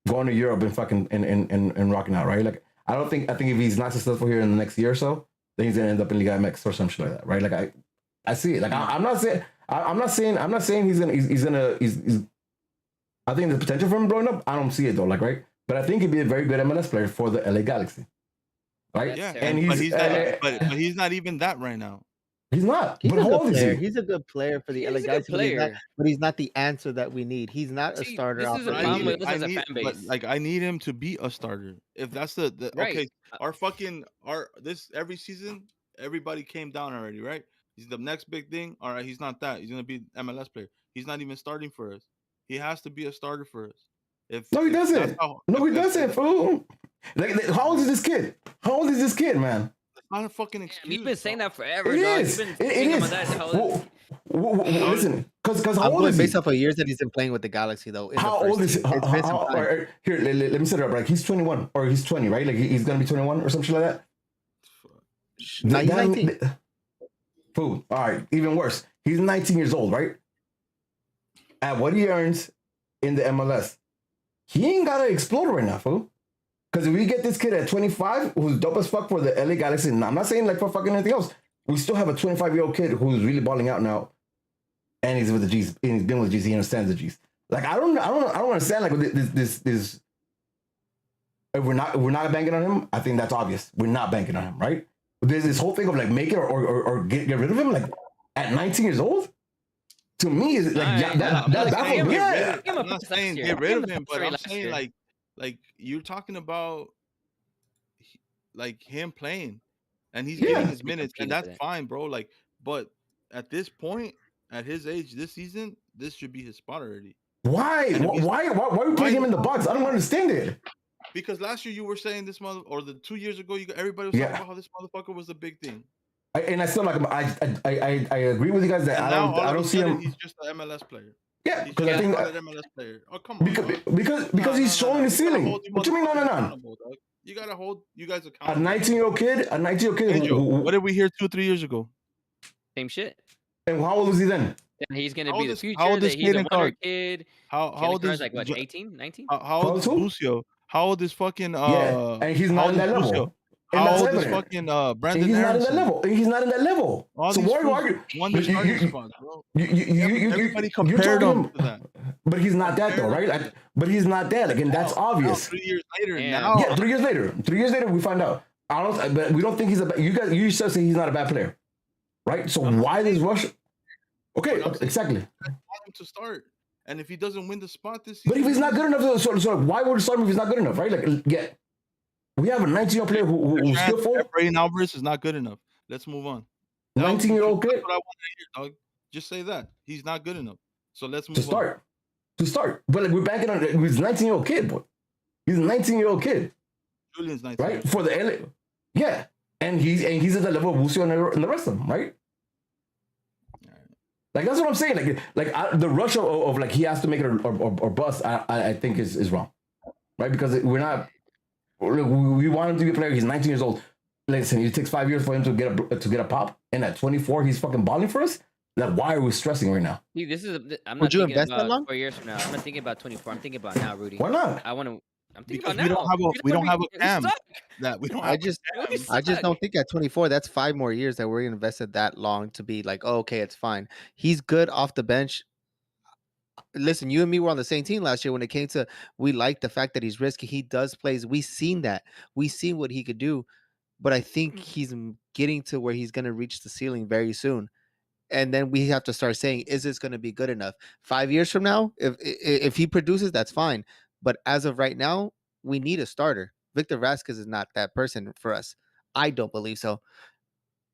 [SPEAKER 1] going to Europe and fucking and rocking out, right? Like I think if he's not successful here in the next year or so, then he's gonna end up in Liga MX or some shit like that, right? Like I see it. Like I'm not saying he's gonna. I think the potential for him blowing up. I don't see it though. Like right, but I think he'd be a very good MLS player for the LA Galaxy. Right?
[SPEAKER 4] Yeah, but he's not even that right now.
[SPEAKER 1] He's not.
[SPEAKER 7] He's
[SPEAKER 1] but
[SPEAKER 7] a
[SPEAKER 1] how
[SPEAKER 7] good
[SPEAKER 1] old is
[SPEAKER 7] player.
[SPEAKER 1] he?
[SPEAKER 7] He's a good player for the LA Galaxy, but he's not the answer that we need. He's not a starter.
[SPEAKER 4] I need him to be a starter. If that's the right. Okay, this every season, everybody came down already, right? He's the next big thing. All right, he's not that. He's gonna be an MLS player. He's not even starting for us. He has to be a starter for us.
[SPEAKER 1] No, he doesn't. He doesn't, fool. Like, how old is this kid? How old is this kid, man?
[SPEAKER 4] That's not a fucking excuse.
[SPEAKER 3] You've been saying that forever.
[SPEAKER 1] It is. It is. Listen, because how old is he?
[SPEAKER 7] Based off of years that he's been playing with the Galaxy, though.
[SPEAKER 1] How old is he? Here, let me set it up. Like he's 21 or he's 20, right? Like he's gonna be 21 or something like that.
[SPEAKER 7] No, he's 19.
[SPEAKER 1] Fool. All right, even worse. He's 19 years old, right? At what he earns in the MLS, he ain't gotta explode right now, fool. Because if we get this kid at 25, who's dope as fuck for the LA Galaxy, and I'm not saying like for fucking anything else, we still have a 25-year-old kid who's really balling out now, and he's with the G's, and he's been with the G's, he understands the G's. Like I don't understand like this. If we're not banking on him, I think that's obvious. We're not banking on him, right? But there's this whole thing of like make it or get rid of him, like at 19 years old. To me, is like I'm
[SPEAKER 4] not saying get rid of him, but I'm saying like you're talking about like him playing, and he's getting his minutes, and that's fine, bro. Like, but at this point, at his age, this season, this should be his spot already.
[SPEAKER 1] Why are we putting him in the box? I don't understand it.
[SPEAKER 4] Because last year you were saying this or the 2 years ago, everybody was talking about how this motherfucker was a big thing.
[SPEAKER 1] I still like him. I agree with you guys that I don't see him.
[SPEAKER 4] He's just an MLS player.
[SPEAKER 1] Yeah, because I think
[SPEAKER 4] an MLS player. Oh come on.
[SPEAKER 1] Because he's showing the ceiling. What you mean no?
[SPEAKER 4] You gotta hold you guys accountable.
[SPEAKER 1] A 19-year-old kid.
[SPEAKER 4] What did we hear 2 or 3 years ago?
[SPEAKER 3] Same shit.
[SPEAKER 1] And how old was he then?
[SPEAKER 3] He's gonna be the future.
[SPEAKER 4] How old is
[SPEAKER 3] he's a wonder
[SPEAKER 4] kid?
[SPEAKER 3] How old is like what? 18, 19?
[SPEAKER 4] How old is Lucio? How old is fucking
[SPEAKER 1] and he's not in that level.
[SPEAKER 4] How old is fucking Brandon
[SPEAKER 1] He's not in
[SPEAKER 4] Harrison?
[SPEAKER 1] that level. He's not in that level. So why are you arguing?
[SPEAKER 4] Everybody compared him to that.
[SPEAKER 1] But he's not that though, right? Like, but he's not that. Like, and that's obvious.
[SPEAKER 4] 3 years later,
[SPEAKER 1] Yeah, 3 years later. 3 years later, we find out. But we don't think he's you guys. You still say he's not a bad player, right? So why this rush? Okay, exactly.
[SPEAKER 4] To start, and if he doesn't win the spot this
[SPEAKER 1] season, but if he's not good enough, so why would we start him if he's not good enough, right? Like, we have a 19-year-old player who's skillful.
[SPEAKER 4] Efrain Alvarez is not good enough. Let's move on.
[SPEAKER 1] 19-year-old kid.
[SPEAKER 4] That's what I want to hear, dog. Just say that he's not good enough. So let's move on.
[SPEAKER 1] To start, but like we're banking on he's a 19-year-old kid, boy. He's a 19-year-old kid.
[SPEAKER 4] Julian's 19,
[SPEAKER 1] right? For the LA, yeah, and he's at the level of Lucio and the rest of them, right? Like that's what I'm saying. The rush of like he has to make it or bust. I think is wrong, right? Because we're not. We want him to be a player. He's 19 years old. Listen, it takes 5 years for him to get a pop, and at 24, he's fucking balling for us. Like, why are we stressing right now?
[SPEAKER 3] Dude, I'm not thinking about 4 years from now. I'm not thinking about 24. I'm thinking about now, Rudy.
[SPEAKER 1] Why not?
[SPEAKER 3] I'm thinking about now.
[SPEAKER 4] We don't have a cam.
[SPEAKER 7] I just don't think at 24 that's 5 more years that we're invested that long to be like, oh, okay, it's fine. He's good off the bench. Listen, you and me were on the same team last year when it came to we like the fact that he's risky. He does plays. We seen that. We seen what he could do, but I think he's getting to where he's going to reach the ceiling very soon. And then we have to start saying, is this going to be good enough? 5 years from now, if he produces, that's fine. But as of right now, we need a starter. Victor Vasquez is not that person for us. I don't believe so.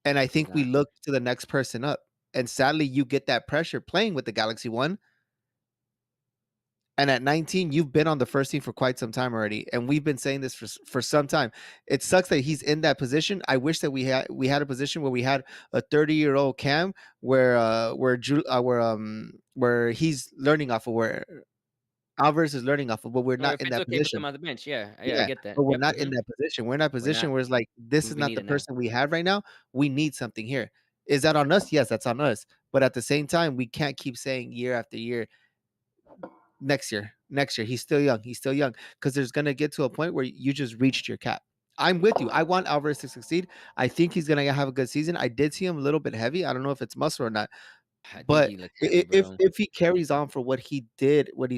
[SPEAKER 7] And I think we look to the next person up. And sadly, you get that pressure playing with the Galaxy One. And at 19, you've been on the first team for quite some time already, and we've been saying this for some time. It sucks that he's in that position. I wish that we had a position where we had a 30-year-old Cam, where he's learning off of, where Alvarez is learning off of, but we're not in that position.
[SPEAKER 3] Come on the bench, yeah, I get that.
[SPEAKER 7] But we're not in that position. We're in that position where it's like, this is not the person we have right now. We need something here. Is that on us? Yes, that's on us. But at the same time, we can't keep saying year after year, next year, he's still young, because there's going to get to a point where you just reached your cap. I'm with you. I want Alvarez to succeed. I think he's going to have a good season. I did see him a little bit heavy. I don't know if it's muscle or not, but if he carries on for what he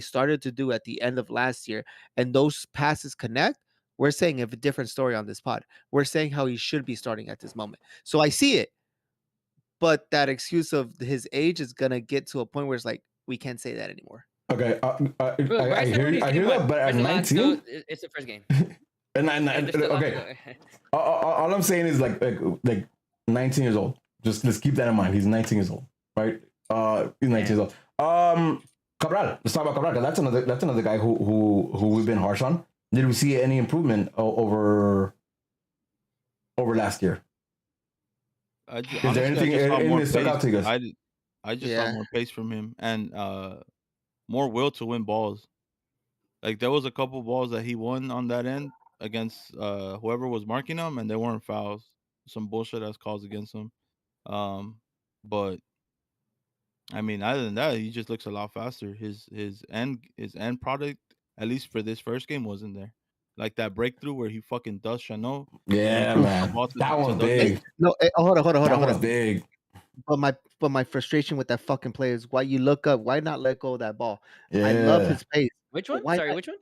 [SPEAKER 7] started to do at the end of last year, and those passes connect, we're saying a different story on this pod. We're saying how he should be starting at this moment. So I see it, but that excuse of his age is going to get to a point where it's like, we can't say that anymore.
[SPEAKER 1] Okay, I hear that, but at 19,
[SPEAKER 3] it's the first game.
[SPEAKER 1] and okay, all I'm saying is like 19 years old. Just let's keep that in mind. He's 19 years old, right? He's 19 years old. Cabral. Let's talk about Cabral. That's another guy who we've been harsh on. Did we see any improvement over last year? Is there anything that stuck out to you guys?
[SPEAKER 4] I just saw more pace from him and more will to win balls. Like there was a couple balls that he won on that end against whoever was marking him, and they weren't fouls. Some bullshit that's calls against him. But I mean, other than that, he just looks a lot faster. His end product, at least for this first game, wasn't there. Like that breakthrough where he fucking does Chanot.
[SPEAKER 1] Yeah, man. That one's big.
[SPEAKER 7] No, hold on.
[SPEAKER 1] That one's big.
[SPEAKER 7] But my frustration with that fucking play is why you look up. Why not let go of that ball? Yeah. I love his pace.
[SPEAKER 3] Which one? Sorry, which one?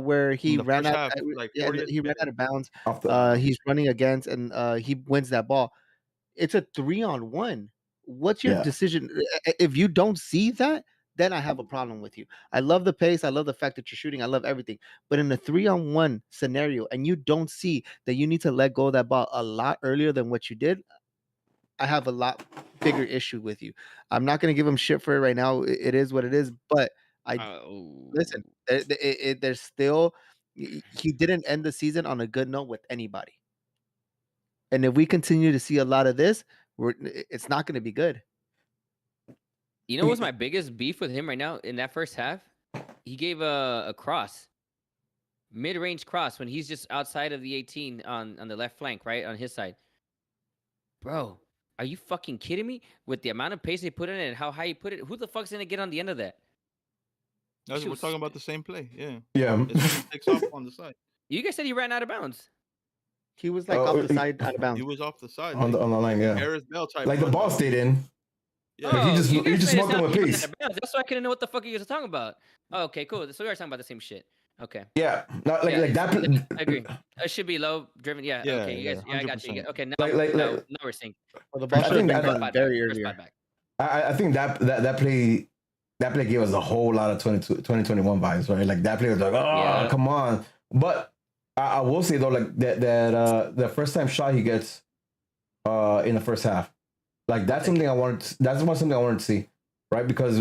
[SPEAKER 7] Where he ran out. He ran out of bounds. He's running against, and he wins that ball. It's a 3-on-1. What's your decision? If you don't see that, then I have a problem with you. I love the pace. I love the fact that you're shooting. I love everything. But in a 3-on-1 scenario, and you don't see that you need to let go of that ball a lot earlier than what you did, I have a lot bigger issue with you. I'm not going to give him shit for it right now. It is what it is. But listen, there's still, he didn't end the season on a good note with anybody. And if we continue to see a lot of this, it's not going to be good.
[SPEAKER 3] You know what's my biggest beef with him right now in that first half? He gave a cross, mid-range cross, when he's just outside of the 18 on the left flank, right, on his side. Bro, are you fucking kidding me? With the amount of pace they put in it and how high he put it, who the fuck's going to get on the end of that?
[SPEAKER 4] We're talking about the same play, yeah.
[SPEAKER 1] Yeah.
[SPEAKER 4] He takes off on the side.
[SPEAKER 3] You guys said he ran out of bounds.
[SPEAKER 7] He was like off the side, out of bounds.
[SPEAKER 4] He was off the side.
[SPEAKER 1] On the line, yeah.
[SPEAKER 4] Harris Bell type.
[SPEAKER 1] Like the ball stayed in.
[SPEAKER 4] Yeah.
[SPEAKER 1] Like he just smoked him with pace.
[SPEAKER 3] That's why I couldn't know what the fuck you guys are talking about. Oh, okay, cool. So we are talking about the same shit. Okay.
[SPEAKER 1] Yeah. Not like that.
[SPEAKER 3] I agree. It should be low driven. Yeah. Okay. You guys. Yeah, I got you. Okay. Now we're seeing.
[SPEAKER 7] Well, the ball should have been very earlier.
[SPEAKER 1] I think that play gave us a whole lot of 2021 vibes, right? Like that play was like, come on. But I will say though, like that the first time shot he gets in the first half, like that's something I wanted to see, right? Because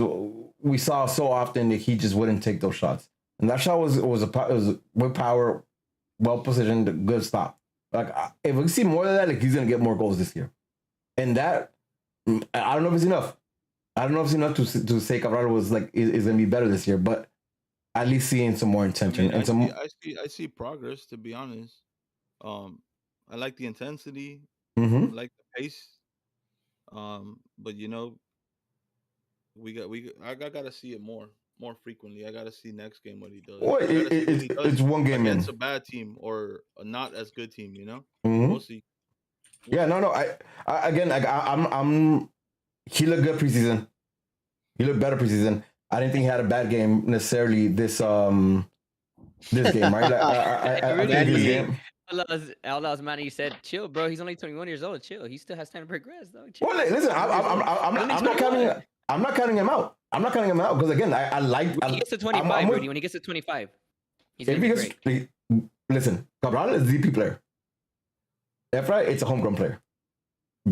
[SPEAKER 1] we saw so often that he just wouldn't take those shots, and that shot was with power, well positioned, good stop. Like if we see more of that, like he's gonna get more goals this year, and that I don't know if it's enough. I don't know if it's enough to say Cabral was like is gonna be better this year, but at least seeing some more intention
[SPEAKER 4] I see progress, to be honest. I like the intensity, I like the pace. But you know, I gotta see it more frequently. I gotta see next game what he does.
[SPEAKER 1] Well, it's one game
[SPEAKER 4] against a bad team or a not as good team, you know. We'll see.
[SPEAKER 1] Yeah, no. I again, like I'm. He looked good preseason. He looked better preseason. I didn't think he had a bad game necessarily this game, right? Like, I think this game.
[SPEAKER 3] Outlaws man, you said, "Chill, bro. He's only 21 years old. Chill. He still has time to progress, though." Chill.
[SPEAKER 1] Well, listen, I'm not counting. I'm not counting him out. I'm not counting him out because again, I like.
[SPEAKER 3] When he gets to 25, Rudy. When he gets to 25, He's gonna be great.
[SPEAKER 1] Listen, Cabral is a DP player. Efra, it's a homegrown player.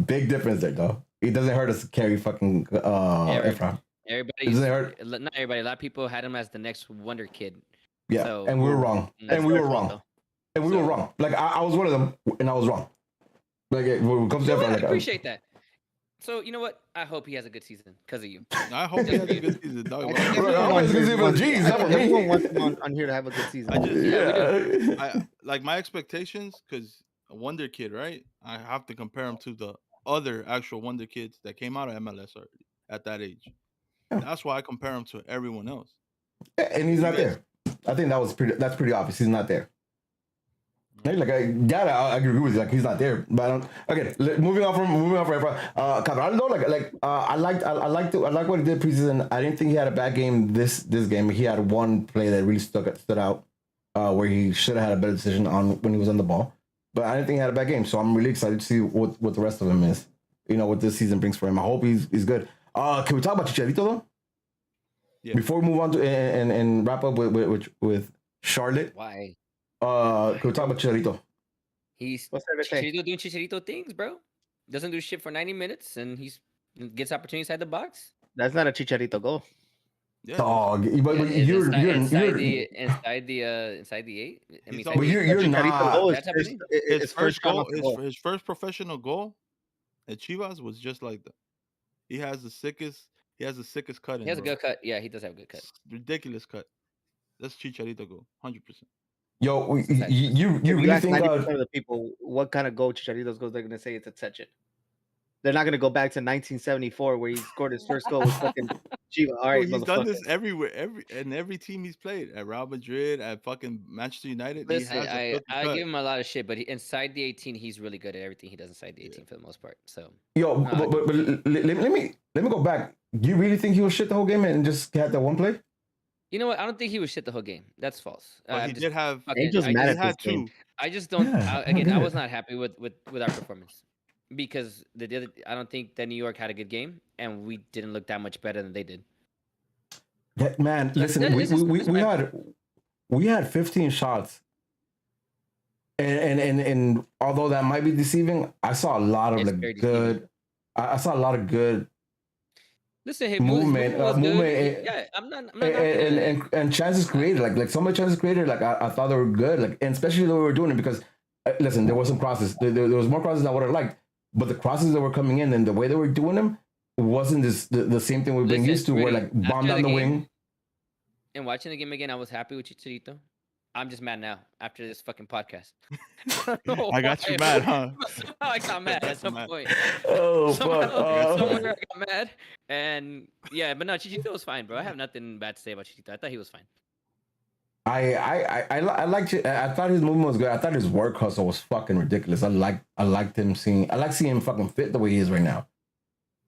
[SPEAKER 1] Big difference there, though. It doesn't hurt us to carry fucking Efra.
[SPEAKER 3] Everybody's not everybody. A lot of people had him as the next wonder kid.
[SPEAKER 1] Yeah,
[SPEAKER 3] so,
[SPEAKER 1] and we were wrong. And we were wrong. And we were wrong. Like I was one of them, and I was wrong. Like when it comes to Efra,
[SPEAKER 3] I appreciate that. So you know what? I hope he has a good season because of you.
[SPEAKER 4] I hope he has a good season, dog.
[SPEAKER 7] Everyone wants him on here to have a good season.
[SPEAKER 4] I like my expectations because a wonder kid, right? I have to compare him to the other actual wonder kids that came out of MLS already at that age. Yeah. That's why I compare him to everyone else.
[SPEAKER 1] And he's not there. I think that's pretty obvious. He's not there. Like I agree with you. Like he's not there. But okay, moving on from Cabral though. I like what he did preseason. I didn't think he had a bad game this game. He had one play that really stood out where he should have had a better decision on when he was on the ball. But I didn't think he had a bad game. So I'm really excited to see what the rest of him is. You know what this season brings for him. I hope he's good. Can we talk about Chicharito though? Yeah. Before we move on to and wrap up with Charlotte.
[SPEAKER 3] Why?
[SPEAKER 1] Can we talk about Chicharito?
[SPEAKER 3] He's Chicharito doing Chicharito things, bro. Doesn't do shit for 90 minutes, and he's gets opportunities inside the box.
[SPEAKER 7] That's not a Chicharito goal.
[SPEAKER 1] Yeah. Dog, but you're
[SPEAKER 3] inside the 8. I mean,
[SPEAKER 1] but you're not.
[SPEAKER 4] His first goal, his first professional goal at Chivas was just like that. He has the sickest cut.
[SPEAKER 3] He has a good cut. Yeah, he does have a good cut.
[SPEAKER 4] Ridiculous cut. That's Chicharito goal, 100%.
[SPEAKER 1] Yo, you really think
[SPEAKER 7] 90% of the people what kind of goal Chicharito's goals they're gonna say it's a touch it. They're not gonna go back to 1974 where he scored his first goal with fucking Chivas. All right,
[SPEAKER 4] he's done this everywhere, every team he's played at Real Madrid, at fucking Manchester United.
[SPEAKER 3] Listen, I give him a lot of shit, but inside the 18, he's really good at everything he does inside the 18 for the most part. So
[SPEAKER 1] but let me go back. You really think he was shit the whole game and just had that one play?
[SPEAKER 3] You know what? I don't think he was shit the whole game. That's false.
[SPEAKER 4] He did have.
[SPEAKER 7] Angels mad at this
[SPEAKER 4] game.
[SPEAKER 3] I just don't. I was not happy with our performance because I don't think that New York had a good game, and we didn't look that much better than they did.
[SPEAKER 1] Man, listen, we had 15 shots, and although that might be deceiving, I saw a lot of good. I saw a lot of good.
[SPEAKER 3] Listen, hey,
[SPEAKER 1] movement,
[SPEAKER 3] yeah, I'm not
[SPEAKER 1] and chances created, like some of the chances created, like I thought they were good, like, and especially the way we were doing it because, listen, there was some crosses, there was more crosses than I would have liked, but the crosses that were coming in and the way they were doing them wasn't the same thing we've been used to, where like bomb down the wing.
[SPEAKER 3] And watching the game again, I was happy with Chicharito. I'm just mad now after this fucking podcast.
[SPEAKER 4] I got you mad, huh?
[SPEAKER 3] I got mad at some point.
[SPEAKER 1] Oh,
[SPEAKER 3] fuck. Somewhere I got mad. And yeah, but no, Chicharito was fine, bro. I have nothing bad to say about Chicharito. I thought he was fine.
[SPEAKER 1] I liked it. I thought his movement was good. I thought his work hustle was fucking ridiculous. I liked him seeing him fucking fit the way he is right now.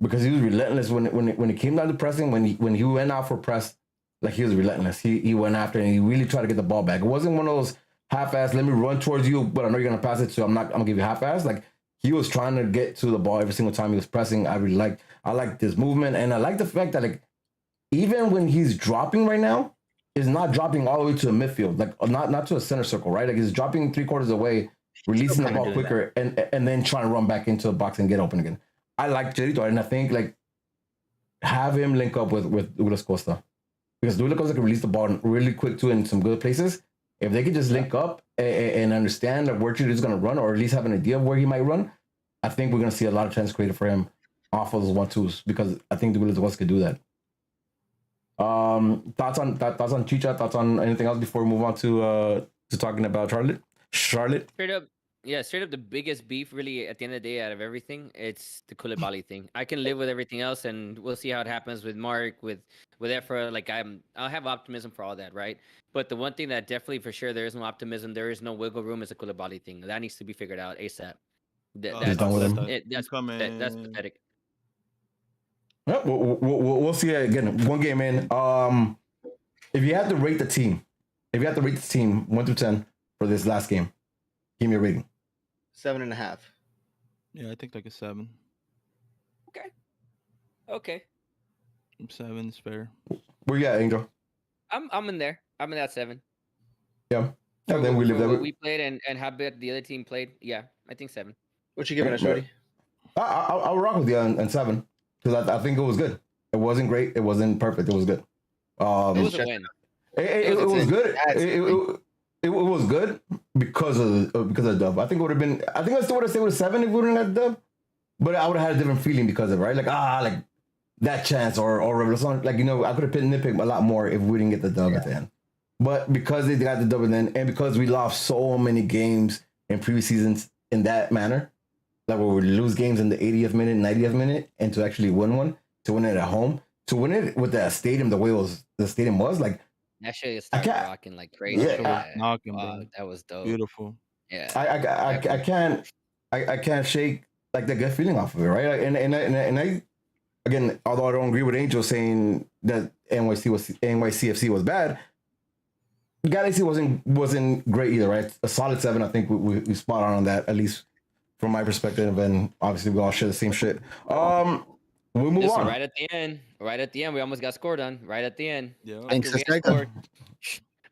[SPEAKER 1] Because he was relentless when it came down to pressing, when he went out for press. Like he was relentless. He went after and he really tried to get the ball back. It wasn't one of those half-ass, let me run towards you, but I know you're gonna pass it, so I'm gonna give you half-ass. Like he was trying to get to the ball every single time he was pressing. I like this movement, and I like the fact that like even when he's dropping right now, is not dropping all the way to the midfield, like not to a center circle, right? Like he's dropping 3/4 away, releasing the ball quicker, and then trying to run back into the box and get open again. I like Chicharito, and I think like have him link up with Douglas Costa. Because Douglas Costa can release the ball really quick too in some good places. If they could just link up and understand where Chicharito is going to run, or at least have an idea of where he might run, I think we're going to see a lot of chances created for him off of those 1-2s, because I think Douglas Costa could do that. Thoughts on Chicha? Thoughts on anything else before we move on to talking about Charlotte?
[SPEAKER 3] Straight up, the biggest beef really at the end of the day out of everything, it's the Koulibaly thing. I can live with everything else, and we'll see how it happens with Mark, with Efra. Like I'll have optimism for all that, right? But the one thing that definitely for sure there is no optimism, there is no wiggle room, is the Koulibaly thing. That needs to be figured out ASAP. That's pathetic.
[SPEAKER 1] Yeah, we'll see again. One game in. If you had to rate the team, 1 through 10 for this last game, give me a rating.
[SPEAKER 7] 7.5.
[SPEAKER 4] Yeah, I think like a 7.
[SPEAKER 3] Okay.
[SPEAKER 4] 7 is fair.
[SPEAKER 1] Where you at, Angel?
[SPEAKER 3] I'm in there. I'm in that 7.
[SPEAKER 1] Yeah.
[SPEAKER 3] For,
[SPEAKER 1] And then we
[SPEAKER 3] for
[SPEAKER 1] live that.
[SPEAKER 3] what we played and how bad the other team played. Yeah, I think 7.
[SPEAKER 7] What you giving us, Shorty?
[SPEAKER 1] I'll rock with you on 7 because I think it was good. It wasn't great. It wasn't perfect. It was good.
[SPEAKER 3] It was a win.
[SPEAKER 1] It was good. It was good because of the dub. I think it would have been. I think I still would have stayed with 7 if we wouldn't have dub. But I would have had a different feeling because of it, right? Like that chance or something. Like I could have nitpicked a lot more if we didn't get the dub at the end. But because they got the dub at the end, and because we lost so many games in previous seasons in that manner, like where we lose games in the 80th minute, 90th minute, and to actually win one, to win it at home, to win it with that stadium the way the stadium was, like
[SPEAKER 3] that shit started rocking like crazy.
[SPEAKER 1] Yeah,
[SPEAKER 4] knocking,
[SPEAKER 3] wow,
[SPEAKER 4] bro.
[SPEAKER 3] that was dope.
[SPEAKER 4] Beautiful.
[SPEAKER 3] Yeah,
[SPEAKER 1] I can't shake like the good feeling off of it, right? And I again, although I don't agree with Angel saying that NYCFC was bad, Galaxy wasn't great either, right? A solid 7, I think we spot on that, at least from my perspective, and obviously we all share the same shit. We move on.
[SPEAKER 3] Right at the end, we almost got scored on. Right at the end,
[SPEAKER 4] Yeah.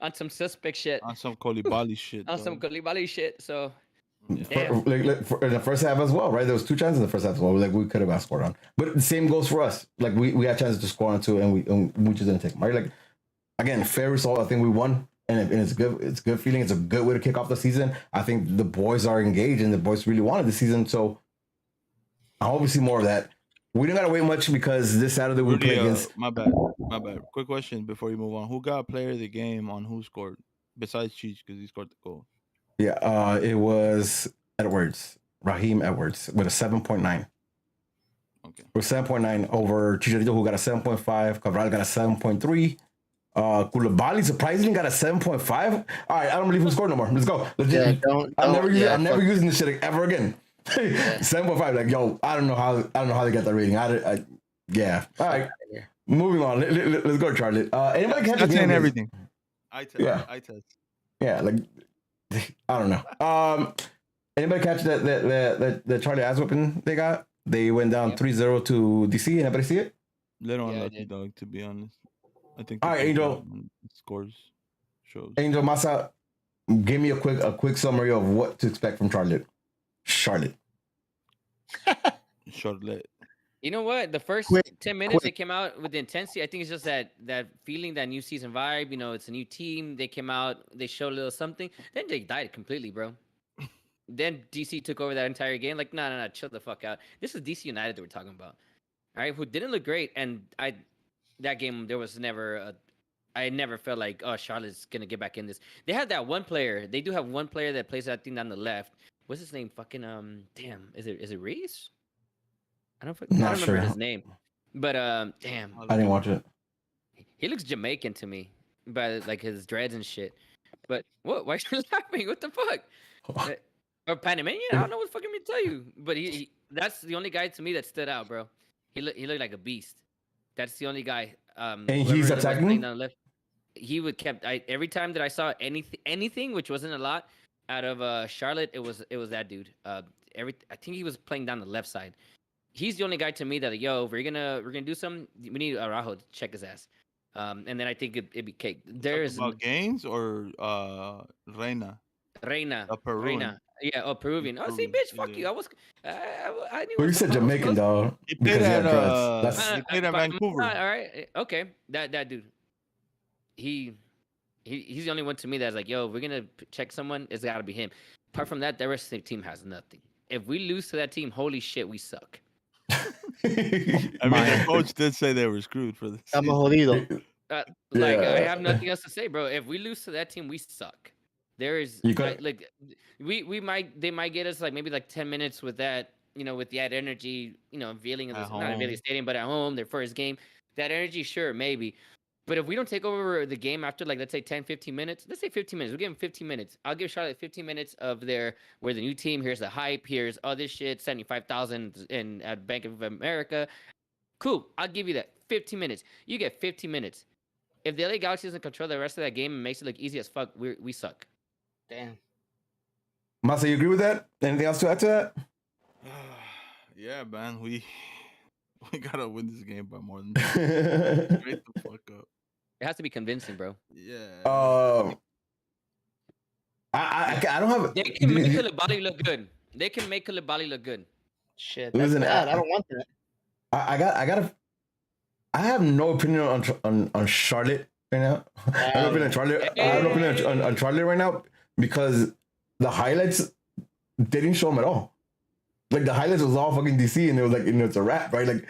[SPEAKER 3] On some suspect shit.
[SPEAKER 4] On some Kolibali shit.
[SPEAKER 3] On some Kolibali shit. So.
[SPEAKER 1] In the first half as well, right? There was 2 chances in the first half as well. Like we could have got scored on, but the same goes for us. Like we had chances to score on 2, and we just didn't take them. Right? Like again, fair result. I think we won, and it's good. It's a good feeling. It's a good way to kick off the season. I think the boys are engaged, and the boys really wanted the season. So I hope we see more of that. We didn't gotta wait much because this Saturday we play against.
[SPEAKER 4] My bad. Quick question before you move on: who got player of the game on who scored besides Cheech because he scored the goal?
[SPEAKER 1] Yeah, it was Raheem Edwards with a 7.9.
[SPEAKER 4] Okay.
[SPEAKER 1] With 7.9 over Chicharito, who got a 7.5. Cabral got a 7.3. Koulibaly surprisingly got a 7.5. All right, I don't believe who scored no more. Let's go. Legit.
[SPEAKER 7] Yeah,
[SPEAKER 1] I'm never using this shit ever again. 7.5. Like, yo, I don't know how they got that rating. Yeah. All right. Moving on. Let's go, Charlotte. Anybody catch
[SPEAKER 4] That's saying everything. I test.
[SPEAKER 1] Yeah, like I don't know. Anybody catch that Charlie ass whipping they got? They went down 3-0 to DC. Anybody see it?
[SPEAKER 4] Little unlucky, dog, to be honest. I think.
[SPEAKER 1] All right, Angel.
[SPEAKER 4] Scores shows.
[SPEAKER 1] Angel Massa, give me a quick summary of what to expect from Charlotte. Charlotte.
[SPEAKER 3] You know what? The first 10 minutes they came out with the intensity. I think it's just that feeling, that new season vibe. It's a new team. They came out, they showed a little something. Then they died completely, bro. Then DC took over that entire game. Like, no, chill the fuck out. This is DC United that we're talking about. All right, who didn't look great. And that game, there was never I never felt like, oh, Charlotte's gonna get back in this. They have that one player. They do have one player that plays that thing down the left. What's his name? Fucking damn. Is it Reese? I don't remember his name. But damn.
[SPEAKER 1] I didn't watch it.
[SPEAKER 3] He looks Jamaican to me, by like his dreads and shit. But what? Why are you laughing? What the fuck? Or Panamanian? I don't know what fucking me tell you. But he that's the only guy to me that stood out, bro. He looked like a beast. That's the only guy.
[SPEAKER 1] And he's attacking.
[SPEAKER 3] Down the left. He would every time that I saw anything, which wasn't a lot, out of Charlotte, it was that dude. I think he was playing down the left side. He's the only guy to me that if we're gonna do something, we need Araujo to check his ass. And then I think it'd be cake. There's
[SPEAKER 4] about Gaines or Reina.
[SPEAKER 3] A Peruvian. Reina. Yeah, Peruvian. Oh, see, bitch, fuck you. I knew.
[SPEAKER 1] Well, you said Jamaican, dog.
[SPEAKER 4] He played at Vancouver.
[SPEAKER 3] All right, okay. That dude. He's the only one to me that's like, yo, if we're gonna check someone, it's gotta be him. Apart from that, the rest of the team has nothing. If we lose to that team, holy shit, we suck.
[SPEAKER 4] I mean, the coach did say they were screwed for this.
[SPEAKER 7] I'm a jodido.
[SPEAKER 3] I have nothing else to say, bro. If we lose to that team, we suck. There is they might get us like maybe like 10 minutes with that, with that energy, feeling of this, not really stadium, but at home, their first game. That energy, sure, maybe. But if we don't take over the game after, like, let's say 10, 15 minutes, let's say 15 minutes, we'll give them 15 minutes. I'll give Charlotte 15 minutes of we're the new team, here's the hype, here's all this shit, 75,000 at Bank of America. Cool, I'll give you that. 15 minutes. You get 15 minutes. If the LA Galaxy doesn't control the rest of that game and makes it look easy as fuck, we suck.
[SPEAKER 7] Damn.
[SPEAKER 1] Masa, you agree with that? Anything else to add to that?
[SPEAKER 4] Yeah, man, we gotta win this game by more than that. Straight the fuck up.
[SPEAKER 3] It has to be convincing, bro.
[SPEAKER 4] Yeah.
[SPEAKER 1] I don't have.
[SPEAKER 3] They can make Koulibaly look good. They can make Koulibaly look good.
[SPEAKER 7] Shit, that's bad. I don't want that.
[SPEAKER 1] I have no opinion on Charlotte right now. I have no opinion on Charlotte. I have no opinion on Charlotte right now because the highlights didn't show them at all. Like the highlights was all fucking DC, and it was like, it's a wrap, right? Like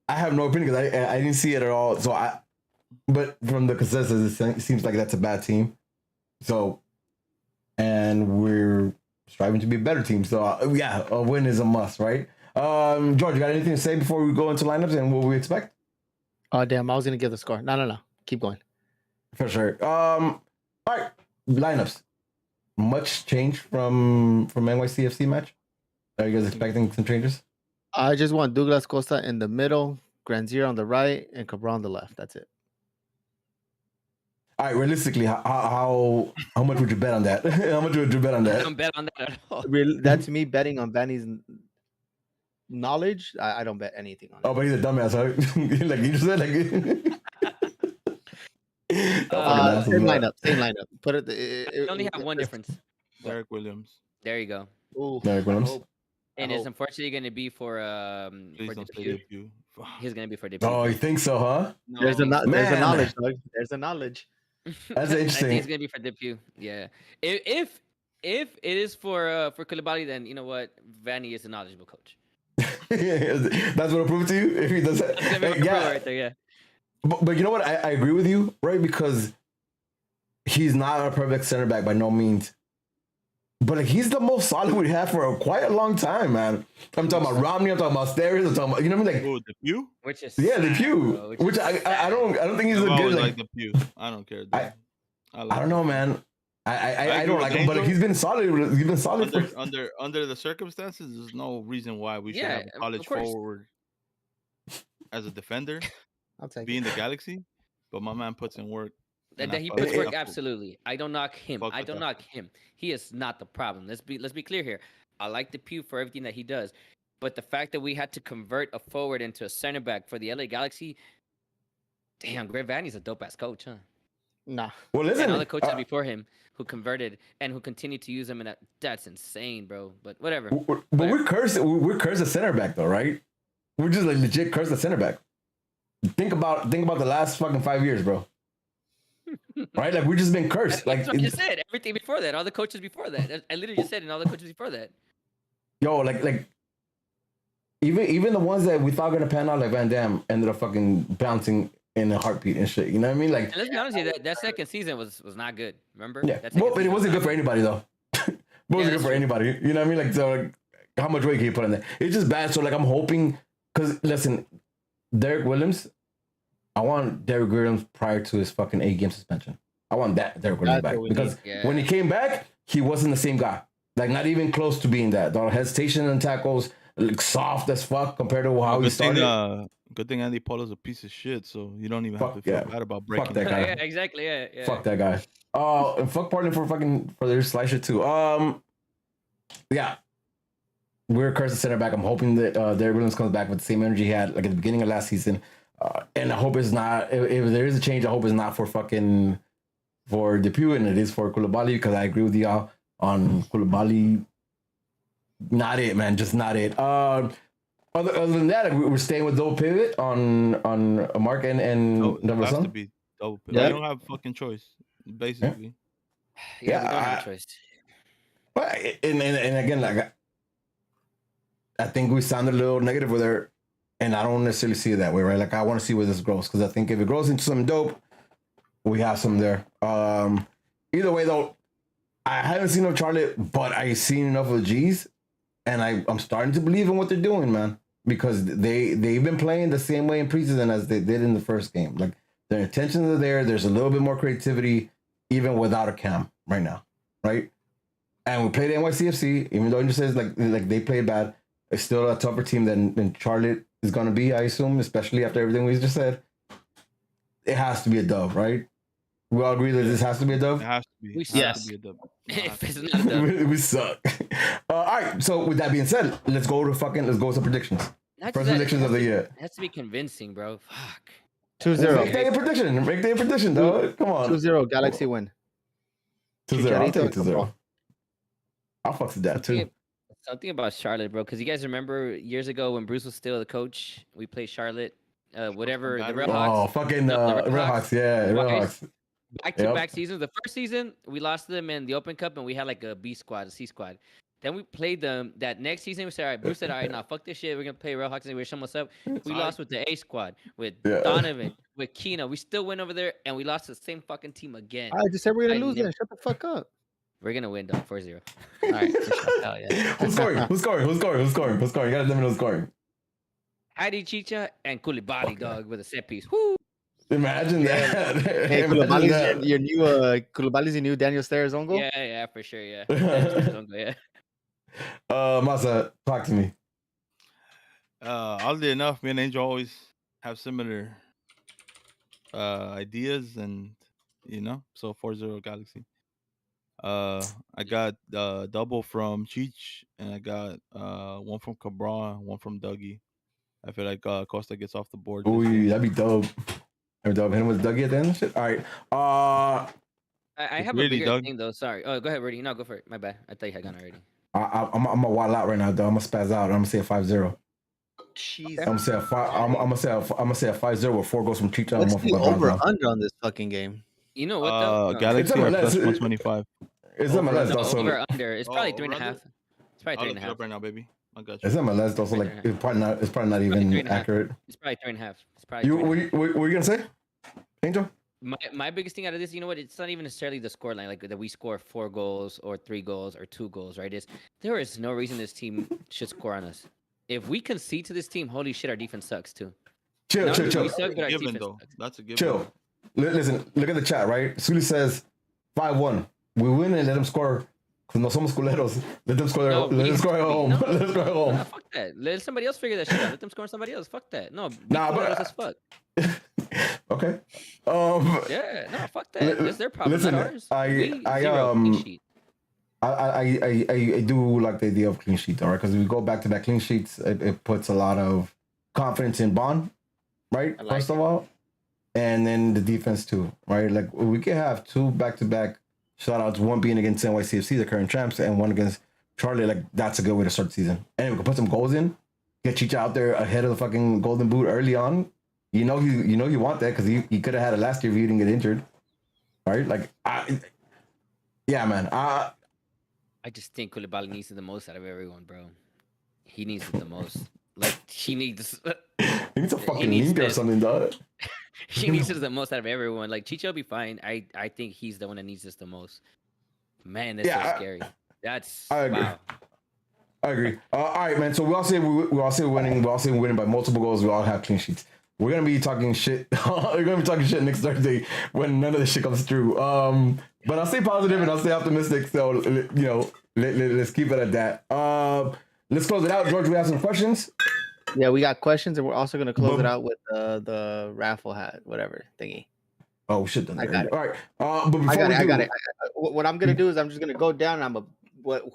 [SPEAKER 1] I have no opinion because I didn't see it at all. So but from the consensus, it seems like that's a bad team. So, and we're striving to be a better team. So yeah, a win is a must, right? George, you got anything to say before we go into lineups and what we expect?
[SPEAKER 7] Oh damn! I was gonna give the score. No. Keep going.
[SPEAKER 1] For sure. All right, lineups. Much change from NYCFC match? Are you guys expecting some changes?
[SPEAKER 7] I just want Douglas Costa in the middle, Granzier on the right, and Cabral on the left. That's it.
[SPEAKER 1] All right, realistically, how much would you bet on that? How much would you bet on that?
[SPEAKER 3] I don't bet on that at all.
[SPEAKER 7] That's me betting on Vanny's knowledge. I don't bet anything on it.
[SPEAKER 1] Oh, but he's a dumbass, huh? Like you just said, like.
[SPEAKER 7] Same lineup. Put it.
[SPEAKER 3] I only have one difference.
[SPEAKER 4] Derek Williams.
[SPEAKER 3] There you go.
[SPEAKER 7] Ooh,
[SPEAKER 1] Derek Williams.
[SPEAKER 3] And it's unfortunately going to be for
[SPEAKER 4] Debut.
[SPEAKER 3] He's going to be for debut.
[SPEAKER 1] Oh, you think so, huh?
[SPEAKER 3] No,
[SPEAKER 7] there's a knowledge, Doug. There's a knowledge.
[SPEAKER 1] That's interesting.
[SPEAKER 3] I think it's going to be for debut. Yeah. If it is for Koulibaly, then you know what? Vanny is a knowledgeable coach.
[SPEAKER 1] That's what I prove to you. If he does that,
[SPEAKER 3] yeah, right there, yeah.
[SPEAKER 1] But you know what? I agree with you, right? Because he's not a perfect center back by no means. But like, he's the most solid we have for quite a long time, man. I'm talking about Romney. I'm talking about Steres. I'm talking about, you know what I mean? Like,
[SPEAKER 4] the Pew?
[SPEAKER 3] Which is
[SPEAKER 1] the Pew. Which I don't think he's a good
[SPEAKER 4] like the Pew. I don't care.
[SPEAKER 1] I don't know, man. I don't like him, but like, he's been solid. He's been solid
[SPEAKER 4] under the circumstances. There's no reason why we should have a college forward as a defender.
[SPEAKER 7] I'll take
[SPEAKER 4] be in the Galaxy, but my man puts in work.
[SPEAKER 3] That he puts work, absolutely. I don't knock him. I don't knock him. He is not the problem. Let's be clear here. I like the Pew for everything that he does, but the fact that we had to convert a forward into a center back for the LA Galaxy, damn, Greg Vanny's a dope ass coach, huh?
[SPEAKER 7] Nah.
[SPEAKER 1] Well, listen,
[SPEAKER 3] and all the coaches before him who converted and who continue to use him, and that's insane, bro. But whatever.
[SPEAKER 1] But we're cursed the center back though, right? We're just like legit cursed the center back. Think about the last fucking 5 years, bro. Right? Like, we've just been cursed.
[SPEAKER 3] That's what you said. Everything before that. All the coaches before that. I literally just said, and all the coaches before that.
[SPEAKER 1] Yo, like even the ones that we thought were gonna pan out, like Van Damme, ended up fucking bouncing in a heartbeat and shit. You know what I mean? Like,
[SPEAKER 3] and let's be honest with you, that second season was not good. Remember?
[SPEAKER 1] Yeah. Well, but it wasn't good for anybody though. It wasn't good for anybody. You know what I mean? Like, so like, how much weight can you put in there? It's just bad. So like, I'm hoping, because listen, Derek Williams, I want Derek Williams prior to his fucking 8-game suspension. I want that Derek Williams back, because when he came back, he wasn't the same guy. Like, not even close to being that. The hesitation and tackles, like, soft as fuck compared to how he started.
[SPEAKER 4] Good thing Andy Polo's a piece of shit, so you don't even have to feel bad about breaking.
[SPEAKER 1] Fuck that guy.
[SPEAKER 3] Yeah, exactly. Yeah.
[SPEAKER 1] Fuck that guy. And fuck Portland for their slice shit too. Yeah. We're cursed at center back. I'm hoping that Derek Williams comes back with the same energy he had like at the beginning of last season. And I hope it's not, if there is a change, I hope it's not for Depew and it is for Koulibaly, because I agree with y'all on Koulibaly. Not it, man. Just not it. Other than that, we're staying with double pivot on Mark and
[SPEAKER 4] it has to be double pivot. Yeah. I don't have fucking choice, basically.
[SPEAKER 3] Yeah, we don't have a choice.
[SPEAKER 1] But and again, like, I think we sounded a little negative with her, and I don't necessarily see it that way, right? Like, I want to see where this grows, because I think if it grows into something dope, we have some there. Either way, though, I haven't seen enough Charlotte, but I've seen enough of the G's, and I'm starting to believe in what they're doing, man, because they've been playing the same way in preseason as they did in the first game. Like, their intentions are there. There's a little bit more creativity, even without a cam right now, right? And we played NYCFC, even though it just says like they played bad. It's still a tougher team than Charlotte is going to be, I assume, especially after everything we just said. It has to be a dub, right? We all agree that this has to be a dub?
[SPEAKER 4] It has to be.
[SPEAKER 3] Yes.
[SPEAKER 4] To be a dub.
[SPEAKER 3] If it's not a dub.
[SPEAKER 1] We suck. All right, so with that being said, let's go to predictions. First predictions of the year.
[SPEAKER 3] It has to be convincing, bro. Fuck.
[SPEAKER 7] 2-0.
[SPEAKER 1] Make that a prediction. Make that a prediction, dog. Come on.
[SPEAKER 7] 2-0, Galaxy win.
[SPEAKER 1] 2-0. I'll take it
[SPEAKER 7] Chicharito,
[SPEAKER 1] 2-0. I'll fuck with that too.
[SPEAKER 3] Something about Charlotte, bro. Because you guys remember years ago when Bruce was still the coach, we played Charlotte, whatever the Red Hawks.
[SPEAKER 1] Oh, fucking Red Hawks. Yeah, Red Hawks.
[SPEAKER 3] Back-to-back seasons. The first season, we lost to them in the Open Cup, and we had like a B squad, a C squad. Then we played them that next season. We said, all right, Bruce said, all right, now fuck this shit. We're going to play Red Hawks and we're showing what's up. We lost with the A squad, with Donovan, with Keno. We still went over there, and we lost to the same fucking team again.
[SPEAKER 7] I just said we're going to lose then. Shut the fuck up.
[SPEAKER 3] We're going to win, dog, 4-0. All right, for sure. Hell yeah.
[SPEAKER 1] Who's scoring? You got to let me know who's scoring.
[SPEAKER 3] Hadi Chicha and Koulibaly, dog, with a set piece. Woo!
[SPEAKER 1] Imagine that.
[SPEAKER 7] Hey, Koulibaly's your new Koulibaly's your new Daniel Stairs own goal?
[SPEAKER 3] Yeah, for sure, yeah. Yeah.
[SPEAKER 1] Masa, talk to me.
[SPEAKER 4] Oddly enough, me and Angel always have similar ideas, and so 4-0 Galaxy. I got double from Cheech, and I got one from Cabral, one from Dougie. I feel like Costa gets off the board.
[SPEAKER 1] Ooh, that'd be dope. Hit him with Dougie at the end of shit. All right.
[SPEAKER 3] I have a bigger thing though. Sorry. Oh, go ahead, Rudy. No, go for it. My bad. I thought you had gone already.
[SPEAKER 1] I'm gonna wild out right now, though. I'm gonna spaz out. I'm gonna say a 5-0.
[SPEAKER 7] Jesus.
[SPEAKER 1] I'm gonna say a 5-0 with 4 goals from Chicha.
[SPEAKER 7] What's the over under on this fucking game?
[SPEAKER 3] You know what though?
[SPEAKER 4] Galaxy are plus 125.
[SPEAKER 1] It's MLS also.
[SPEAKER 3] Over under. It's probably 3.5. It's probably 3.5
[SPEAKER 4] right now, baby. I got you.
[SPEAKER 1] It's MLS also. Like it's probably not even accurate.
[SPEAKER 3] It's probably 3.5. It's probably.
[SPEAKER 1] What were you gonna say, Angel?
[SPEAKER 3] My biggest thing out of this, you know what? It's not even necessarily the score line, like that we score 4 goals or 3 goals or 2 goals, right? There is no reason this team should score on us. If we concede to this team, holy shit, our defense sucks too.
[SPEAKER 1] Chill.
[SPEAKER 3] We suck, but our defense sucks.
[SPEAKER 4] That's a given.
[SPEAKER 1] Chill. Listen, look at the chat, right? Suli says 5-1. We win and let them score. Because no somos culeros. Let them score. Let them score at home. Let them score at home.
[SPEAKER 3] Nah, fuck that. Let somebody else figure that shit out. Let them score on somebody else. Fuck that. No,
[SPEAKER 1] but
[SPEAKER 3] as fuck.
[SPEAKER 1] Okay.
[SPEAKER 3] Yeah, no, fuck that. That's their problem,
[SPEAKER 1] listen,
[SPEAKER 3] not ours.
[SPEAKER 1] I do like the idea of clean sheet, all right? Because if we go back to that clean sheets, it puts a lot of confidence in Bond, right? First of all, and then the defense too, right? Like we could have 2 back-to-back shutouts, one being against NYCFC, the current champs, and one against Charlie. Like that's a good way to start the season. And we can put some goals in, get Chicha out there ahead of the fucking Golden Boot early on. You know you want that because he could have had it last year if he didn't get injured, right? Like yeah, man.
[SPEAKER 3] I just think Koulibaly needs it the most out of everyone, bro. He needs it the most. Like he needs.
[SPEAKER 1] He needs a fucking limpia or something, dog.
[SPEAKER 3] He needs it the most out of everyone. Like Chicha will be fine. I think he's the one that needs this the most. Man, that's so scary. I
[SPEAKER 1] agree.
[SPEAKER 3] Wow.
[SPEAKER 1] I agree. All right, man. So we all say winning. We all say winning by multiple goals. We all have clean sheets. We're gonna be talking shit. We're gonna be talking shit next Thursday when none of this shit comes through. But I'll stay positive and I'll stay optimistic. So let's keep it at that. Let's close it out, George. We have some questions.
[SPEAKER 7] Yeah, we got questions, and we're also gonna close it out with the raffle hat, whatever thingy.
[SPEAKER 1] Oh shit!
[SPEAKER 7] I got it.
[SPEAKER 1] All right. But before
[SPEAKER 7] I got it. What I'm gonna do is I'm just gonna go down. And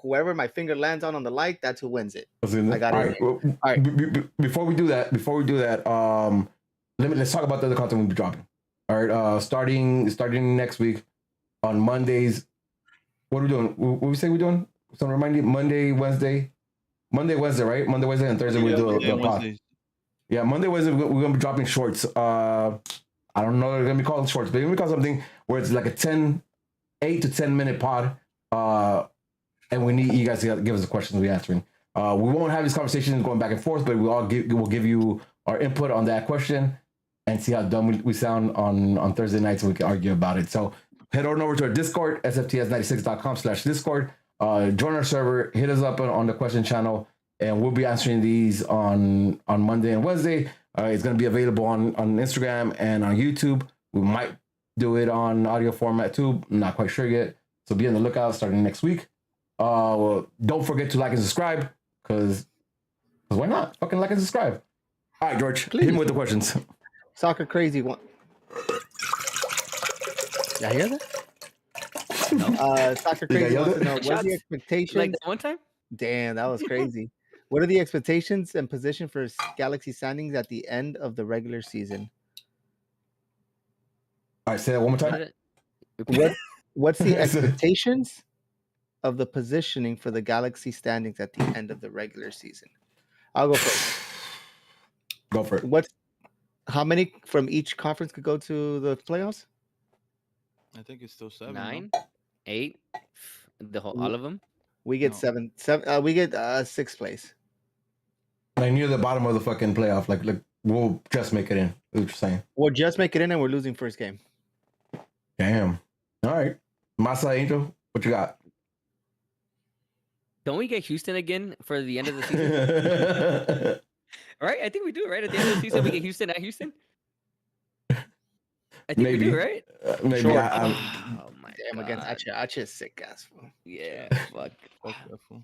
[SPEAKER 7] whoever my finger lands on the light, that's who wins it. I got it.
[SPEAKER 1] All right. Before we do that, let's talk about the other content we'll be dropping. All right. Starting next week on Mondays. What are we doing? What we say we're doing? So remind you, Monday, Wednesday, right? Monday, Wednesday, and Thursday we do the pod. Yeah, Monday, Wednesday we're gonna be dropping shorts. I don't know if they're gonna be called shorts, but we're gonna call something where it's like a 8 to 10 minute pod. And we need you guys to give us the questions we're answering. We won't have these conversations going back and forth, but we'll give you our input on that question and see how dumb we sound on Thursday nights, so we can argue about it. So head on over to our Discord, sfts96.com/Discord. Join our server, hit us up on the question channel, and we'll be answering these on Monday and Wednesday. It's going to be available on Instagram and on YouTube. We might do it on audio format too. I'm not quite sure yet. So be on the lookout starting next week. Don't forget to like and subscribe because why not? Fucking like and subscribe. All right, George, hit me with the questions.
[SPEAKER 7] Soccer crazy one. Y'all hear that? No. Soccer crazy wants to know what are the expectations?
[SPEAKER 3] Like that one time?
[SPEAKER 7] Damn, that was crazy. What are the expectations and position for Galaxy signings at the end of the regular season?
[SPEAKER 1] All right, say that one more time.
[SPEAKER 7] What's the expectations of the positioning for the Galaxy standings at the end of the regular season? I'll go first.
[SPEAKER 1] Go for it.
[SPEAKER 7] How many from each conference could go to the playoffs?
[SPEAKER 4] I think it's still 7.
[SPEAKER 3] 9,
[SPEAKER 4] No?
[SPEAKER 3] 8, all of them.
[SPEAKER 7] We get
[SPEAKER 4] No.
[SPEAKER 7] 7. We get 6th place.
[SPEAKER 1] Like near the bottom of the fucking playoff. Like we'll just make it in. What you're saying?
[SPEAKER 7] We'll just make it in, and we're losing first game.
[SPEAKER 1] Damn. All right. Masa Angel, what you got?
[SPEAKER 3] Don't we get Houston again for the end of the season? Right? I think we do, right? At the end of the season, we get Houston at Houston. I think we do, right?
[SPEAKER 1] Maybe.
[SPEAKER 7] Sure.
[SPEAKER 3] Oh my
[SPEAKER 7] Damn,
[SPEAKER 3] god.
[SPEAKER 7] against Ache is sick ass.
[SPEAKER 3] Yeah, fuck.
[SPEAKER 4] Fuck that fool.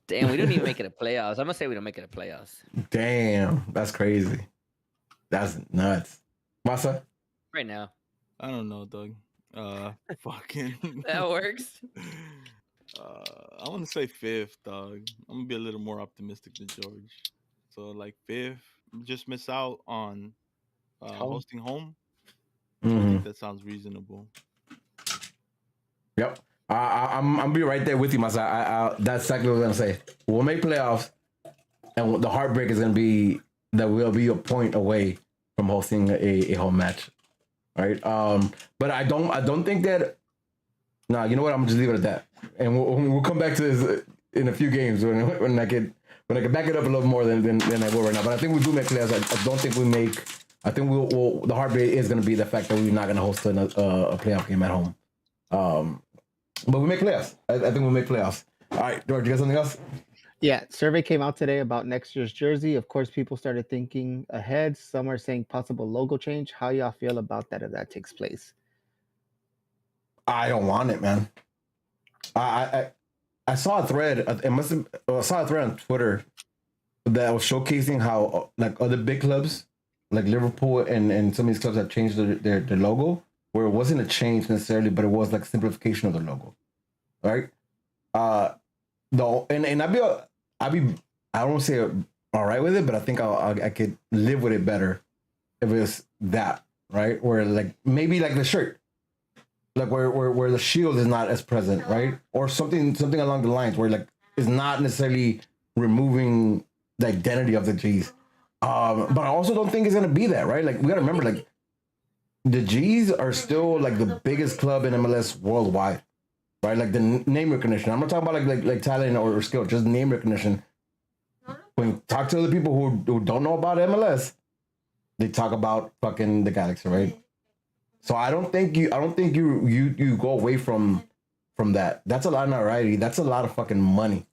[SPEAKER 3] Damn, we don't even make it a playoffs. I'm gonna say we don't make it a playoffs.
[SPEAKER 1] Damn, that's crazy. That's nuts. Masa?
[SPEAKER 3] Right now.
[SPEAKER 4] I don't know, Doug. Fucking.
[SPEAKER 3] That works.
[SPEAKER 4] I want to say 5th, dog. I'm gonna be a little more optimistic than George. So like 5th, just miss out on hosting home. I think that sounds reasonable.
[SPEAKER 1] Yep. I'm gonna be right there with you, Masa. That's exactly what I was gonna say. We'll make playoffs, and the heartbreak is gonna be that we'll be a point away from hosting a home match, right? But I don't think that. No, you know what? I'm gonna just leave it at that, and we'll come back to this in a few games when I can back it up a little more than I will right now. But I think we do make playoffs. I don't think we make. I think we'll the heartbreak is gonna be the fact that we're not gonna host a playoff game at home. But we make playoffs. I think we'll make playoffs. All right, George, you got something else?
[SPEAKER 7] Yeah, survey came out today about next year's jersey. Of course, people started thinking ahead. Some are saying possible logo change. How y'all feel about that if that takes place?
[SPEAKER 1] I don't want it, man. I saw a thread. I saw a thread on Twitter that was showcasing how like other big clubs, like Liverpool and some of these clubs have changed their logo, where it wasn't a change necessarily, but it was like simplification of the logo, right? And I'd be I don't want to say all right with it, but I think I could live with it better if it's that, right? Where like maybe like the shirt. Like where the shield is not as present, right? Or something along the lines where like it's not necessarily removing the identity of the G's. But I also don't think it's gonna be that, right? Like we gotta remember, like the G's are still like the biggest club in MLS worldwide, right? Like the name recognition. I'm not talking about like talent or skill, just name recognition. When you talk to other people who don't know about MLS, they talk about fucking the Galaxy, right? So I don't think you go away from that. That's a lot of notoriety. That's a lot of fucking money,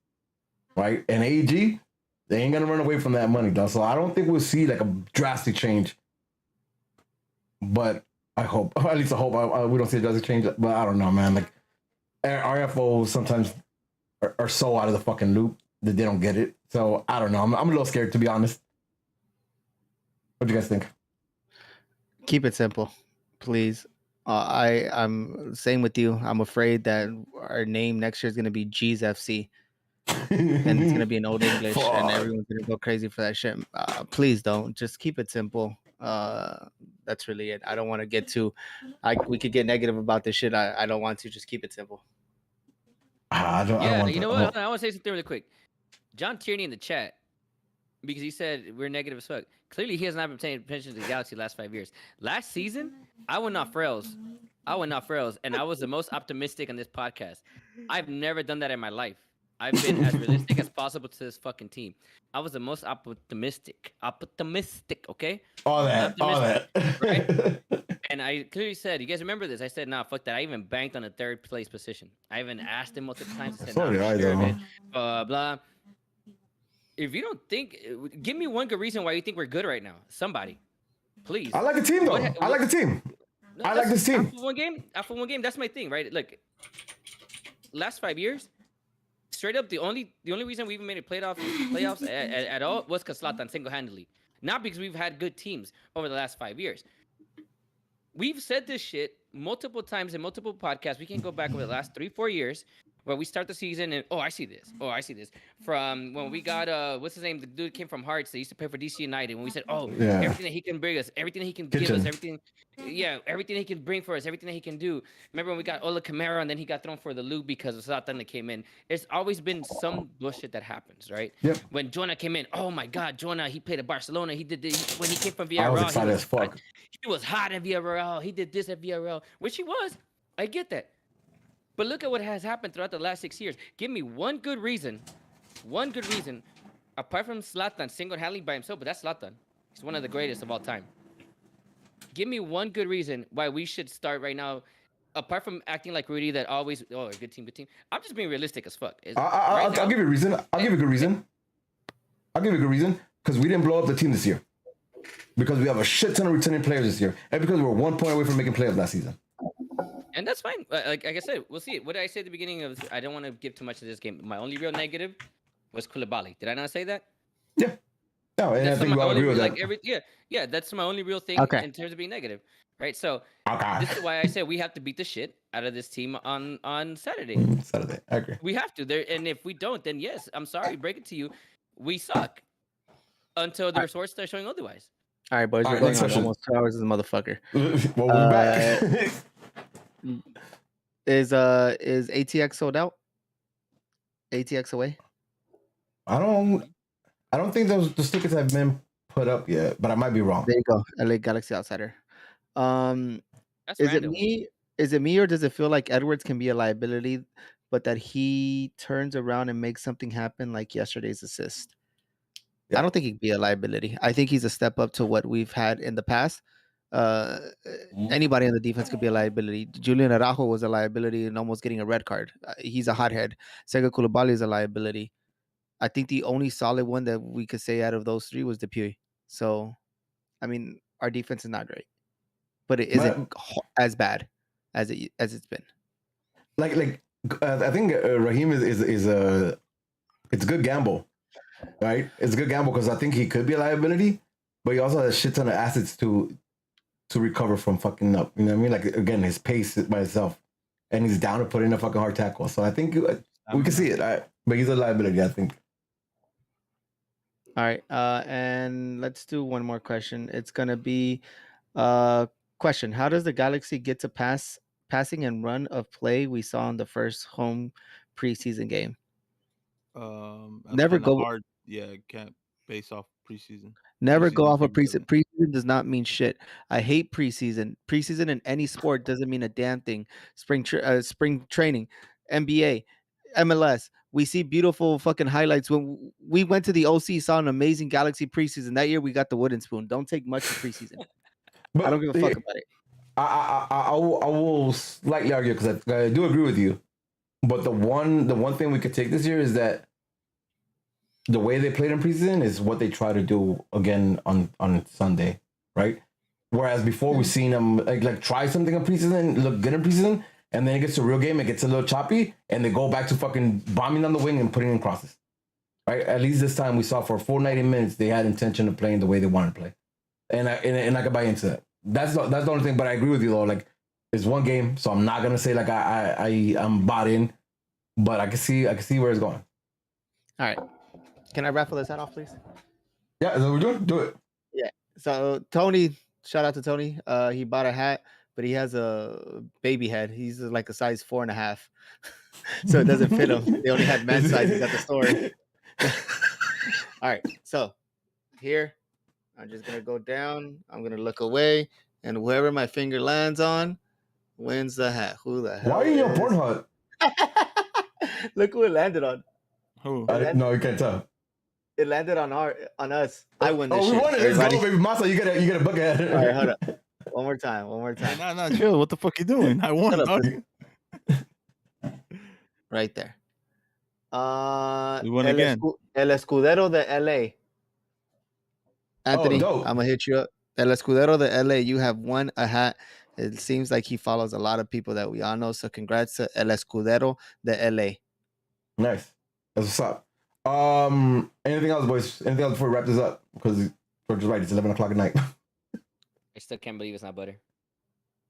[SPEAKER 1] right? And AEG, they ain't gonna run away from that money, though. So I don't think we'll see like a drastic change. But I hope, or at least I hope, we don't see a drastic change. But I don't know, man. Like RFOs sometimes are so out of the fucking loop that they don't get it. So I don't know. I'm a little scared, to be honest. What do you guys think?
[SPEAKER 7] Keep it simple, please. I'm saying with you, I'm afraid that our name next year is going to be G's FC. And it's going to be in Old English and everyone's going to go crazy for that shit. Please don't. Just keep it simple. That's really it. I don't want to get too... we could get negative about this shit. I don't want to. Just keep it simple.
[SPEAKER 1] I don't
[SPEAKER 3] you know what? I want to say something really quick. John Tierney in the chat, because he said we're negative as fuck. Clearly, he has not been paying attention to the Galaxy the last 5 years. Last season, I went off rails, and I was the most optimistic on this podcast. I've never done that in my life. I've been as realistic as possible to this fucking team. I was the most optimistic, okay?
[SPEAKER 1] All that.
[SPEAKER 3] Right? And I clearly said, you guys remember this? I said, nah, fuck that. I even banked on a third place position. I even asked him multiple times. I said, nah, blah. If you don't think, give me one good reason why you think we're good right now. Somebody, please.
[SPEAKER 1] I like the team though. I like the team.
[SPEAKER 3] No,
[SPEAKER 1] I like this team.
[SPEAKER 3] After one game, that's my thing, right? Look, last 5 years, straight up, the only reason we even made it playoffs at all was because Zlatan single-handedly. Not because we've had good teams over the last 5 years. We've said this shit multiple times in multiple podcasts. We can go back over the last 3-4 years Well, we start the season and I see this. Oh, I see this. From when we got what's his name? The dude came from Hearts. They used to play for DC United. When we said,
[SPEAKER 1] Yeah.
[SPEAKER 3] everything that he can bring us, everything that he can give us,
[SPEAKER 1] Kitchen.
[SPEAKER 3] everything, everything he can bring for us, everything that he can do. Remember when we got Ola Kamara and then he got thrown for the loop because of Zlatan that came in. It's always been some bullshit that happens, right?
[SPEAKER 1] Yep.
[SPEAKER 3] When Jonah came in, oh my God, Jonah, he played at Barcelona. He did this. When he came from
[SPEAKER 1] I
[SPEAKER 3] Villarreal,
[SPEAKER 1] was excited as fuck.
[SPEAKER 3] He was hot at Villarreal. He did this at Villarreal, which he was. I get that. But look at what has happened throughout the last 6 years. Give me one good reason, apart from Zlatan single-handedly by himself, but that's Zlatan. He's one of the greatest of all time. Give me one good reason why we should start right now, apart from acting like Rudy that always, good team. I'm just being realistic as fuck.
[SPEAKER 1] I'll give you a reason. I'll give you a good reason. Because we didn't blow up the team this year. Because we have a shit ton of returning players this year. And because we're 1 point away from making playoffs last season.
[SPEAKER 3] And that's fine. Like I said, we'll see. What did I say at the beginning of? I don't want to give too much to this game. My only real negative was Koulibaly. Did I not say that?
[SPEAKER 1] Yeah. No, and
[SPEAKER 3] That's
[SPEAKER 1] I think we all agree with that.
[SPEAKER 3] That's my only real thing in terms of being negative, right? So this is why I said we have to beat the shit out of this team on Saturday.
[SPEAKER 1] Saturday, I agree.
[SPEAKER 3] We have to. And if we don't, then yes, I'm sorry, break it to you, we suck until the resources start showing otherwise.
[SPEAKER 7] All right, boys, we're going on almost 2 hours as a motherfucker.
[SPEAKER 1] Well, we're back.
[SPEAKER 7] Is ATX sold out? ATX away?
[SPEAKER 1] I don't think the tickets have been put up yet, but I might be wrong.
[SPEAKER 7] There you go. LA Galaxy Outsider.
[SPEAKER 3] That's
[SPEAKER 7] is
[SPEAKER 3] random.
[SPEAKER 7] it me? Is it me, or does it feel like Edwards can be a liability, but that he turns around and makes something happen like yesterday's assist? Yeah. I don't think he can be a liability. I think he's a step up to what we've had in the past. Anybody on the defense could be a liability. Julian Araujo was a liability and almost getting a red card. He's a hothead. Sega Koulibaly is a liability. I think the only solid one that we could say out of those three was Dupuy. So, I mean, our defense is not great, but it isn't as bad as it's been.
[SPEAKER 1] I think Raheem is a it's a good gamble, right? It's a good gamble because I think he could be a liability, but he also has a shit ton of assets to recover from fucking up. You know what I mean? Like, again, his pace by itself, and he's down to put in a fucking hard tackle. So I think we can see it. But he's a liability, I think.
[SPEAKER 7] All right, and let's do one more question. It's gonna be question: how does the Galaxy get to passing and run of play we saw in the first home preseason game?
[SPEAKER 4] Never go hard. Yeah, can't base off preseason.
[SPEAKER 7] Never go off of preseason. Preseason does not mean shit. I hate preseason. Preseason in any sport doesn't mean a damn thing. Spring training, NBA, MLS. We see beautiful fucking highlights. When we went to the OC, saw an amazing Galaxy preseason. That year we got the wooden spoon. Don't take much of preseason. But I don't give a fuck about it.
[SPEAKER 1] I will slightly argue because I do agree with you. But the one thing we could take this year is that the way they played in preseason is what they try to do again on Sunday, right? Whereas before we've seen them like try something in preseason, look good in preseason, and then it gets to a real game, it gets a little choppy, and they go back to fucking bombing on the wing and putting in crosses, right? At least this time we saw for a full 90 minutes they had intention of playing the way they wanted to play, and I could buy into that. That's the only thing. But I agree with you though. Like, it's one game, so I'm not gonna say like I'm bought in, but I can see where it's going.
[SPEAKER 7] All right. Can I raffle this hat off, please?
[SPEAKER 1] Yeah, is that what we're doing? Do it.
[SPEAKER 7] Yeah. So Tony, shout out to Tony. He bought a hat, but he has a baby head. He's like a size 4.5, so it doesn't fit him. They only had men's sizes at the store. All right. So here, I'm just gonna go down. I'm gonna look away, and whoever my finger lands on wins the hat. Who the hell?
[SPEAKER 1] Why are you on Pornhub?
[SPEAKER 7] Look who it landed on.
[SPEAKER 1] Who? No, you can't tell.
[SPEAKER 7] It landed on us. I won this.
[SPEAKER 1] We won it. Let's go, baby. Masa, you get a bucket.
[SPEAKER 7] All right, hold up. One more time.
[SPEAKER 4] Nah, chill. What the fuck you doing? I won.
[SPEAKER 7] Right there.
[SPEAKER 4] We won again.
[SPEAKER 7] El Escudero de LA. Anthony, I'm gonna hit you up. El Escudero de LA. You have won a hat. It seems like he follows a lot of people that we all know. So congrats to El Escudero de LA.
[SPEAKER 1] Nice. That's what's up. Anything else, boys? Anything else before we wrap this up? Because George is right. It's 11 o'clock at night.
[SPEAKER 3] I still can't believe it's not butter.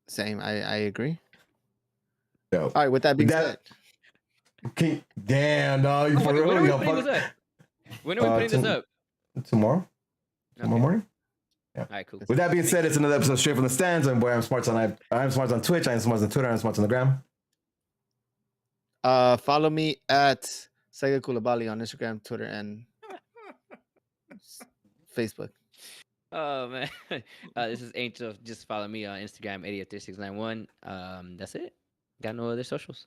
[SPEAKER 7] Same. I agree.
[SPEAKER 1] Yo.
[SPEAKER 7] All right. With that being said,
[SPEAKER 1] Damn, dog. You for
[SPEAKER 3] When
[SPEAKER 1] real?
[SPEAKER 3] are we
[SPEAKER 1] Yo,
[SPEAKER 3] putting this
[SPEAKER 1] fuck.
[SPEAKER 3] up? When are we putting this up?
[SPEAKER 1] Tomorrow. Tomorrow
[SPEAKER 3] Okay.
[SPEAKER 1] morning.
[SPEAKER 3] All right, cool.
[SPEAKER 1] With that being said, it's another episode Straight from the Stands. I'm boy. I'm Smarts on Twitch. I'm Smarts on Twitter. I'm Smarts on the gram.
[SPEAKER 7] Follow me at Sega Koulibaly on Instagram, Twitter, and Facebook.
[SPEAKER 3] Oh man, this is Angel. Just follow me on Instagram, 803691. That's it. Got no other socials.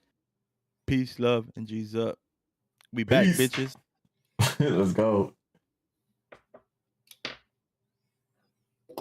[SPEAKER 4] Peace, love, and G's up. We back,
[SPEAKER 1] Peace.
[SPEAKER 4] bitches.
[SPEAKER 1] Let's go.